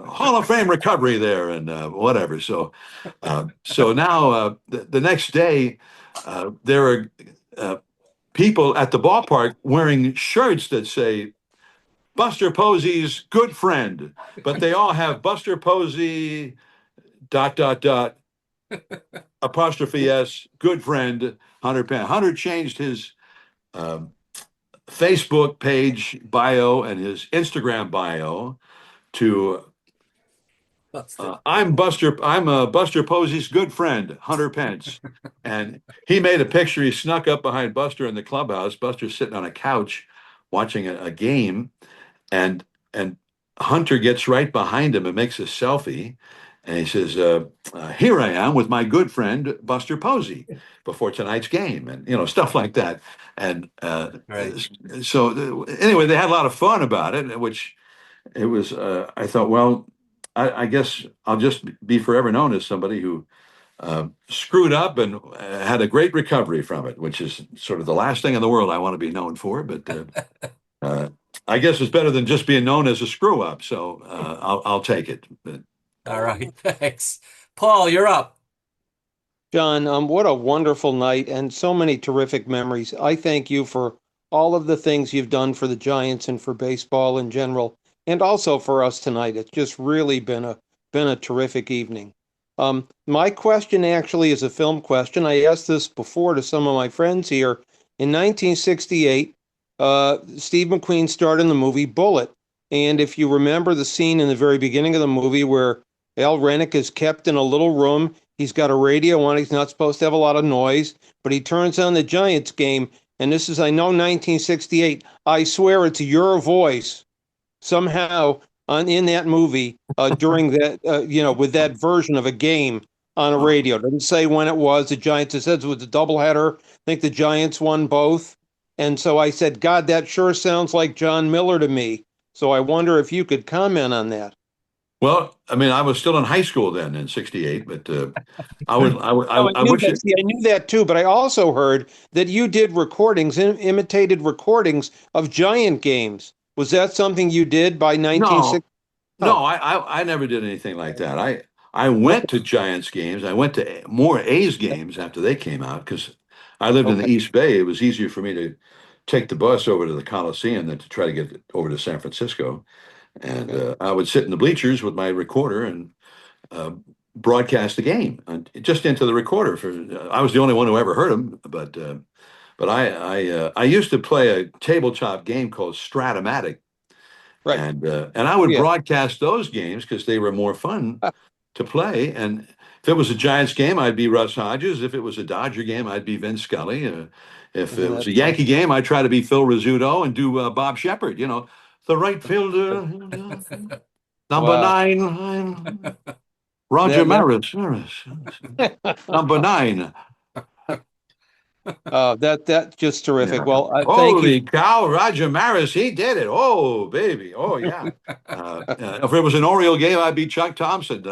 Hall of Fame recovery there, and whatever. So now the next day, there are people at the ballpark wearing shirts that say, Buster Posey's good friend, but they all have Buster Posey ... apostrophe S, good friend, Hunter Pence. Hunter changed his Facebook page bio and his Instagram bio to I'm Buster Posey's good friend, Hunter Pence. And he made a picture. He snuck up behind Buster in the clubhouse. Buster's sitting on a couch watching a game, and Hunter gets right behind him and makes a selfie. And he says, "Here I am with my good friend Buster Posey before tonight's game," and stuff like that. And Right. so anyway, they had a lot of fun about it, which it was. I thought, well, I guess I'll just be forever known as somebody who screwed up and had a great recovery from it, which is sort of the last thing in the world I want to be known for. But I guess it's better than just being known as a screw up. So I'll take it. But, All right. Thanks. Paul, you're up. John, what a wonderful night and so many terrific memories. I thank you for all of the things you've done for the Giants and for baseball in general, and also for us tonight. It's just really been a terrific evening. My question actually is a film question. I asked this before to some of my friends here. In 1968, Steve McQueen starred in the movie Bullitt. And if you remember the scene in the very beginning of the movie where Al Rennick is kept in a little room, he's got a radio on, he's not supposed to have a lot of noise, but he turns on the Giants game, and this is, I know, 1968. I swear it's your voice somehow in that movie during that, with that version of a game on a radio. Doesn't say when it was. The Giants, it says it was a doubleheader. I think the Giants won both. And so I said, God, that sure sounds like John Miller to me. So I wonder if you could comment on that. well, I mean, I was still in high school then in '68, but I would, I would, No, I wish it. I knew that too, but I also heard that you did recordings, imitated recordings of Giant games. Was that something you did by 1960? No, I never did anything like that. I went to Giants games. I went to more A's games after they came out because I lived in the Okay. East Bay. It was easier for me to take the bus over to the Coliseum than to try to get over to San Francisco. And I would sit in the bleachers with my recorder and uh, broadcast the game just into the recorder. I was the only one who ever heard them, but I used to play a tabletop game called Stratomatic, Right. and I would broadcast those games because they were more fun to play. And if it was a Giants game, I'd be Russ Hodges. If it was a Dodger game, I'd be Vince Scully. If it was a Yankee game, I'd try to be Phil Rizzuto and do Bob Shepard. The right fielder, number Wow. 9, Roger Maris, number 9. That's just terrific. Yeah. Well, thank Holy you. cow, Roger Maris, he did it. Oh, baby. Oh, yeah. If it was an Oriole game, I'd be Chuck Thompson.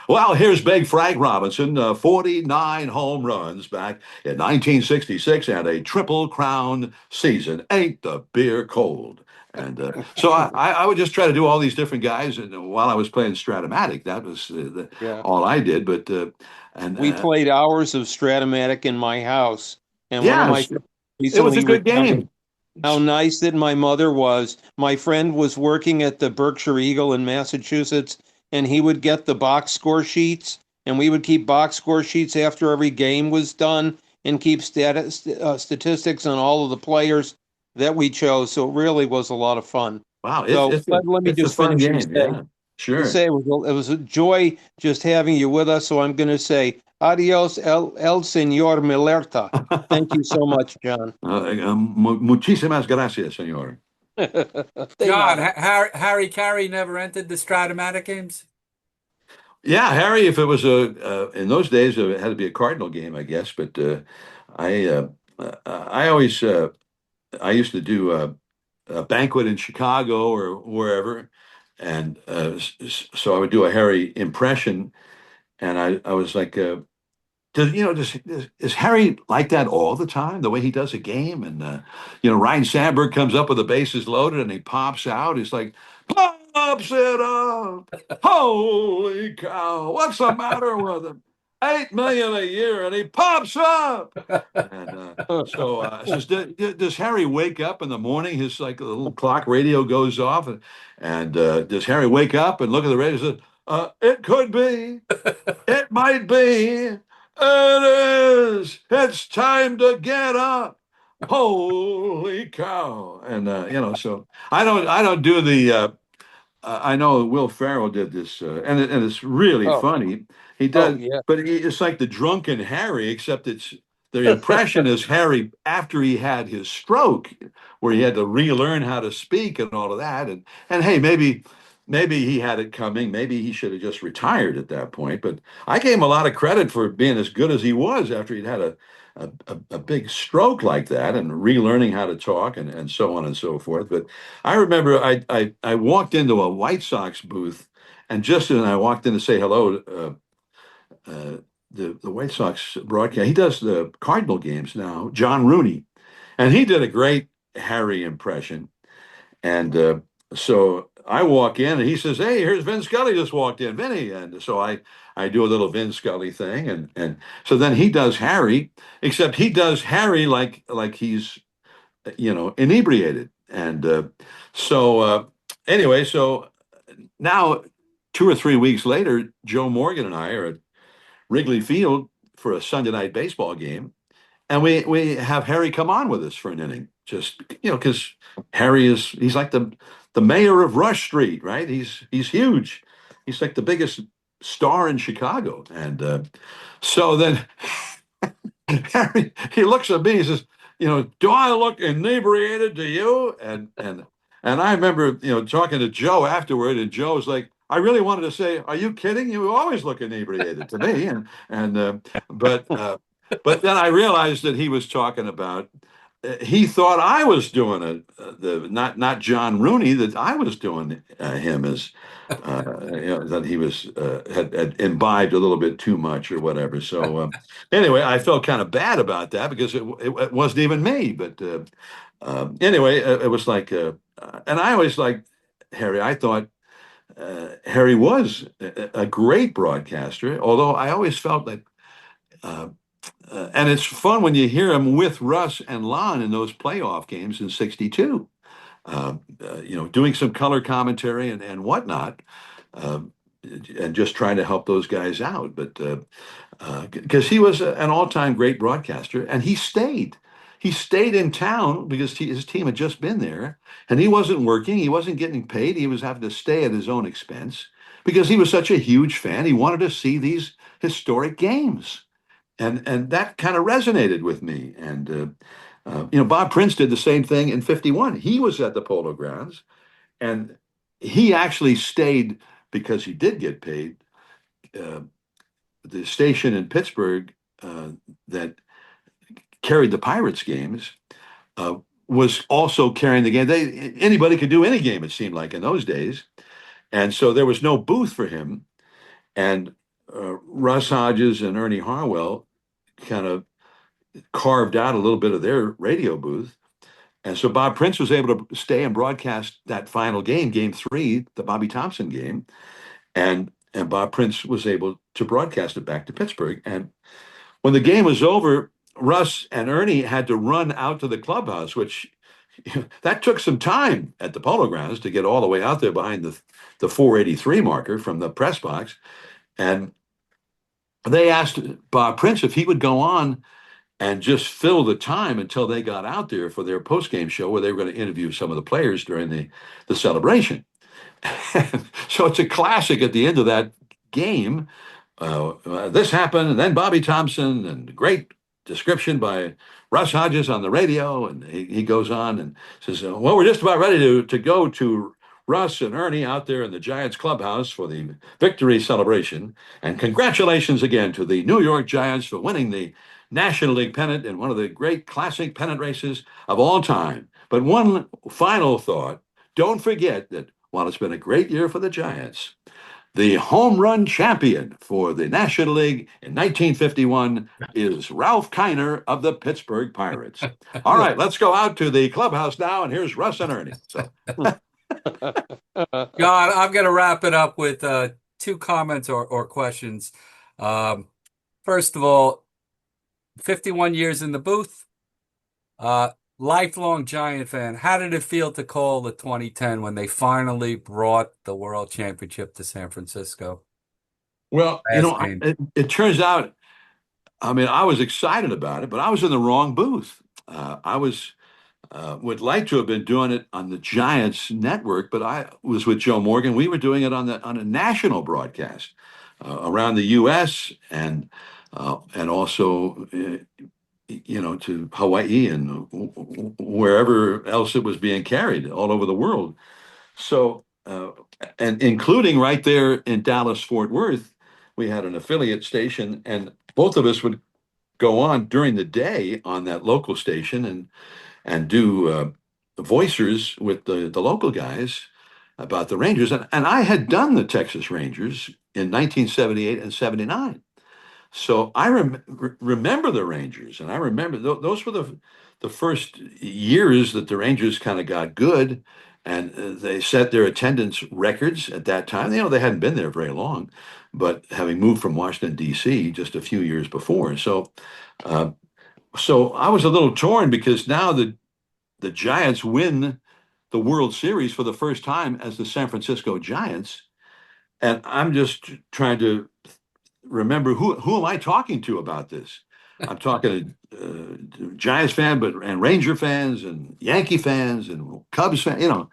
Well, here's Big Frank Robinson, 49 home runs back in 1966 and a Triple Crown season. Ain't the beer cold? And so I would just try to do all these different guys, and while I was playing Stratomatic, that was all I did. But we played hours of Stratomatic in my house, and one of my friends it was a recently good recounted game. how nice that my mother was. My friend was working at the Berkshire Eagle in Massachusetts, and he would get the box score sheets, and we would keep box score sheets after every game was done and keep statistics on all of the players that we chose. So it really was a lot of fun. Wow, So let me it's a just fun finish game. and say, Yeah, sure. say it was a joy just having you with us. So I'm going to say adios, el señor Millerta. Thank you so much, John. Muchísimas gracias, señor. John, Harry Carey never entered the Stratomatic games? Yeah, Harry, if it was in those days, it had to be a Cardinal game, I guess. But I always, I used to do a banquet in Chicago or wherever. And so I would do a Harry impression. And I was like, is Harry like that all the time, the way he does a game? And, Ryan Sandberg comes up with the bases loaded and he pops out. He's like, pops it up. Holy cow. What's the matter with him? $8 million a year and he pops up. And says, does Harry wake up in the morning? His like a little clock radio goes off. And does Harry wake up and look at the radio and says, it could be. It might be. It is. It's time to get up. Holy cow! And so I don't do I know Will Ferrell did this, and it's really Oh, funny. He oh does, yeah. but it's like the drunken Harry, except it's the impression is Harry after he had his stroke, where he had to relearn how to speak and all of that. And hey, maybe he had it coming. Maybe he should have just retired at that point. But I gave him a lot of credit for being as good as he was after he'd had a big stroke like that and relearning how to talk and so on and so forth. But I remember I walked into a White Sox booth, and just as I walked in to say hello, the White Sox broadcast, he does the Cardinal games now, John Rooney, and he did a great Harry impression. And so I walk in, and he says, "Hey, here's Vin Scully just walked in, Vinny." And so I do a little Vin Scully thing, and so then he does Harry, except he does Harry like he's inebriated. And anyway, so now 2 or 3 weeks later, Joe Morgan and I are at Wrigley Field for a Sunday night baseball game, and we have Harry come on with us for an inning, just because he's like the mayor of Rush Street, right? He's huge. He's like the biggest star in Chicago, and so then Harry, he looks at me, he says, "Do I look inebriated to you?" And I remember, talking to Joe afterward, and Joe was like, "I really wanted to say, are you kidding? You always look inebriated to me." But then I realized that he was talking about. He thought I was doing not John Rooney, that I was doing him as that he was had imbibed a little bit too much or whatever. So anyway, I felt kind of bad about that because it wasn't even me. But anyway, it was like, and I always liked Harry. I thought Harry was a great broadcaster, although I always felt like. And it's fun when you hear him with Russ and Lon in those playoff games in '62, doing some color commentary and whatnot, and just trying to help those guys out. But because he was an all-time great broadcaster, and he stayed. He stayed in town because his team had just been there, and he wasn't working. He wasn't getting paid. He was having to stay at his own expense because he was such a huge fan. He wanted to see these historic games. And that kind of resonated with me. And Bob Prince did the same thing in '51. He was at the Polo Grounds, and he actually stayed because he did get paid. The station in Pittsburgh that carried the Pirates games was also carrying the game. Anybody could do any game, it seemed like in those days, and so there was no booth for him. And Russ Hodges and Ernie Harwell kind of carved out a little bit of their radio booth. And so Bob Prince was able to stay and broadcast that final game, game 3, the Bobby Thompson game. And Bob Prince was able to broadcast it back to Pittsburgh. And when the game was over, Russ and Ernie had to run out to the clubhouse, which that took some time at the Polo Grounds to get all the way out there behind the 483 marker from the press box. And they asked Bob Prince if he would go on and just fill the time until they got out there for their post-game show where they were going to interview some of the players during the celebration. So it's a classic at the end of that game. This happened, and then Bobby Thompson, and great description by Russ Hodges on the radio. And he goes on and says, "Well, we're just about ready to go to Russ and Ernie out there in the Giants clubhouse for the victory celebration. And congratulations again to the New York Giants for winning the National League pennant in one of the great classic pennant races of all time. But one final thought, don't forget that while it's been a great year for the Giants, the home run champion for the National League in 1951 is Ralph Kiner of the Pittsburgh Pirates." All right, let's go out to the clubhouse now, and here's Russ and Ernie. So. John, I'm going to wrap it up with 2 comments or questions. First of all, 51 years in the booth, lifelong Giant fan. How did it feel to call the 2010 when they finally brought the World Championship to San Francisco? Well, it turns out, I mean, I was excited about it, but I was in the wrong booth. I was would like to have been doing it on the Giants network, but I was with Joe Morgan. We were doing it on a national broadcast around the U.S. and also to Hawaii and wherever else it was being carried all over the world. So and including right there in Dallas Fort Worth, we had an affiliate station, and both of us would go on during the day on that local station and do voicers with the local guys about the Rangers. And I had done the Texas Rangers in 1978 and 79. So I remember the Rangers, and I remember those were the first years that the Rangers kind of got good, and they set their attendance records at that time. They hadn't been there very long, but having moved from Washington D.C. just a few years before, so I was a little torn because now the Giants win the World Series for the first time as the San Francisco Giants, and I'm just trying to remember who am I talking to about this? I'm talking to Giants fan, and Ranger fans and Yankee fans and Cubs fans,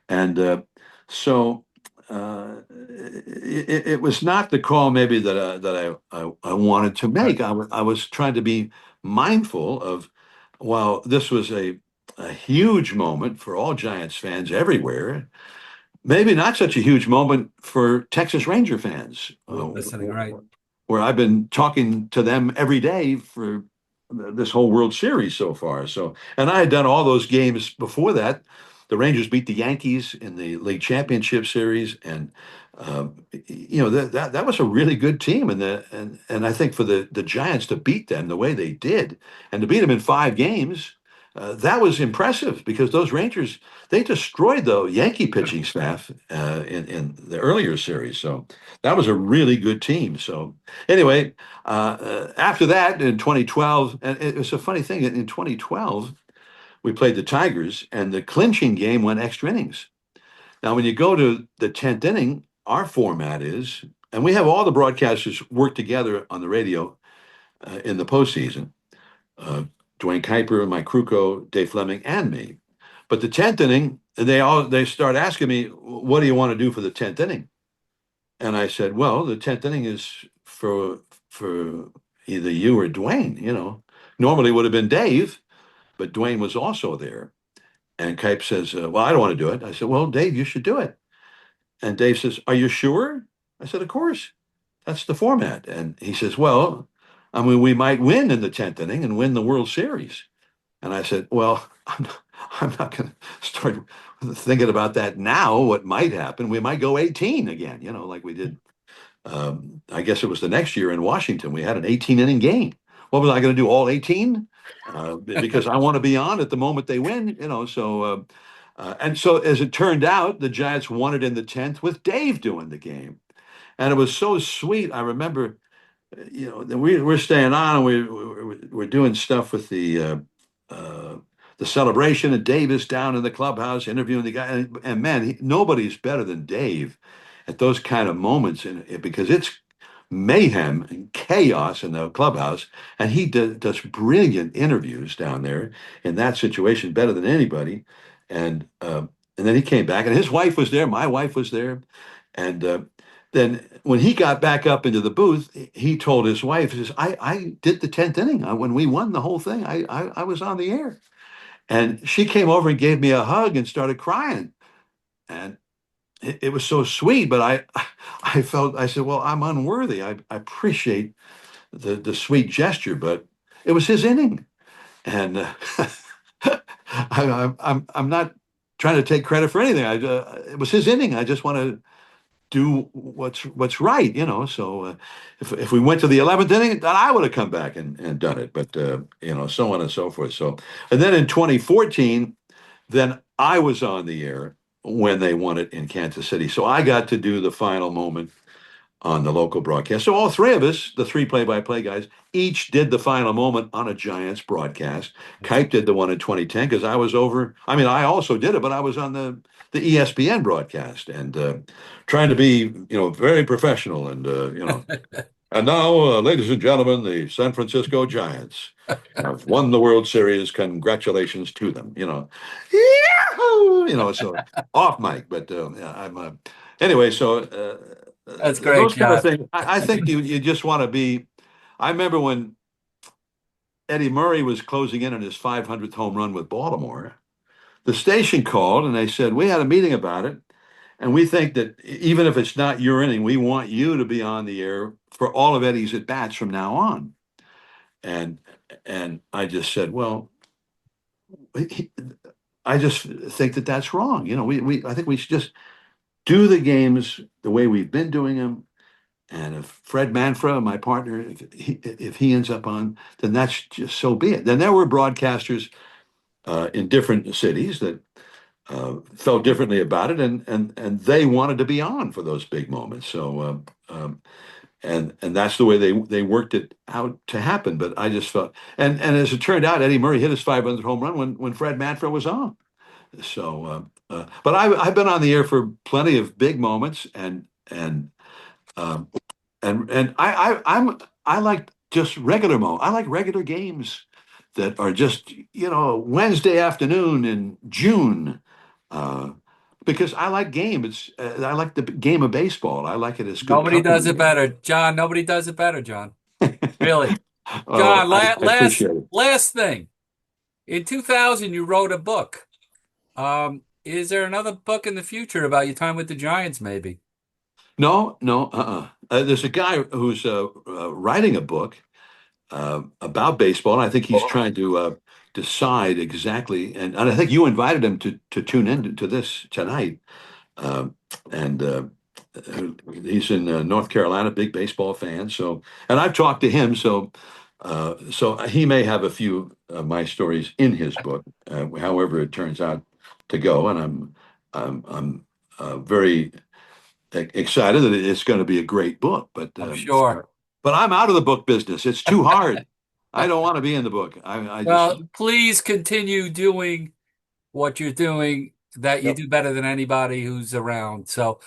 and so it was not the call maybe that I wanted to make. I was trying to be mindful of while this was a huge moment for all Giants fans everywhere. Maybe not such a huge moment for Texas Ranger fans. Listening, right? Where I've been talking to them every day for this whole World Series so far. So, and I had done all those games before that. The Rangers beat the Yankees in the League Championship Series, and that was a really good team. And I think for the Giants to beat them the way they did, and to beat them in 5 games, that was impressive because those Rangers, they destroyed the Yankee pitching staff in the earlier series. So that was a really good team. So anyway, after that in 2012, and it was a funny thing, in 2012, we played the Tigers and the clinching game went extra innings. Now, when you go to the 10th inning, our format is, and we have all the broadcasters work together on the radio in the postseason. Dwayne Kuiper, Mike Krukow, Dave Fleming, and me. But the 10th inning, they start asking me, what do you want to do for the 10th inning? And I said, well, the 10th inning is for either you or Dwayne, Normally it would have been Dave, but Dwayne was also there. And Kuiper says, well, I don't want to do it. I said, well, Dave, you should do it. And Dave says, are you sure? I said, of course. That's the format. And he says, well, I mean, we might win in the 10th inning and win the World Series. And I said, well, I'm not going to start thinking about that now, what might happen. We might go 18 again, like we did. I guess it was the next year in Washington. We had an 18-inning game. What was I going to do, all 18? Because I want to be on at the moment they win, So, and so as it turned out, the Giants won it in the 10th with Dave doing the game. And it was so sweet. I remember we're staying on, and we're doing stuff with the celebration, and Dave is down in the clubhouse interviewing the guy, and man, nobody's better than Dave at those kind of moments, because it's mayhem and chaos in the clubhouse, and he does brilliant interviews down there in that situation, better than anybody. And then he came back, and his wife was there, my wife was there, and then when he got back up into the booth, he told his wife, he says, I did the 10th inning. When we won the whole thing, I was on the air. And she came over and gave me a hug and started crying. And it was so sweet, but I said, well, I'm unworthy. I appreciate the sweet gesture, but it was his inning. And I'm not trying to take credit for anything. It was his inning. I just want to do what's right, So if we went to the 11th inning, then I would have come back and done it. But so on and so forth. So, and then in 2014, then I was on the air when they won it in Kansas City. So I got to do the final moment on the local broadcast. So all 3 of us, the 3 play-by-play guys, each did the final moment on a Giants broadcast. Kuiper did the one in 2010 because I was over. I mean, I also did it, but I was on the ESPN broadcast and trying to be, very professional and, And now, ladies and gentlemen, the San Francisco Giants have won the World Series. Congratulations to them. Yahoo! So off mic, but yeah, anyway. So That's great, those kind of John. things. I think you just want to be. I remember when Eddie Murray was closing in on his 500th home run with Baltimore. The station called and they said, we had a meeting about it. And we think that even if it's not your inning, we want you to be on the air for all of Eddie's at bats from now on. And I just said, well, I just think that that's wrong. I think we should just do the games the way we've been doing them. And if Fred Manfra, my partner, if he ends up on, then that's just so be it. Then there were broadcasters in different cities that felt differently about it, and they wanted to be on for those big moments. So and that's the way they worked it out to happen. But I just felt, and as it turned out, Eddie Murray hit his 500th home run when Fred Manfra was on. So, but I've been on the air for plenty of big moments, um, and I like just regular I like regular games that are just Wednesday afternoon in June, uh, because I like game. I like the game of baseball. I like it as good Nobody does company. it better, John. Nobody does it better, John. Really. Oh, John, I last appreciate it. last thing. In 2000, you wrote a book. Is there another book in the future about your time with the Giants, maybe? No, no, there's a guy who's writing a book about baseball, and I think he's trying to decide exactly. And I think you invited him to tune in to this tonight. And he's in North Carolina, big baseball fan. So, and I've talked to him. So he may have a few of my stories in his book, however it turns out to go. And I'm very excited that it's going to be a great book. I'm sure. But I'm out of the book business. It's too hard. I don't want to be in the book. I Well, just. please continue doing what you're doing, that you Yep. do better than anybody who's around. So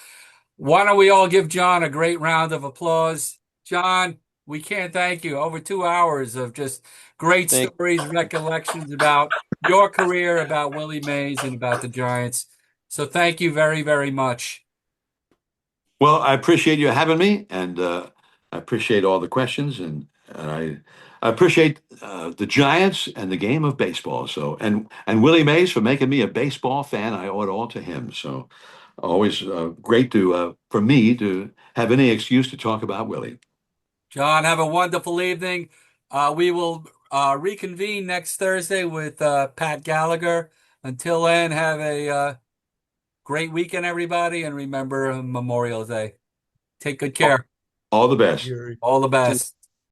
why don't we all give John a great round of applause? John, we can't thank you. Over 2 hours of just great Thank- stories, recollections about your career, about Willie Mays, and about the Giants. So thank you very, very much. Well, I appreciate you having me, and I appreciate all the questions, and I appreciate the Giants and the game of baseball. So, and Willie Mays for making me a baseball fan. I owe it all to him. So, always great to for me to have any excuse to talk about Willie. John, have a wonderful evening. We will reconvene next Thursday with Pat Gallagher. Until then, have a great weekend, everybody, and remember Memorial Day. Take good care. All the best. All the best.